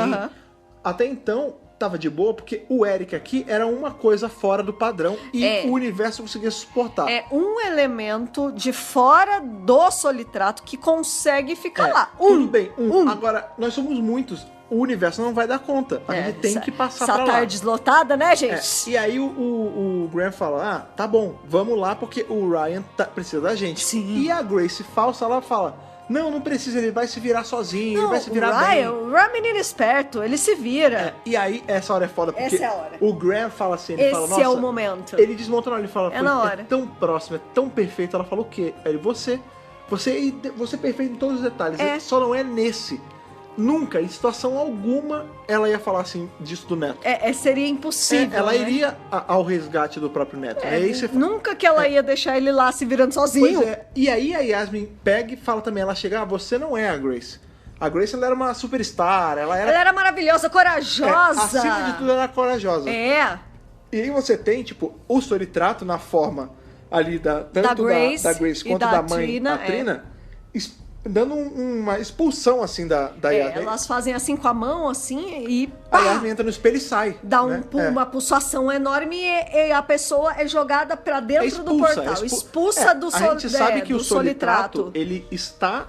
Até então, tava de boa, porque o Eric aqui era uma coisa fora do padrão e o universo conseguia suportar. É um elemento de fora do Solitrato que consegue ficar lá. Tudo bem, Agora, nós somos muitos. O universo não vai dar conta. A gente tem que passar pra lá. Essa tarde deslotada, né, gente? E aí o Graham fala, tá bom, vamos lá, porque o Ryan precisa da gente. Sim. E a Grace falsa, ela fala, não precisa, ele vai se virar sozinho, ele vai se virar bem. O Ryan é menino esperto, ele se vira. E aí, essa hora é foda, porque o Graham fala assim, ele fala, nossa... Esse é o momento. Ele desmonta na hora, ele fala, na hora. É tão próximo, é tão perfeito. Ela fala o quê? Ele, você é perfeito em todos os detalhes, só não é nesse. Nunca, em situação alguma, ela ia falar assim disso do neto. Seria impossível. Ela iria ao resgate do próprio neto. Nunca que ela ia deixar ele lá se virando sozinho. Pois é. E aí a Yasmin pega e fala também, ela chega, você não é a Grace. A Grace, ela era uma superstar, ela era maravilhosa, corajosa. Acima de tudo, ela era corajosa. E aí você tem, tipo, o Solitrato na forma ali tanto da Grace quanto da mãe, a Trina, dando uma expulsão, assim, da Yasmin. Elas fazem assim com a mão, assim, e a Yasmin entra no espelho e sai. Dá uma pulsação enorme e a pessoa é jogada pra dentro do portal. Expulsa do Solitrato. A gente sabe que o Solitrato, ele está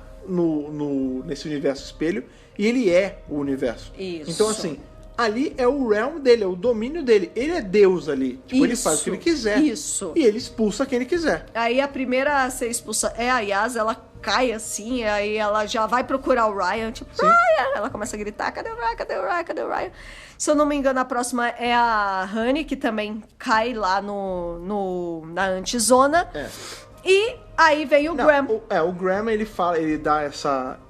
nesse universo espelho e ele é o universo. Isso. Então, assim, ali é o realm dele, é o domínio dele. Ele é Deus ali. Tipo, ele faz o que ele quiser. Isso. E ele expulsa quem ele quiser. Aí a primeira a ser expulsa é a Yas, ela cai assim, aí ela já vai procurar o Ryan, tipo, Ryan! Ela começa a gritar, cadê o Ryan, cadê o Ryan, cadê o Ryan? Se eu não me engano, a próxima é a Honey, que também cai lá na antizona. E aí vem o Graham. O Graham, ele dá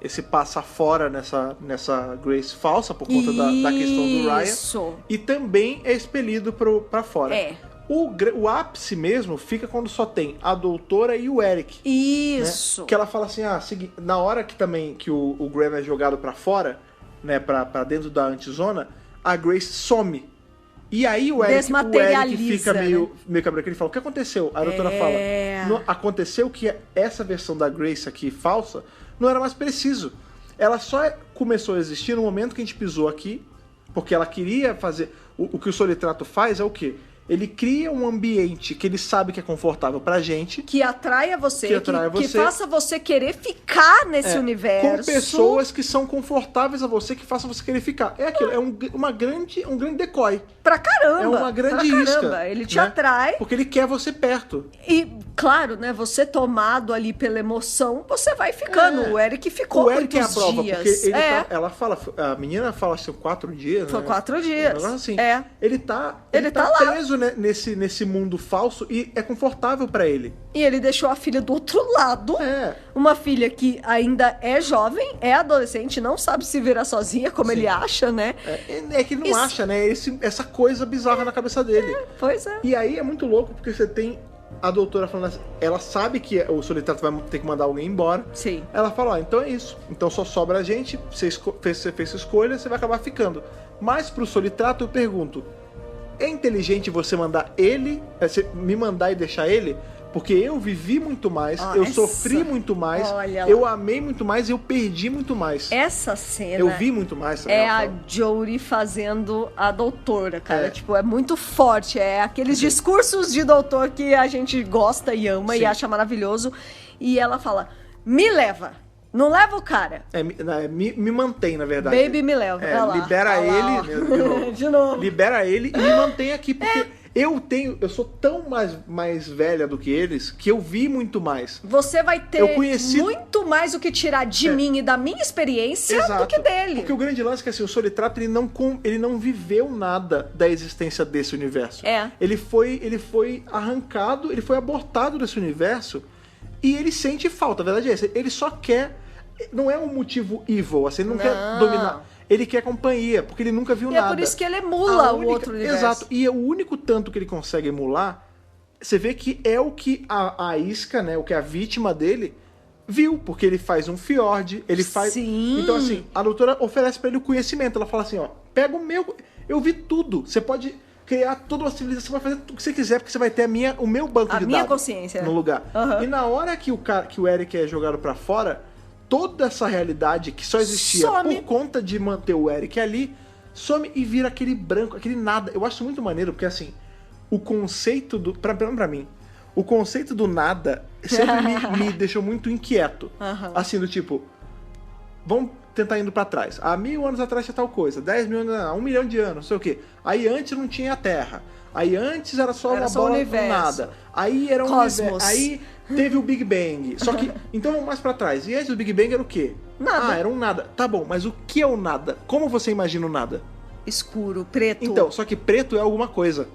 esse passa fora nessa Grace falsa por conta da questão do Ryan. Isso. E também é expelido pra fora. O ápice mesmo fica quando só tem a doutora e o Eric. Isso. Né? Que ela fala assim, na hora que o Graham é jogado pra fora, né, pra dentro da antizona, a Grace some. E aí o Eric fica meio cabreiro, ele fala, o que aconteceu? A doutora fala, aconteceu que essa versão da Grace aqui, falsa, não era mais preciso. Ela só começou a existir no momento que a gente pisou aqui, porque ela queria fazer... O que o Solitrato faz é o quê? Ele cria um ambiente que ele sabe que é confortável pra gente. Que atraia você, que faça você querer ficar nesse universo. Com pessoas que são confortáveis a você, que façam você querer ficar. É aquilo, é um grande decoy. Pra caramba. É uma grande isca. Ele te atrai. Porque ele quer você perto. E, claro, né, você tomado ali pela emoção, você vai ficando. O Eric ficou muitos dias. O Eric é a prova, porque ela fala, a menina fala assim, 4 dias, Foi né? 4 dias. Um negócio assim. Ele tá preso né, nesse mundo falso e é confortável pra ele. E ele deixou a filha do outro lado. Uma filha que ainda é jovem, é adolescente, não sabe se virar sozinha, como ele acha, né? É que ele não acha, né? Essa coisa bizarra na cabeça dele. Pois é. E aí é muito louco, porque você tem a doutora falando assim, ela sabe que o Solitrato vai ter que mandar alguém embora. Sim. Ela fala, ó, então é isso. Então só sobra a gente, você fez sua escolha, você vai acabar ficando. Mas pro Solitrato eu pergunto, é inteligente você mandar ele, você me mandar e deixar ele? Porque eu vivi muito mais, eu sofri muito mais, eu amei muito mais e eu perdi muito mais. Essa cena... Eu vi muito mais também. É a Jory fazendo a doutora, cara. Tipo, é muito forte. É aqueles discursos de doutor que a gente gosta e ama e acha maravilhoso. E ela fala, me leva. Não leva o cara. Me mantém, na verdade. Baby, me leva. Libera ele. De novo. Libera ele e me mantém aqui, porque... Eu sou tão mais velha do que eles que eu vi muito mais. Você vai ter muito mais o que tirar de mim e da minha experiência do que dele. Porque o grande lance é que assim, o Solitrato ele não viveu nada da existência desse universo. Ele foi arrancado, ele foi abortado desse universo e ele sente falta. A verdade é essa. Ele só quer... Não é um motivo evil, assim, ele não quer dominar. Ele quer companhia, porque ele nunca viu nada. É por isso que ele emula o outro universo. Exato. E o único tanto que ele consegue emular, você vê que é o que a isca, né? O que a vítima dele viu. Porque ele faz um fjord, ele faz... Sim. Então, assim, a doutora oferece pra ele o conhecimento. Ela fala assim, ó, pega o meu... Eu vi tudo. Você pode criar toda uma civilização, vai fazer tudo o que você quiser, porque você vai ter o meu banco de dados. A minha consciência. No lugar. E na hora que o Eric é jogado pra fora... Toda essa realidade que só existia por conta de manter o Eric ali, some e vira aquele branco, aquele nada. Eu acho muito maneiro, porque assim, o conceito do... Pra mim, o conceito do nada sempre me deixou muito inquieto. Assim, do tipo, vamos tentar indo pra trás. Há 1000 anos atrás tinha tal coisa, 10 mil anos, 1 milhão de anos, não sei o quê. Aí antes não tinha a Terra. Aí antes era só uma bola do nada. Aí era um universo. Aí teve o Big Bang. Só que, então vamos mais pra trás. E antes do Big Bang era o quê? Nada. Era um nada. Tá bom, mas o que é o nada? Como você imagina o nada? Escuro, preto. Então, só que preto é alguma coisa.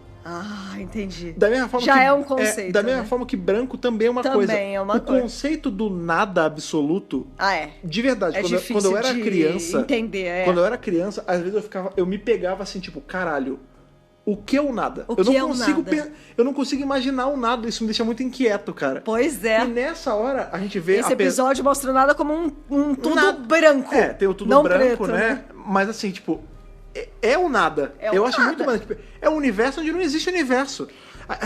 Entendi. Da mesma forma Já é um conceito. Da mesma forma que branco também é uma coisa. Também é uma coisa. O conceito do nada absoluto. É. De verdade. Quando eu era criança. Entender, Quando eu era criança, às vezes eu me pegava assim, tipo, caralho. O que é o nada? Eu não consigo imaginar o nada, isso me deixa muito inquieto, cara. Pois é. E nessa hora a gente vê... Esse episódio mostra o nada como um tudo branco. Tem o tudo não branco, preto, né? Mas assim, tipo, é o nada. Eu acho muito maneiro. Tipo, é um universo onde não existe universo.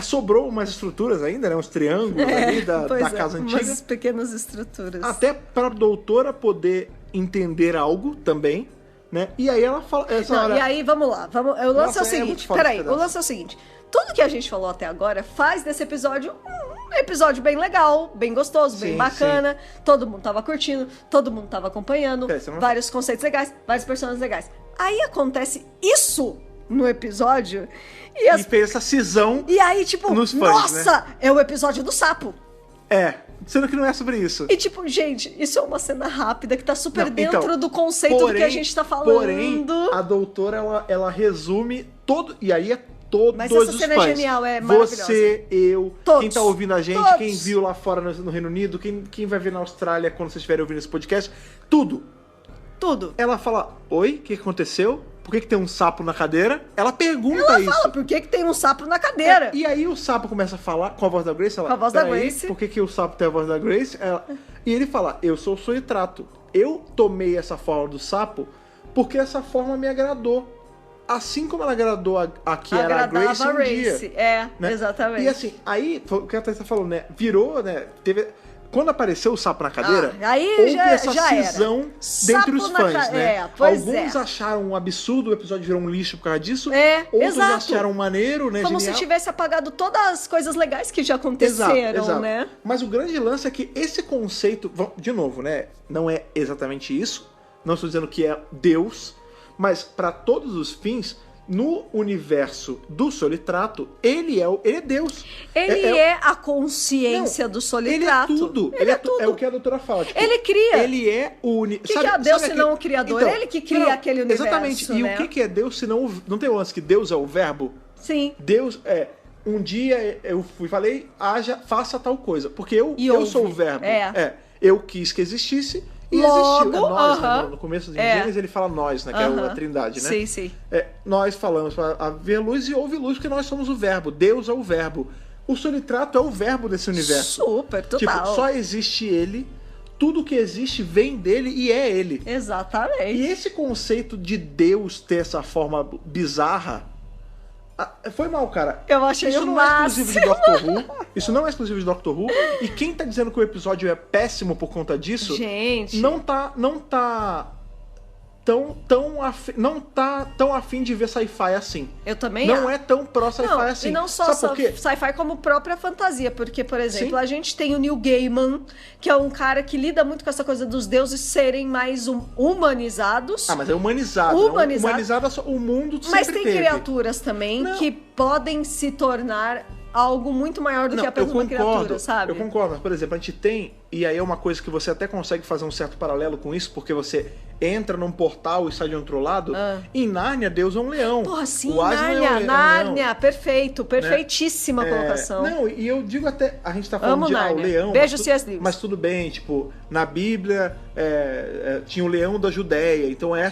Sobrou umas estruturas ainda, né? Uns triângulos ali da casa antiga. Umas pequenas estruturas. Até pra doutora poder entender algo também. Né? E aí ela fala... E aí, vamos lá. O lance é o seguinte. Peraí, o lance é o seguinte. Tudo que a gente falou até agora faz desse episódio um episódio bem legal, bem gostoso, bem bacana. Sim. Todo mundo tava curtindo, todo mundo tava acompanhando. Vários conceitos legais, vários personagens legais. Aí acontece isso no episódio. E fez essa cisão. E aí, tipo, nos fãs, nossa, né? É o episódio do sapo. Sendo que não é sobre isso. E tipo, gente, isso é uma cena rápida que tá super dentro do conceito do que a gente tá falando. Porém, a doutora, ela resume todo... E aí é todos os fãs. Mas essa cena é genial, é maravilhosa. Você, eu, todos, quem tá ouvindo a gente, todos. Quem viu lá fora no Reino Unido, quem vai ver na Austrália quando vocês estiverem ouvindo esse podcast. Tudo. Ela fala, oi, o que aconteceu? Por que tem um sapo na cadeira? Ela pergunta isso. Ela fala, por que tem um sapo na cadeira? E aí o sapo começa a falar com a voz da Grace. Ela, com a voz da Grace. Por que o sapo tem a voz da Grace? E ele fala, eu sou o Solitrato. Eu tomei essa forma do sapo porque essa forma me agradou. Assim como ela agradou a que era a Grace um dia. Né? Exatamente. E assim, aí, o que a Thaisa falou, né? Virou, né? Quando apareceu o sapo na cadeira, houve essa cisão dentre os fãs, né? Alguns acharam um absurdo, o episódio virou um lixo por causa disso. Outros acharam maneiro, né? Como genial. Se tivesse apagado todas as coisas legais que já aconteceram, exato. né? Mas o grande lance é que esse conceito, de novo, né? Não é exatamente isso. Não estou dizendo que é Deus, mas para todos os fins, no universo do Solitrato, ele é Deus. Ele é a consciência do Solitrato. Ele é tudo. Ele é tudo. É o que a doutora fala. Tipo, ele cria. Ele é o... O que é Deus se não o Criador? Então, ele que cria aquele universo, exatamente. Né? E o que é Deus se não... Não tem o lance que Deus é o verbo? Sim. Deus um dia eu falei, faça tal coisa. Porque eu sou o verbo. Eu quis que existisse e logo, existiu. Nós, né? No começo de Gênesis ele fala nós, né? Que é a trindade, né? Sim. Nós falamos para haver luz e houve luz, porque nós somos o verbo. Deus é o verbo. O solitrato é o verbo desse universo. Super, total. Tipo, só existe ele. Tudo que existe vem dele e é ele. Exatamente. E esse conceito de Deus ter essa forma bizarra... Foi mal, cara. Eu achei Isso não é exclusivo de Doctor Who. Isso não é exclusivo de Doctor Who. E quem tá dizendo que o episódio é péssimo por conta disso... Gente... Não tá tão afim de ver sci-fi assim. Eu também Não é tão pró sci-fi assim. E não só Sabe por quê? sci-fi como própria fantasia. Porque, por exemplo, Sim. a gente tem o Neil Gaiman, que é um cara que lida muito com essa coisa dos deuses serem mais humanizados. Mas é humanizado. Humanizado o mundo sempre Mas tem teve. criaturas também que podem se tornar algo muito maior do que apenas uma criatura, sabe? Eu concordo, mas, por exemplo, a gente tem, e aí é uma coisa que você até consegue fazer um certo paralelo com isso, porque você entra num portal e sai de outro lado. Em Nárnia, Deus é um leão. Porra, sim, o Aslan Nárnia, perfeito, perfeitíssima colocação. Não, e eu digo até, a gente tá falando Amo de Nárnia. o leão. Beijo, C.S. Lewis. Mas tudo bem, tipo, na Bíblia tinha o leão da Judéia, então a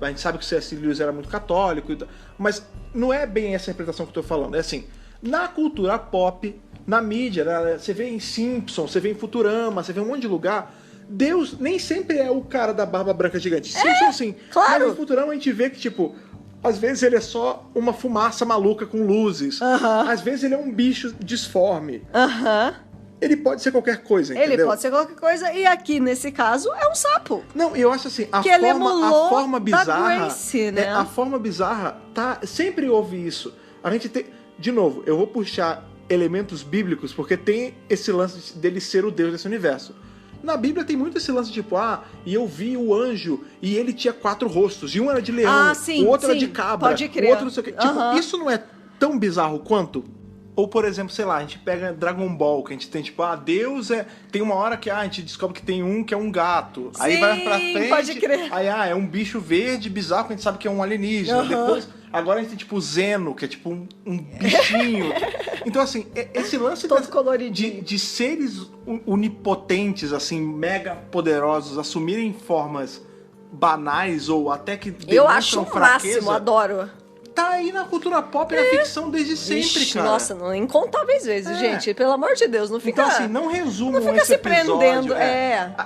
gente sabe que o C.S. Lewis era muito católico, mas não é bem essa interpretação que eu tô falando, é assim, na cultura pop, na mídia, né, você vê em Simpsons, você vê em Futurama, você vê em um monte de lugar, Deus nem sempre é o cara da barba branca gigante. Simpsons sim, claro. Mas no Futurama a gente vê que, tipo, às vezes ele é só uma fumaça maluca com luzes, às vezes ele é um bicho disforme. Ele pode ser qualquer coisa, entendeu? Ele pode ser qualquer coisa, e aqui, nesse caso, é um sapo. Não, eu acho assim, a forma bizarra... Grace, né? A forma bizarra, sempre houve isso. A gente tem... De novo, eu vou puxar elementos bíblicos, porque tem esse lance dele ser o Deus desse universo. Na Bíblia tem muito esse lance, tipo, e eu vi o anjo, e ele tinha 4 rostos, e um era de leão, o outro era de cabra, pode crer. o outro não sei o quê. Tipo, isso não é tão bizarro quanto... Ou, por exemplo, sei lá, a gente pega Dragon Ball, que a gente tem, tipo, Deus é... Tem uma hora que a gente descobre que tem um que é um gato. Aí vai pra frente... Pode crer. Aí, é um bicho verde bizarro, que a gente sabe que é um alienígena. Depois, agora a gente tem, tipo, o Zeno, que é, tipo, um bichinho. Então, assim, esse lance todo coloridinho. De seres onipotentes, assim, mega poderosos, assumirem formas banais ou até que demonstram eu acho o fraqueza, máximo, adoro. Tá aí na cultura pop e na ficção desde sempre, cara. Nossa, incontáveis vezes, gente. Pelo amor de Deus, não fica... Então, assim, não resumam fica esse se episódio. prendendo,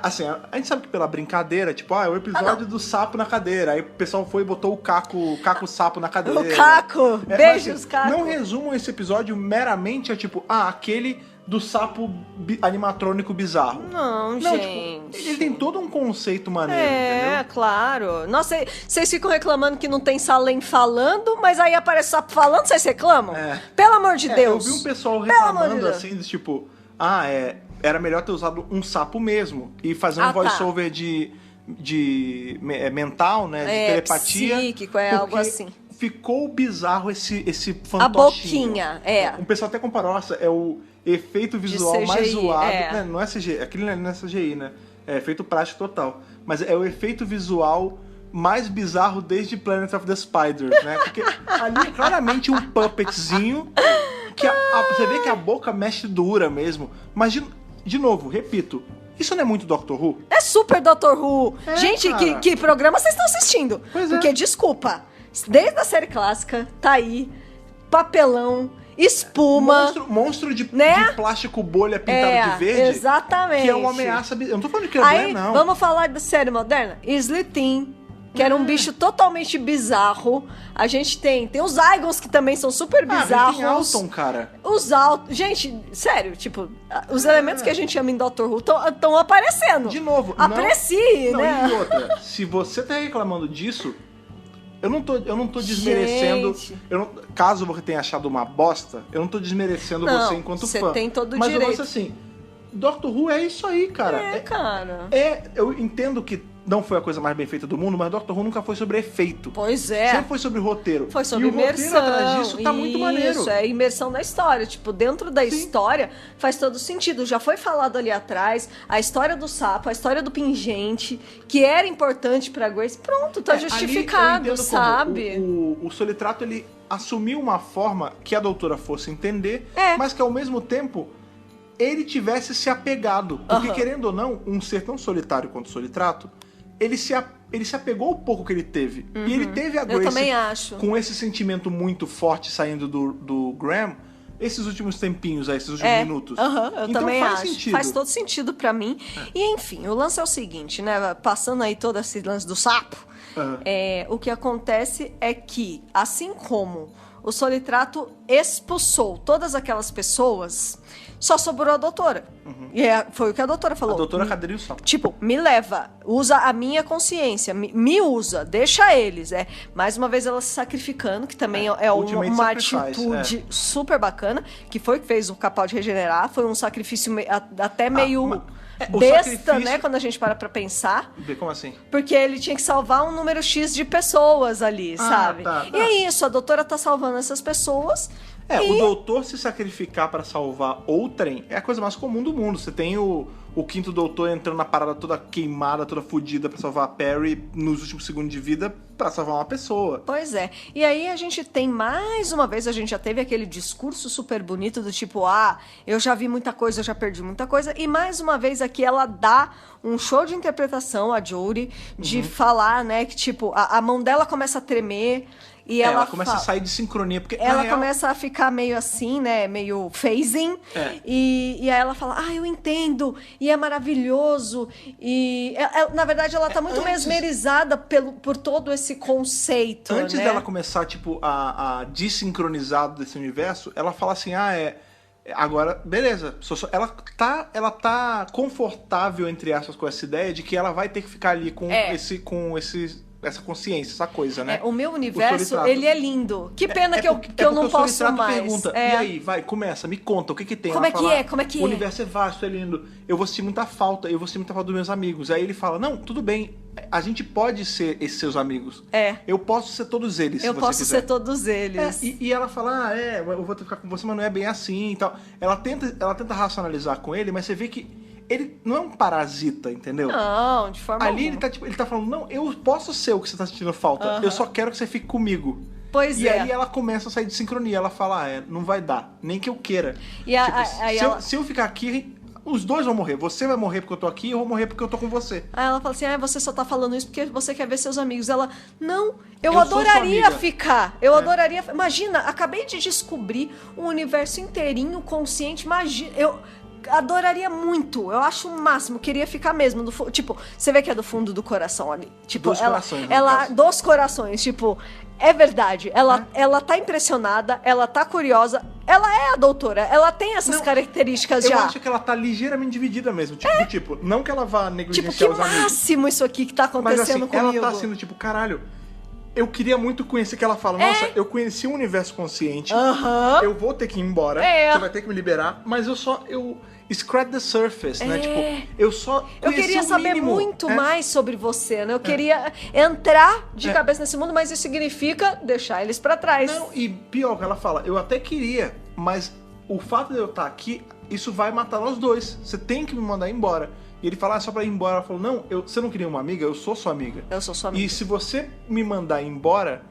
Assim, a gente sabe que pela brincadeira, tipo, é o episódio do sapo na cadeira. Aí o pessoal foi e botou o Caco sapo na cadeira. O Caco! Beijos, assim, Caco! Não resumam esse episódio meramente a, tipo, aquele do sapo animatrônico bizarro. Não, gente. Tipo, ele tem todo um conceito maneiro, entendeu? Claro. Nossa, vocês ficam reclamando que não tem Salem falando, mas aí aparece sapo falando, vocês reclamam? Pelo amor de Deus. Eu vi um pessoal reclamando, assim, tipo, era melhor ter usado um sapo mesmo e fazer um voice-over de mental, né, de telepatia. Psíquico, algo assim. Ficou bizarro esse fantochinho. A boquinha, O pessoal até comparou, nossa, é o efeito visual CGI, mais zoado. Não é CGI, aquele não é CGI, né? É efeito prático total. Mas é o efeito visual mais bizarro desde Planet of the Spiders, né? Porque ali é claramente um puppetzinho que você vê que a boca mexe dura mesmo. Mas, de novo, repito, isso não é muito Doctor Who? É super Doctor Who. Gente, cara. que programa vocês estão assistindo? Porque, desculpa, desde a série clássica, tá aí, papelão, espuma... Monstro de plástico bolha pintado de verde. Exatamente. Que é uma ameaça... Eu não tô falando de criatura, não. Vamos falar da série moderna? Slitheen, que era um bicho totalmente bizarro. A gente tem os Zygons, que também são super bizarros. Tem Alton, cara. Os Alton... Gente, sério, tipo... Os elementos que a gente ama em Doctor Who estão aparecendo. De novo. Aprecie, né? E outra, se você tá reclamando disso... Eu não tô desmerecendo... Caso você tenha achado uma bosta, eu não tô desmerecendo você enquanto fã. Você tem todo o Mas direito. eu vou assim, Doctor Who é isso aí, cara. Cara. Eu entendo que não foi a coisa mais bem feita do mundo, mas Doctor Who nunca foi sobre efeito. Pois é. Sempre foi sobre roteiro. Foi sobre e imersão. o roteiro atrás disso tá muito maneiro. Isso, é imersão na história. Tipo, dentro da história faz todo sentido. Já foi falado ali atrás a história do sapo, a história do pingente, que era importante pra Grace. Pronto, tá justificado, sabe? O Solitrato, ele assumiu uma forma que a doutora fosse entender, mas que ao mesmo tempo ele tivesse se apegado. Porque, querendo ou não, um ser tão solitário quanto o Solitrato, ele se apegou ao pouco que ele teve. E ele teve a Grace também acho. Com esse sentimento muito forte saindo do Graham, esses últimos tempinhos, esses últimos minutos. Eu então também faz acho. sentido. Faz todo sentido pra mim. E enfim, o lance é o seguinte, né? Passando aí todo esse lance do sapo, o que acontece é que, assim como o Solitrato expulsou todas aquelas pessoas, só sobrou a doutora. E foi o que a doutora falou. A doutora Cadeira e o Sapo. Tipo, me leva, usa a minha consciência, me usa, deixa eles. Mais uma vez ela se sacrificando, que também é uma atitude super bacana, que foi o que fez o Capaldi regenerar. Foi um sacrifício até meio besta, né? Quando a gente para pra pensar. Como assim? Porque ele tinha que salvar um número X de pessoas ali, sabe? E é isso, a doutora tá salvando essas pessoas. O doutor se sacrificar pra salvar outrem é a coisa mais comum do mundo. Você tem o quinto doutor entrando na parada toda queimada, toda fodida pra salvar a Perry nos últimos segundos de vida pra salvar uma pessoa. Pois é. E aí a gente tem, mais uma vez, a gente já teve aquele discurso super bonito do tipo, eu já vi muita coisa, eu já perdi muita coisa. E mais uma vez aqui ela dá um show de interpretação, a Jodie, de falar, né, que tipo, a mão dela começa a tremer. E ela começa a sair de sincronia. Porque, ela começa a ficar meio assim, né? Meio phasing. E aí ela fala, eu entendo. E é maravilhoso. E na verdade ela tá muito mesmerizada por todo esse conceito. Antes né? dela começar, tipo, a desincronizar desse universo, ela fala assim, agora, beleza. Ela tá confortável, entre aspas, com essa ideia de que ela vai ter que ficar ali com essa consciência, essa coisa, né? O meu universo, ele é lindo. Que pena que eu não posso mais. Pergunta, e aí, vai, começa, me conta, o que tem? Como é que é? O universo é vasto, é lindo. Eu vou sentir muita falta dos meus amigos. Aí ele fala, não, tudo bem, a gente pode ser esses seus amigos. Eu posso ser todos eles, se você quiser. Eu posso ser todos eles. E ela fala, eu vou ter que ficar com você, mas não é bem assim e tal. Ela tenta racionalizar com ele, mas você vê que ele não é um parasita, entendeu? Não, de forma alguma. Ali ele tá falando, não, eu posso ser o que você tá sentindo falta. Eu só quero que você fique comigo. Pois e aí ela começa a sair de sincronia. Ela fala, não vai dar, nem que eu queira. Se eu ficar aqui, os dois vão morrer. Você vai morrer porque eu tô aqui, eu vou morrer porque eu tô com você. Aí ela fala assim, você só tá falando isso porque você quer ver seus amigos. Ela, não, eu adoraria ficar. Eu adoraria... Imagina, acabei de descobrir um universo inteirinho, consciente. Imagina, eu adoraria muito, eu acho o máximo, queria ficar mesmo tipo, você vê que é do fundo do coração ali, tipo, dos corações, tipo, é verdade, ela tá impressionada, ela tá curiosa, ela é a doutora, ela tem essas características já. Eu acho que ela tá ligeiramente dividida mesmo, tipo, não que ela vá negligenciar os amigos. Tipo, que máximo isso aqui que tá acontecendo mas, assim, comigo. Ela tá sendo tipo, caralho, eu queria muito conhecer, que ela fala, nossa, eu conheci um universo consciente, eu vou ter que ir embora, você vai ter que me liberar, mas eu scratch the surface, né? Tipo, eu queria saber muito mais sobre você, né? Eu queria entrar de cabeça nesse mundo, mas isso significa deixar eles pra trás. Não, e pior, que ela fala, eu até queria, mas o fato de eu estar aqui, isso vai matar nós dois. Você tem que me mandar embora. E ele fala, só pra ir embora. Ela falou, não, você não queria uma amiga? Eu sou sua amiga. Eu sou sua amiga. E se você me mandar embora,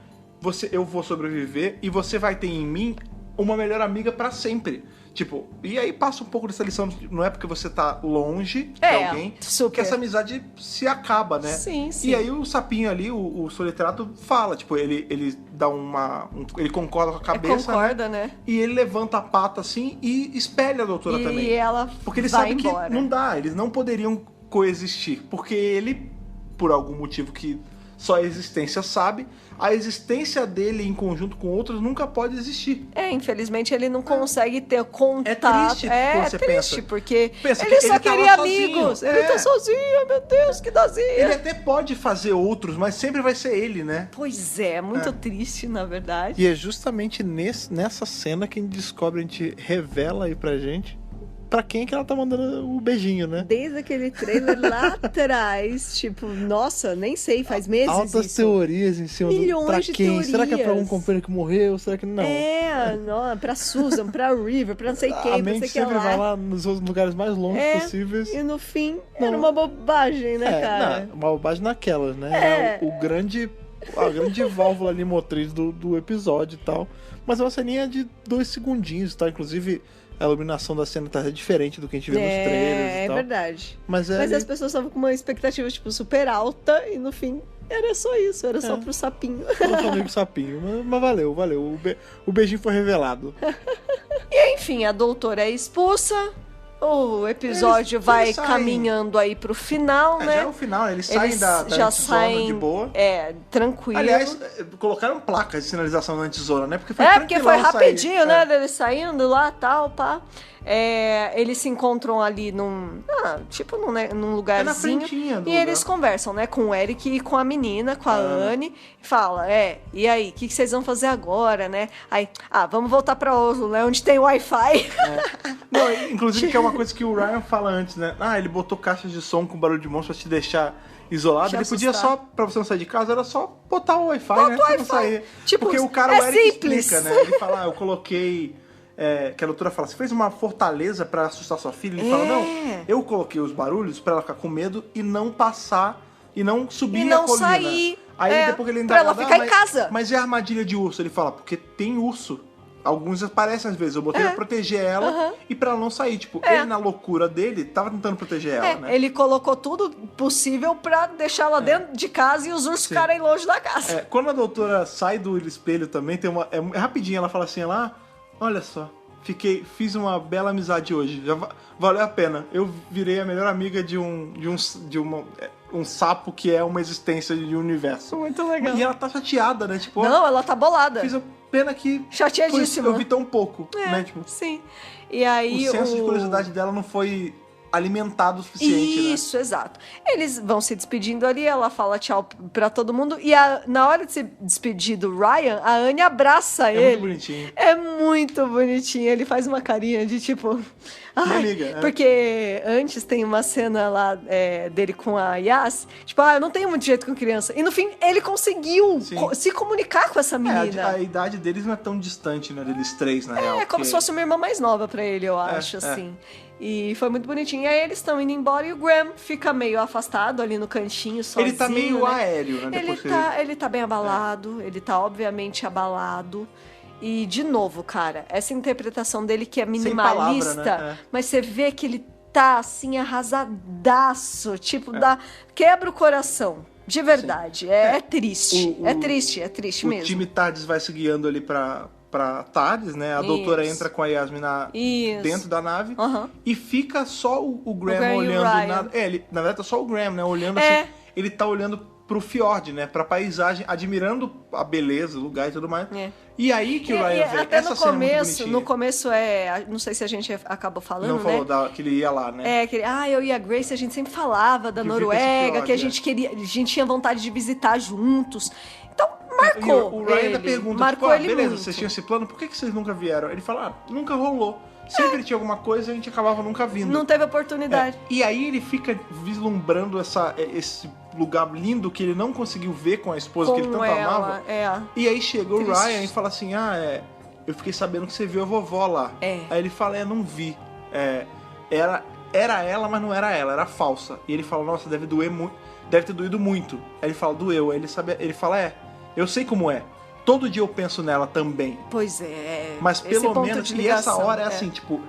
eu vou sobreviver e você vai ter em mim uma melhor amiga pra sempre. Tipo, e aí passa um pouco dessa lição, não é porque você tá longe de alguém que essa amizade se acaba, né? Sim, sim. E aí o sapinho ali, o Solitrato, fala, tipo, ele dá ele concorda com a cabeça. Concorda, né? E ele levanta a pata assim e espelha a doutora também. E ela porque ele vai sabe embora. Que não dá, eles não poderiam coexistir. Porque ele, por algum motivo que só a existência sabe, a existência dele em conjunto com outros nunca pode existir. Infelizmente ele não consegue ter contato. É triste, você triste, pensa. porque ele só queria amigos. Sozinho. Ele tá sozinho, meu Deus, que dozinha. Ele até pode fazer outros, mas sempre vai ser ele, né? Pois é, muito triste, na verdade. E é justamente nessa cena que a gente descobre, a gente revela aí pra gente pra quem é que ela tá mandando o beijinho, né? Desde aquele trailer lá atrás, tipo, nossa, nem sei, faz meses Altas isso. teorias em cima Milhões pra de quem? teorias. Será que é pra algum companheiro que morreu? Será que não? Não, pra Susan, pra River, pra não sei A quem, pra mente sei que sempre vai lá. lá nos lugares mais longe possíveis. E no fim, era uma bobagem, né, cara? Não, uma bobagem naquelas, né? A grande válvula ali motriz do episódio e tal. Mas é uma ceninha de 2 segundinhos, tá? Inclusive, a iluminação da cena tá diferente do que a gente vê nos trailers e tal. É verdade. Mas as pessoas estavam com uma expectativa, tipo, super alta e no fim era só isso, era só pro sapinho. Nosso amigo sapinho. Mas valeu. O beijinho foi revelado. E enfim, a doutora é expulsa. O episódio vai caminhando aí pro final, né? Já é o final, eles saem da antezona de boa. Tranquilo. Aliás, colocaram placas de sinalização na antezona, né? Porque foi rapidinho, né? Deles saindo lá, tal, pá. Eles se encontram ali num lugarzinho. na frentinha do e eles conversam, né? Com o Eric e com a menina, com a Anne. E fala, e aí, o que vocês vão fazer agora, né? Aí, vamos voltar pra Oslo, né? Onde tem Wi-Fi. Não, inclusive que é uma coisa que o Ryan fala antes, né? Ele botou caixas de som com barulho de monstro pra te deixar isolado. Ele podia só, pra você não sair de casa, era só botar o Wi-Fi, né? Pra não sair. Tipo, porque o cara, o Eric simples. explica, né? Ele fala, eu coloquei... que a doutora fala, você fez uma fortaleza pra assustar sua filha? Ele fala, não, eu coloquei os barulhos pra ela ficar com medo e não passar, e não subir e não a colina. Sair. Aí depois ele ainda pra ela ficar em casa. Mas e a armadilha de urso? Ele fala, porque tem urso. Alguns aparecem às vezes. Eu botei pra proteger ela e pra ela não sair. Tipo, ele na loucura dele tava tentando proteger ela, né? Ele colocou tudo possível pra deixar ela dentro de casa e os ursos ficarem longe da casa. Quando a doutora sai do espelho também, tem uma. É rapidinho, ela fala assim, olha só. Fiz uma bela amizade hoje. Já valeu a pena. Eu virei a melhor amiga de um sapo que é uma existência de um universo. Muito legal. E ela tá chateada, né? Tipo, não, ela tá bolada. Fiz a pena que... Chateadíssima. Eu vi tão pouco, né? Tipo, sim. E aí o senso de curiosidade dela não foi alimentado o suficiente, Isso, exato. Eles vão se despedindo ali, ela fala tchau pra todo mundo e na hora de se despedir do Ryan, a Anne abraça ele. É muito bonitinho. É muito bonitinho. Ele faz uma carinha de tipo... amiga. Porque antes tem uma cena lá dele com a Yas, tipo, eu não tenho muito jeito com criança. E no fim, ele conseguiu se comunicar com essa menina. A idade deles não é tão distante, né? Deles 3, na real. É como se fosse uma irmã mais nova pra ele, eu acho, assim. E foi muito bonitinho. E aí eles estão indo embora e o Graham fica meio afastado ali no cantinho, sozinho. Ele tá meio aéreo, né? Ele tá bem abalado, ele tá obviamente abalado. E, de novo, cara, essa interpretação dele que é minimalista, palavra, né? mas você vê que ele tá, assim, arrasadaço, tipo, quebra o coração. De verdade. É triste. É triste mesmo. O time Tardes vai se guiando ali pra Tardes, né? A doutora entra com a Yasmin dentro da nave e fica só o Graham olhando. Na verdade, tá só o Graham, né? Olhando assim. Ele tá olhando pro fjord, né? Pra paisagem, admirando a beleza, o lugar e tudo mais. E aí que o Ryan vê. Até essa cena é muito no começo não sei se a gente acabou falando, não falou que ele ia lá, né? Eu e a Grace, a gente sempre falava da Noruega, que a gente tinha vontade de visitar juntos. Então, marcou o Ryan ainda pergunta, marcou ele beleza, muito. vocês tinham esse plano, por que vocês nunca vieram? Ele fala, nunca rolou. Sempre tinha alguma coisa e a gente acabava nunca vindo. Não teve oportunidade. E aí ele fica vislumbrando esse lugar lindo que ele não conseguiu ver com a esposa que ele tanto amava. E aí chega o Ryan e fala assim, eu fiquei sabendo que você viu a vovó lá. Aí ele fala, não vi. Era ela, mas não era ela, era falsa. E ele fala, nossa, deve ter doído muito. Aí ele fala, doeu. Aí ele fala, eu sei como é. Todo dia eu penso nela também. Pois é. Mas pelo menos, e essa hora é assim, tipo,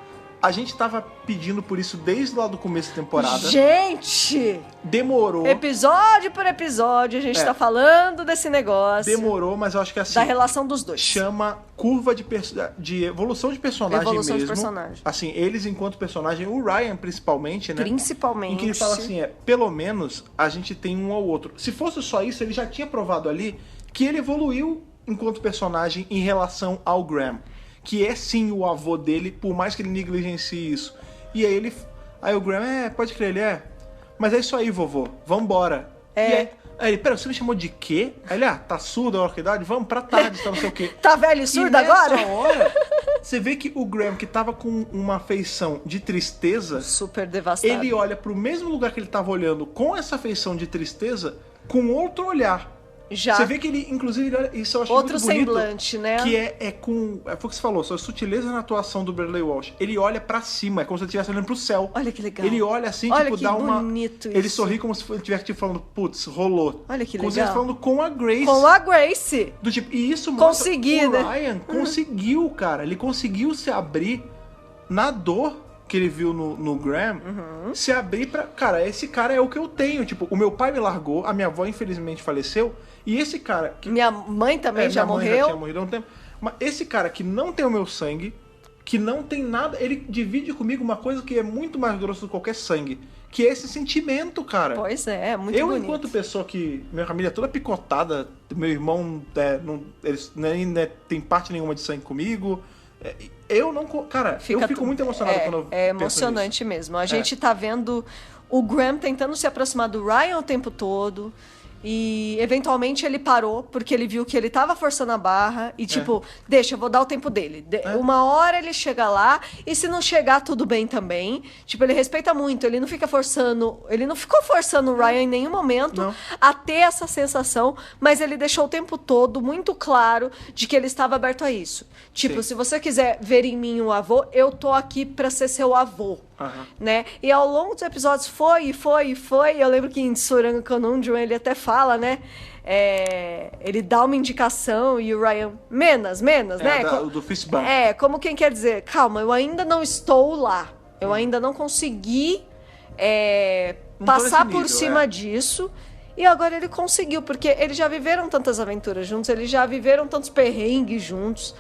a gente tava pedindo por isso desde lá do começo da temporada. Gente! Demorou. Episódio por episódio, a gente tá falando desse negócio. Demorou, mas eu acho que assim... Da relação dos dois. Chama curva de evolução de personagem mesmo. De personagem. Assim, eles enquanto personagem, o Ryan principalmente, né? Principalmente. Em que ele fala assim, pelo menos a gente tem um ao outro. Se fosse só isso, ele já tinha provado ali que ele evoluiu enquanto personagem em relação ao Graham, que é sim o avô dele, por mais que ele negligencie isso. E aí o Graham, pode crer, ele mas é isso aí, vovô, vambora. Aí ele, pera, você me chamou de quê? Aí ele, tá surdo a hora que idade? Vamos pra tarde, tá não sei o quê. Tá velho e surdo agora? Nessa hora, Você vê que o Graham, que tava com uma feição de tristeza, Super devastado. ele olha pro mesmo lugar que ele tava olhando com essa feição de tristeza, com outro olhar. Já. Você vê que ele, inclusive, ele olha, isso eu acho Outro muito bonito. semblante, né? Que é com... Foi o que você falou, sua sutileza na atuação do Bradley Walsh. Ele olha pra cima, é como se ele estivesse olhando pro céu. Olha que legal. Ele olha assim, Olha tipo, que dá uma... bonito Ele isso. sorri como se ele estivesse tipo, falando, putz, rolou. Olha que como se legal. ele estivesse falando com a Grace. Com a Grace. Do tipo, e isso mostra Consegui, o né? Ryan conseguiu, cara. Ele conseguiu se abrir na dor que ele viu no Graham, se abrir pra... Cara, esse cara é o que eu tenho. Tipo, o meu pai me largou, a minha avó infelizmente faleceu, e esse cara... Minha mãe também já minha mãe morreu. já tinha morrido há um tempo. Mas esse cara que não tem o meu sangue, que não tem nada... Ele divide comigo uma coisa que é muito mais grossa do que qualquer sangue, que é esse sentimento, cara. Pois é, muito eu, bonito. enquanto pessoa que... Minha família é toda picotada, meu irmão eles nem tem parte nenhuma de sangue comigo... Eu não... Cara, eu fico muito emocionado quando eu penso É emocionante nisso. mesmo. A gente tá vendo o Graham tentando se aproximar do Ryan o tempo todo. E eventualmente ele parou, porque ele viu que ele tava forçando a barra. E tipo, deixa, eu vou dar o tempo dele. Uma hora ele chega lá, e se não chegar, tudo bem também. Tipo, ele respeita muito, ele não fica forçando. Ele não ficou forçando o Ryan em nenhum momento a ter essa sensação, mas ele deixou o tempo todo muito claro de que ele estava aberto a isso. Tipo, se você quiser ver em mim o avô, eu tô aqui pra ser seu avô. Né? E ao longo dos episódios foi. Eu lembro que em Tsuranga Conundrum ele até fala, né? Ele dá uma indicação e o Ryan, menos, né? Do fist bump. Como quem quer dizer, calma, eu ainda não estou lá. Eu ainda não consegui passar nível, por cima disso. E agora ele conseguiu, porque eles já viveram tantas aventuras juntos, eles já viveram tantos perrengues juntos.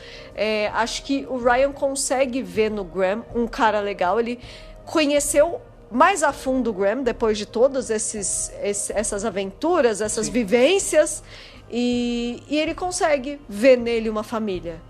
Acho que o Ryan consegue ver no Graham um cara legal. Ele conheceu mais a fundo o Graham depois de todas essas aventuras, essas vivências. E ele consegue ver nele uma família.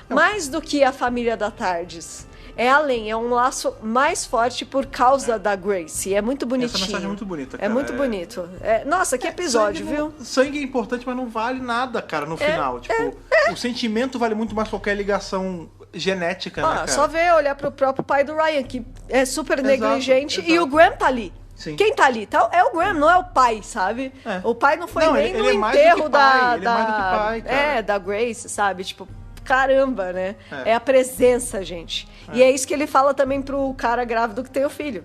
Mais do que a família da Tardes. É além, é um laço mais forte por causa da Grace. É muito bonitinho. Essa mensagem é muito bonita, cara. É muito bonito. Nossa, que episódio, viu? Sangue é importante, mas não vale nada, cara, no final. Tipo, o sentimento vale muito mais que qualquer ligação genética, né, cara? Só ver, olhar pro próprio pai do Ryan, que é super negligente, e o Graham tá ali. Sim. Quem tá ali? É o Graham, não é o pai, sabe? O pai não foi nem no enterro da... Ele é mais do que pai, cara. Da Grace, sabe? Tipo, caramba, né? É a presença, gente. E é isso que ele fala também pro cara grávido que tem o filho.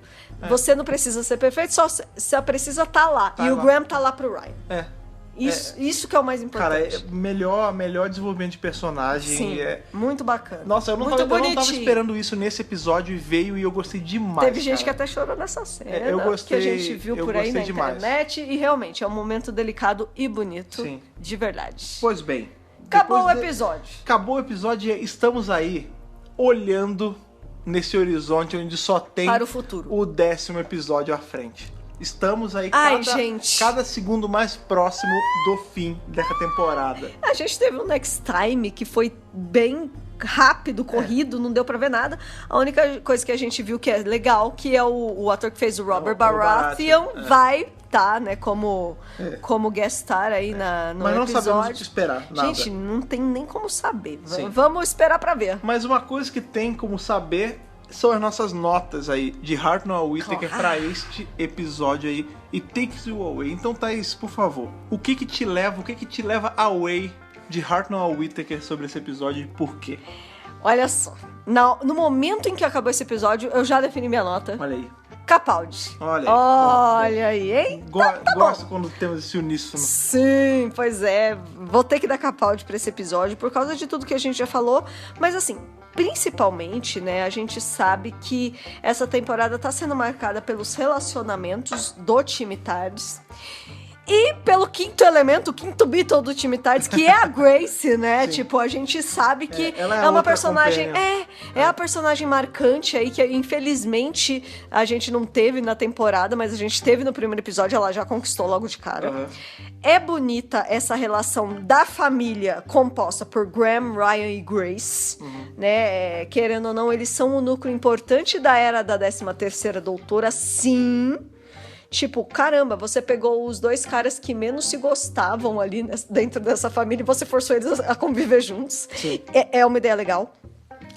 Você não precisa ser perfeito, só precisa estar lá. E o Graham tá lá pro Ryan. Isso que é o mais importante. Cara, melhor desenvolvimento de personagem. Sim, muito bacana. Nossa, eu não tava esperando isso nesse episódio e veio e eu gostei demais. Teve gente que até chorou nessa cena. Eu gostei. Que a gente viu por aí na internet. E realmente é um momento delicado e bonito. Sim. De verdade. Pois bem. Acabou o episódio. Acabou o episódio e estamos aí olhando nesse horizonte onde só tem para o futuro. O 10º episódio à frente. Estamos aí cada segundo mais próximo do fim dessa temporada. A gente teve um Next Time que foi bem rápido, corrido, não deu pra ver nada. A única coisa que a gente viu que é legal, que é o ator que fez o Robert Baratheon, vai estar, né, como guest star aí no episódio. Mas não sabemos o que esperar, nada. Gente, não tem nem como saber. Vamos esperar pra ver. Mas uma coisa que tem como saber são as nossas notas aí de Hartnell Whittaker pra este episódio aí e Takes You Away. Então, Thaís, por favor, o que te leva away de Hartnell Whittaker sobre esse episódio e por quê? Olha só, no momento em que acabou esse episódio, eu já defini minha nota. Olha aí. Capaldi. Olha aí, hein? Gosto quando temos esse uníssono. Sim, pois é. Vou ter que dar Capaldi pra esse episódio por causa de tudo que a gente já falou. Mas assim, principalmente, né, a gente sabe que essa temporada tá sendo marcada pelos relacionamentos do time Tardes. E pelo quinto elemento, o quinto Beatle do time Tardes, que é a Grace, né? Sim. Tipo, a gente sabe que ela é uma personagem... companhia. É a personagem marcante aí, que infelizmente a gente não teve na temporada, mas a gente teve no primeiro episódio, ela já conquistou logo de cara. É bonita essa relação da família composta por Graham, Ryan e Grace, né? Querendo ou não, eles são um núcleo importante da era da 13ª Doutora, sim. Tipo, caramba, você pegou os dois caras que menos se gostavam ali dentro dessa família e você forçou eles a conviver juntos. É uma ideia legal.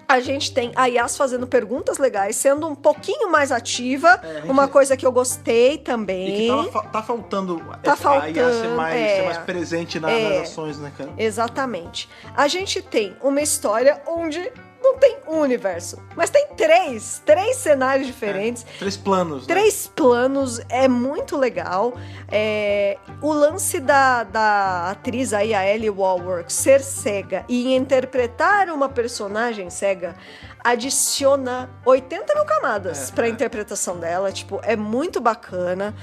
A gente tem a Yas fazendo perguntas legais, sendo um pouquinho mais ativa. Uma coisa que eu gostei também. E que tá faltando Tá a Yas ser mais presente nas ações, né, cara? Exatamente. A gente tem uma história onde não tem um universo, mas tem três cenários diferentes. 3 planos, né? 3 planos, é muito legal. O lance da atriz aí, a Ellie Walworth, ser cega e interpretar uma personagem cega adiciona 80 mil camadas pra interpretação dela. Tipo, é muito bacana.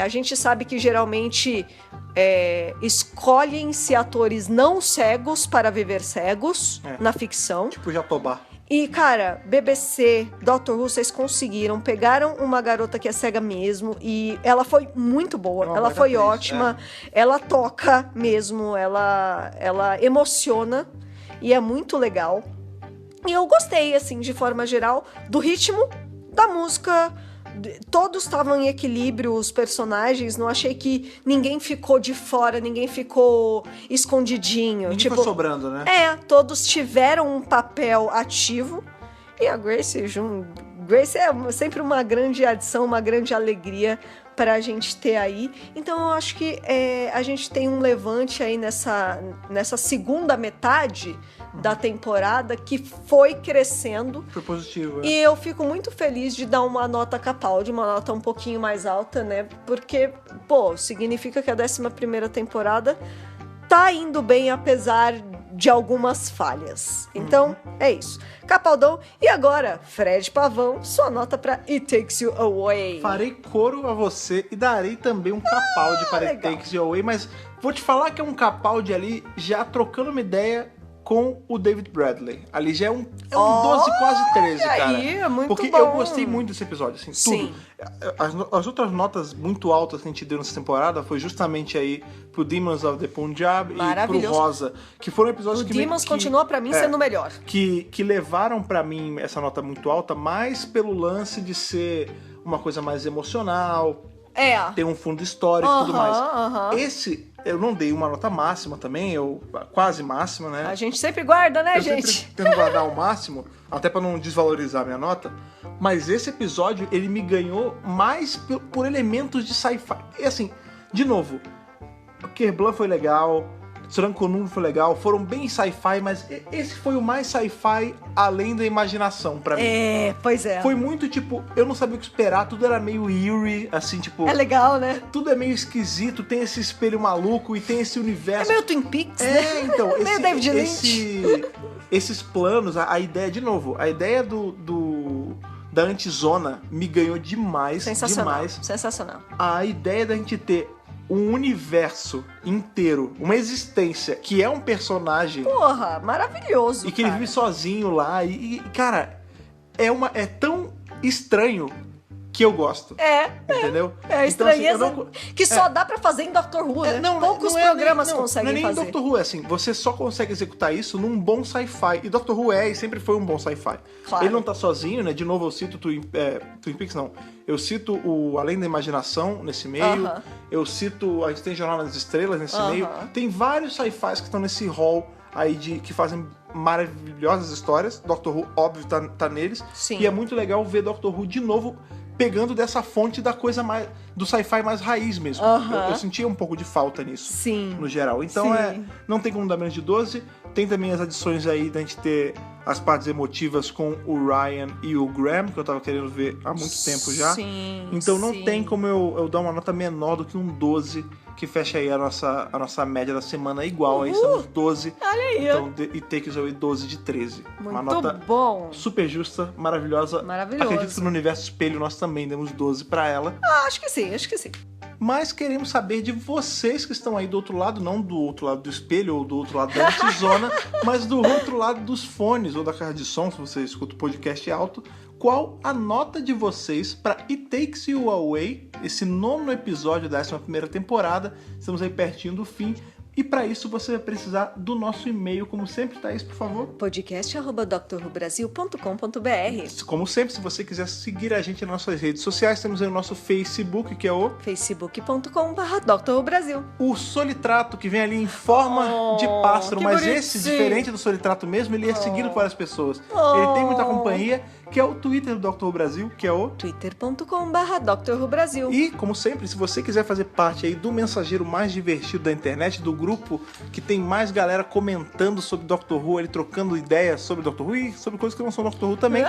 A gente sabe que geralmente escolhem-se atores não cegos para viver cegos na ficção. Tipo Jatobá. E, cara, BBC, Dr. Who, vocês conseguiram. Pegaram uma garota que é cega mesmo e ela foi muito boa. Ela foi ótima. Ela toca mesmo. Ela emociona e é muito legal. E eu gostei, assim, de forma geral, do ritmo, da música. Todos estavam em equilíbrio, os personagens. Não achei que ninguém ficou de fora, ninguém ficou escondidinho. Ninguém foi sobrando, né? Todos tiveram um papel ativo. E a Grace Grace é sempre uma grande adição, uma grande alegria pra gente ter aí. Então eu acho que a gente tem um levante aí nessa segunda metade da temporada que foi crescendo. Foi positivo, E eu fico muito feliz de dar uma nota Capaldi, uma nota um pouquinho mais alta, né? Porque, significa que a 11ª temporada tá indo bem, apesar de algumas falhas. Então, é isso. Capaldão. E agora, Fred Pavão, sua nota pra It Takes You Away. Farei coro a você e darei também um Capaldi para It Takes You Away, mas vou te falar que é um Capaldi ali já trocando uma ideia com o David Bradley. Ali já é um 12, quase 13, cara. Aí, é muito Porque bom. eu gostei muito desse episódio, assim, Sim. tudo. As outras notas muito altas que a gente deu nessa temporada foi justamente aí pro Demons of the Punjab e pro Rosa, que foram episódios o Demons continua pra mim sendo o melhor. Que levaram pra mim essa nota muito alta, mais pelo lance de ser uma coisa mais emocional, ter um fundo histórico e tudo mais. Esse, eu não dei uma nota máxima também, quase máxima, né? A gente sempre guarda, né, eu gente? Sempre tento guardar o máximo, até pra não desvalorizar a minha nota. Mas esse episódio, ele me ganhou mais por elementos de sci-fi. E assim, de novo, o Kerblan foi legal, Tsurankonun foi legal, foram bem sci-fi, mas esse foi o mais sci-fi além da imaginação pra mim. Pois é. Foi muito, tipo, eu não sabia o que esperar, tudo era meio eerie, assim, tipo... É legal, né? Tudo é meio esquisito, tem esse espelho maluco e tem esse universo... É meio Twin Peaks, né? Então, meio David Lynch. Esses planos, a ideia, de novo, a ideia da antizona me ganhou demais. Sensacional. A ideia da gente ter um universo inteiro, uma existência, que é um personagem... Porra, maravilhoso, E que ele vive sozinho lá. E cara, é tão estranho que eu gosto. Entendeu? Estranheza então, assim, que só dá pra fazer em Doctor Who, né? Poucos programas conseguem fazer. Não é nem em Doctor Who, é assim, você só consegue executar isso num bom sci-fi. E Doctor Who e sempre foi um bom sci-fi. Claro. Ele não tá sozinho, né? De novo, eu cito Twin Peaks, não. Eu cito o Além da Imaginação nesse meio. Eu cito, a gente tem Jornada nas Estrelas nesse meio. Tem vários sci-fis que estão nesse hall aí que fazem maravilhosas histórias. Doctor Who, óbvio, tá neles. Sim. E é muito legal ver Doctor Who de novo pegando dessa fonte da coisa mais do sci-fi mais raiz mesmo. Eu sentia um pouco de falta nisso. Sim. No geral. Então não tem como dar menos de 12. Tem também as adições aí da gente ter as partes emotivas com o Ryan e o Graham, que eu tava querendo ver há muito tempo já. Sim. Então não tem como eu dar uma nota menor do que um 12, que fecha aí a nossa média da semana igual. Aí estamos 12. Olha aí. Então, e Takes Away 12 de 13. Muito uma nota bom. super justa, maravilhosa. Acredito que no universo espelho nós também demos 12 pra ela. Acho que sim. Mas queremos saber de vocês que estão aí do outro lado, não do outro lado do espelho ou do outro lado da antizona, mas do outro lado dos fones ou da caixa de som, se você escuta o podcast alto. Qual a nota de vocês para It Takes You Away, esse 9º episódio da 11ª temporada? Estamos aí pertinho do fim. E para isso você vai precisar do nosso e-mail, como sempre, Thaís, por favor. podcast@drrubrasil.com.br. Como sempre, se você quiser seguir a gente nas nossas redes sociais, temos aí o nosso Facebook, que é o facebook.com/drrubrasil. O Solitrato, que vem ali em forma de pássaro, mas bonitinho. esse, diferente do Solitrato mesmo, ele é seguido por várias pessoas. Ele tem muita companhia, que é o Twitter do Dr. Who Brasil, que é o twitter.com/drrubrasil. E, como sempre, se você quiser fazer parte aí do mensageiro mais divertido da internet, do grupo que tem mais galera comentando sobre Dr. Who, ele trocando ideias sobre Dr. Who e sobre coisas que não são Dr. Who também.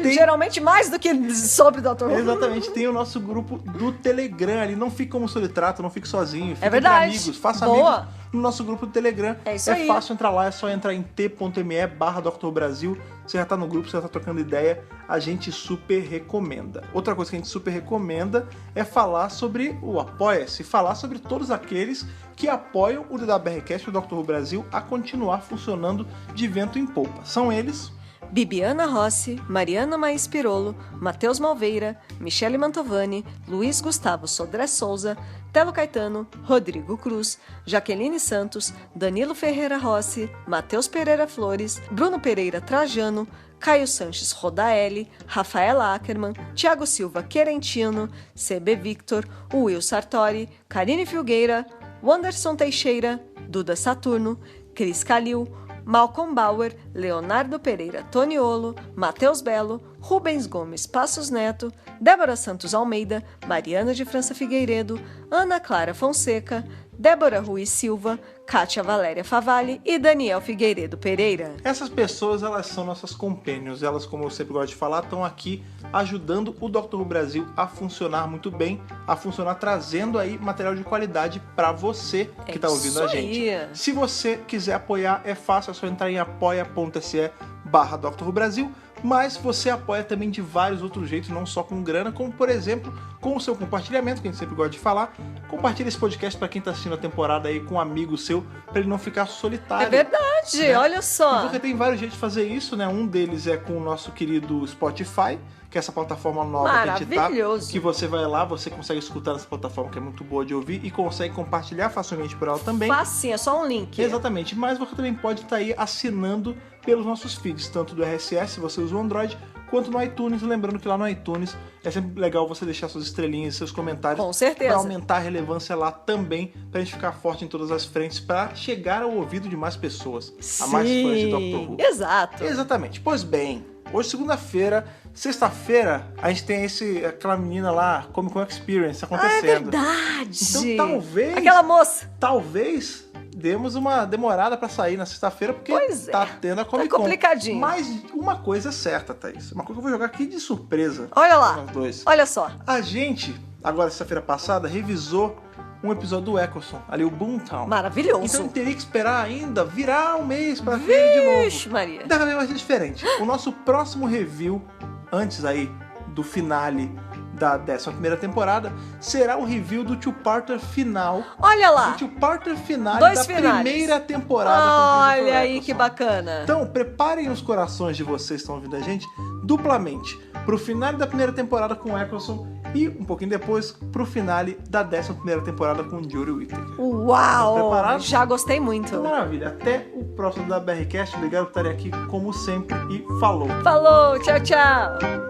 Tem... Geralmente mais do que sobre Dr. Who. Exatamente, tem o nosso grupo do Telegram ali, não fique como Solitrato, não fique sozinho, fique É verdade. entre amigos, faça Boa. amigos no nosso grupo do Telegram. É isso aí. Fácil entrar lá, é só entrar em t.me/Dr. Who Brasil, você já tá no grupo, você já tá trocando ideia, a gente super recomenda. Outra coisa que a gente super recomenda é falar sobre o Apoia-se, falar sobre todos aqueles que apoiam o DWRcast e o Dr. Who Brasil a continuar funcionando de vento em polpa. São eles... Bibiana Rossi, Mariana Maís Pirolo, Matheus Malveira, Michele Mantovani, Luiz Gustavo Sodré Souza, Telo Caetano, Rodrigo Cruz, Jaqueline Santos, Danilo Ferreira Rossi, Matheus Pereira Flores, Bruno Pereira Trajano, Caio Sanches Rodaelli, Rafaela Ackerman, Thiago Silva Querentino, CB Victor, Will Sartori, Karine Filgueira, Wanderson Teixeira, Duda Saturno, Cris Calil, Malcolm Bauer, Leonardo Pereira Toniolo, Matheus Belo, Rubens Gomes Passos Neto, Débora Santos Almeida, Mariana de França Figueiredo, Ana Clara Fonseca, Débora Ruiz Silva, Kátia Valéria Favalli e Daniel Figueiredo Pereira. Essas pessoas, elas são nossas companions, elas, como eu sempre gosto de falar, estão aqui ajudando o Dr. Who Brasil a funcionar muito bem, a funcionar trazendo aí material de qualidade para você que está ouvindo a gente. Se você quiser apoiar, é fácil, é só entrar em apoia.se/Dr. Who Brasil, mas você apoia também de vários outros jeitos, não só com grana, como por exemplo, com o seu compartilhamento, que a gente sempre gosta de falar. Compartilha esse podcast para quem está assistindo a temporada aí com um amigo seu, para ele não ficar solitário. É verdade, né? Olha só. Porque tem vários jeitos de fazer isso, né? Um deles é com o nosso querido Spotify, que é essa plataforma nova que a gente tá, que você vai lá, você consegue escutar nessa plataforma que é muito boa de ouvir e consegue compartilhar facilmente por ela também. Facinho, é só um link. Exatamente, mas você também pode estar aí assinando pelos nossos feeds, tanto do RSS, se você usa o Android, quanto no iTunes. Lembrando que lá no iTunes é sempre legal você deixar suas estrelinhas e seus comentários. Com certeza. Para aumentar a relevância lá também, pra gente ficar forte em todas as frentes, para chegar ao ouvido de mais pessoas, a mais fãs de Dr. Who. Exato. Exatamente. Pois bem, hoje segunda-feira, sexta-feira, a gente tem aquela menina lá, Comic Con Experience acontecendo. Ah, é verdade. Então talvez... Aquela moça. Talvez demos uma demorada pra sair na sexta-feira, porque tá tendo a Comic Con. Tá complicadinho. Mas uma coisa é certa, Thaís. Uma coisa que eu vou jogar aqui de surpresa. Olha lá. Nós dois. Olha só. A gente, agora sexta-feira passada, revisou um episódio do Eccleston, ali o Boomtown. Maravilhoso. Então teria que esperar ainda virar um mês pra ver ele de novo. Vixe, Maria. Dessa vez vai ser diferente. O nosso próximo review, antes aí do finale da 11ª temporada, será o review do two-parter final. Olha lá. O two-parter final Dois da finales. primeira temporada. Olha aí que bacana. Então, preparem os corações de vocês que estão ouvindo a gente duplamente pro final da primeira temporada com o Eccleston e um pouquinho depois pro finale da 11ª temporada com o Jodie Whittaker. Uau! Preparados? Já gostei muito. Então, maravilha. Até o próximo da BRCast. Obrigado por estarem aqui como sempre e falou. Falou, tchau, tchau.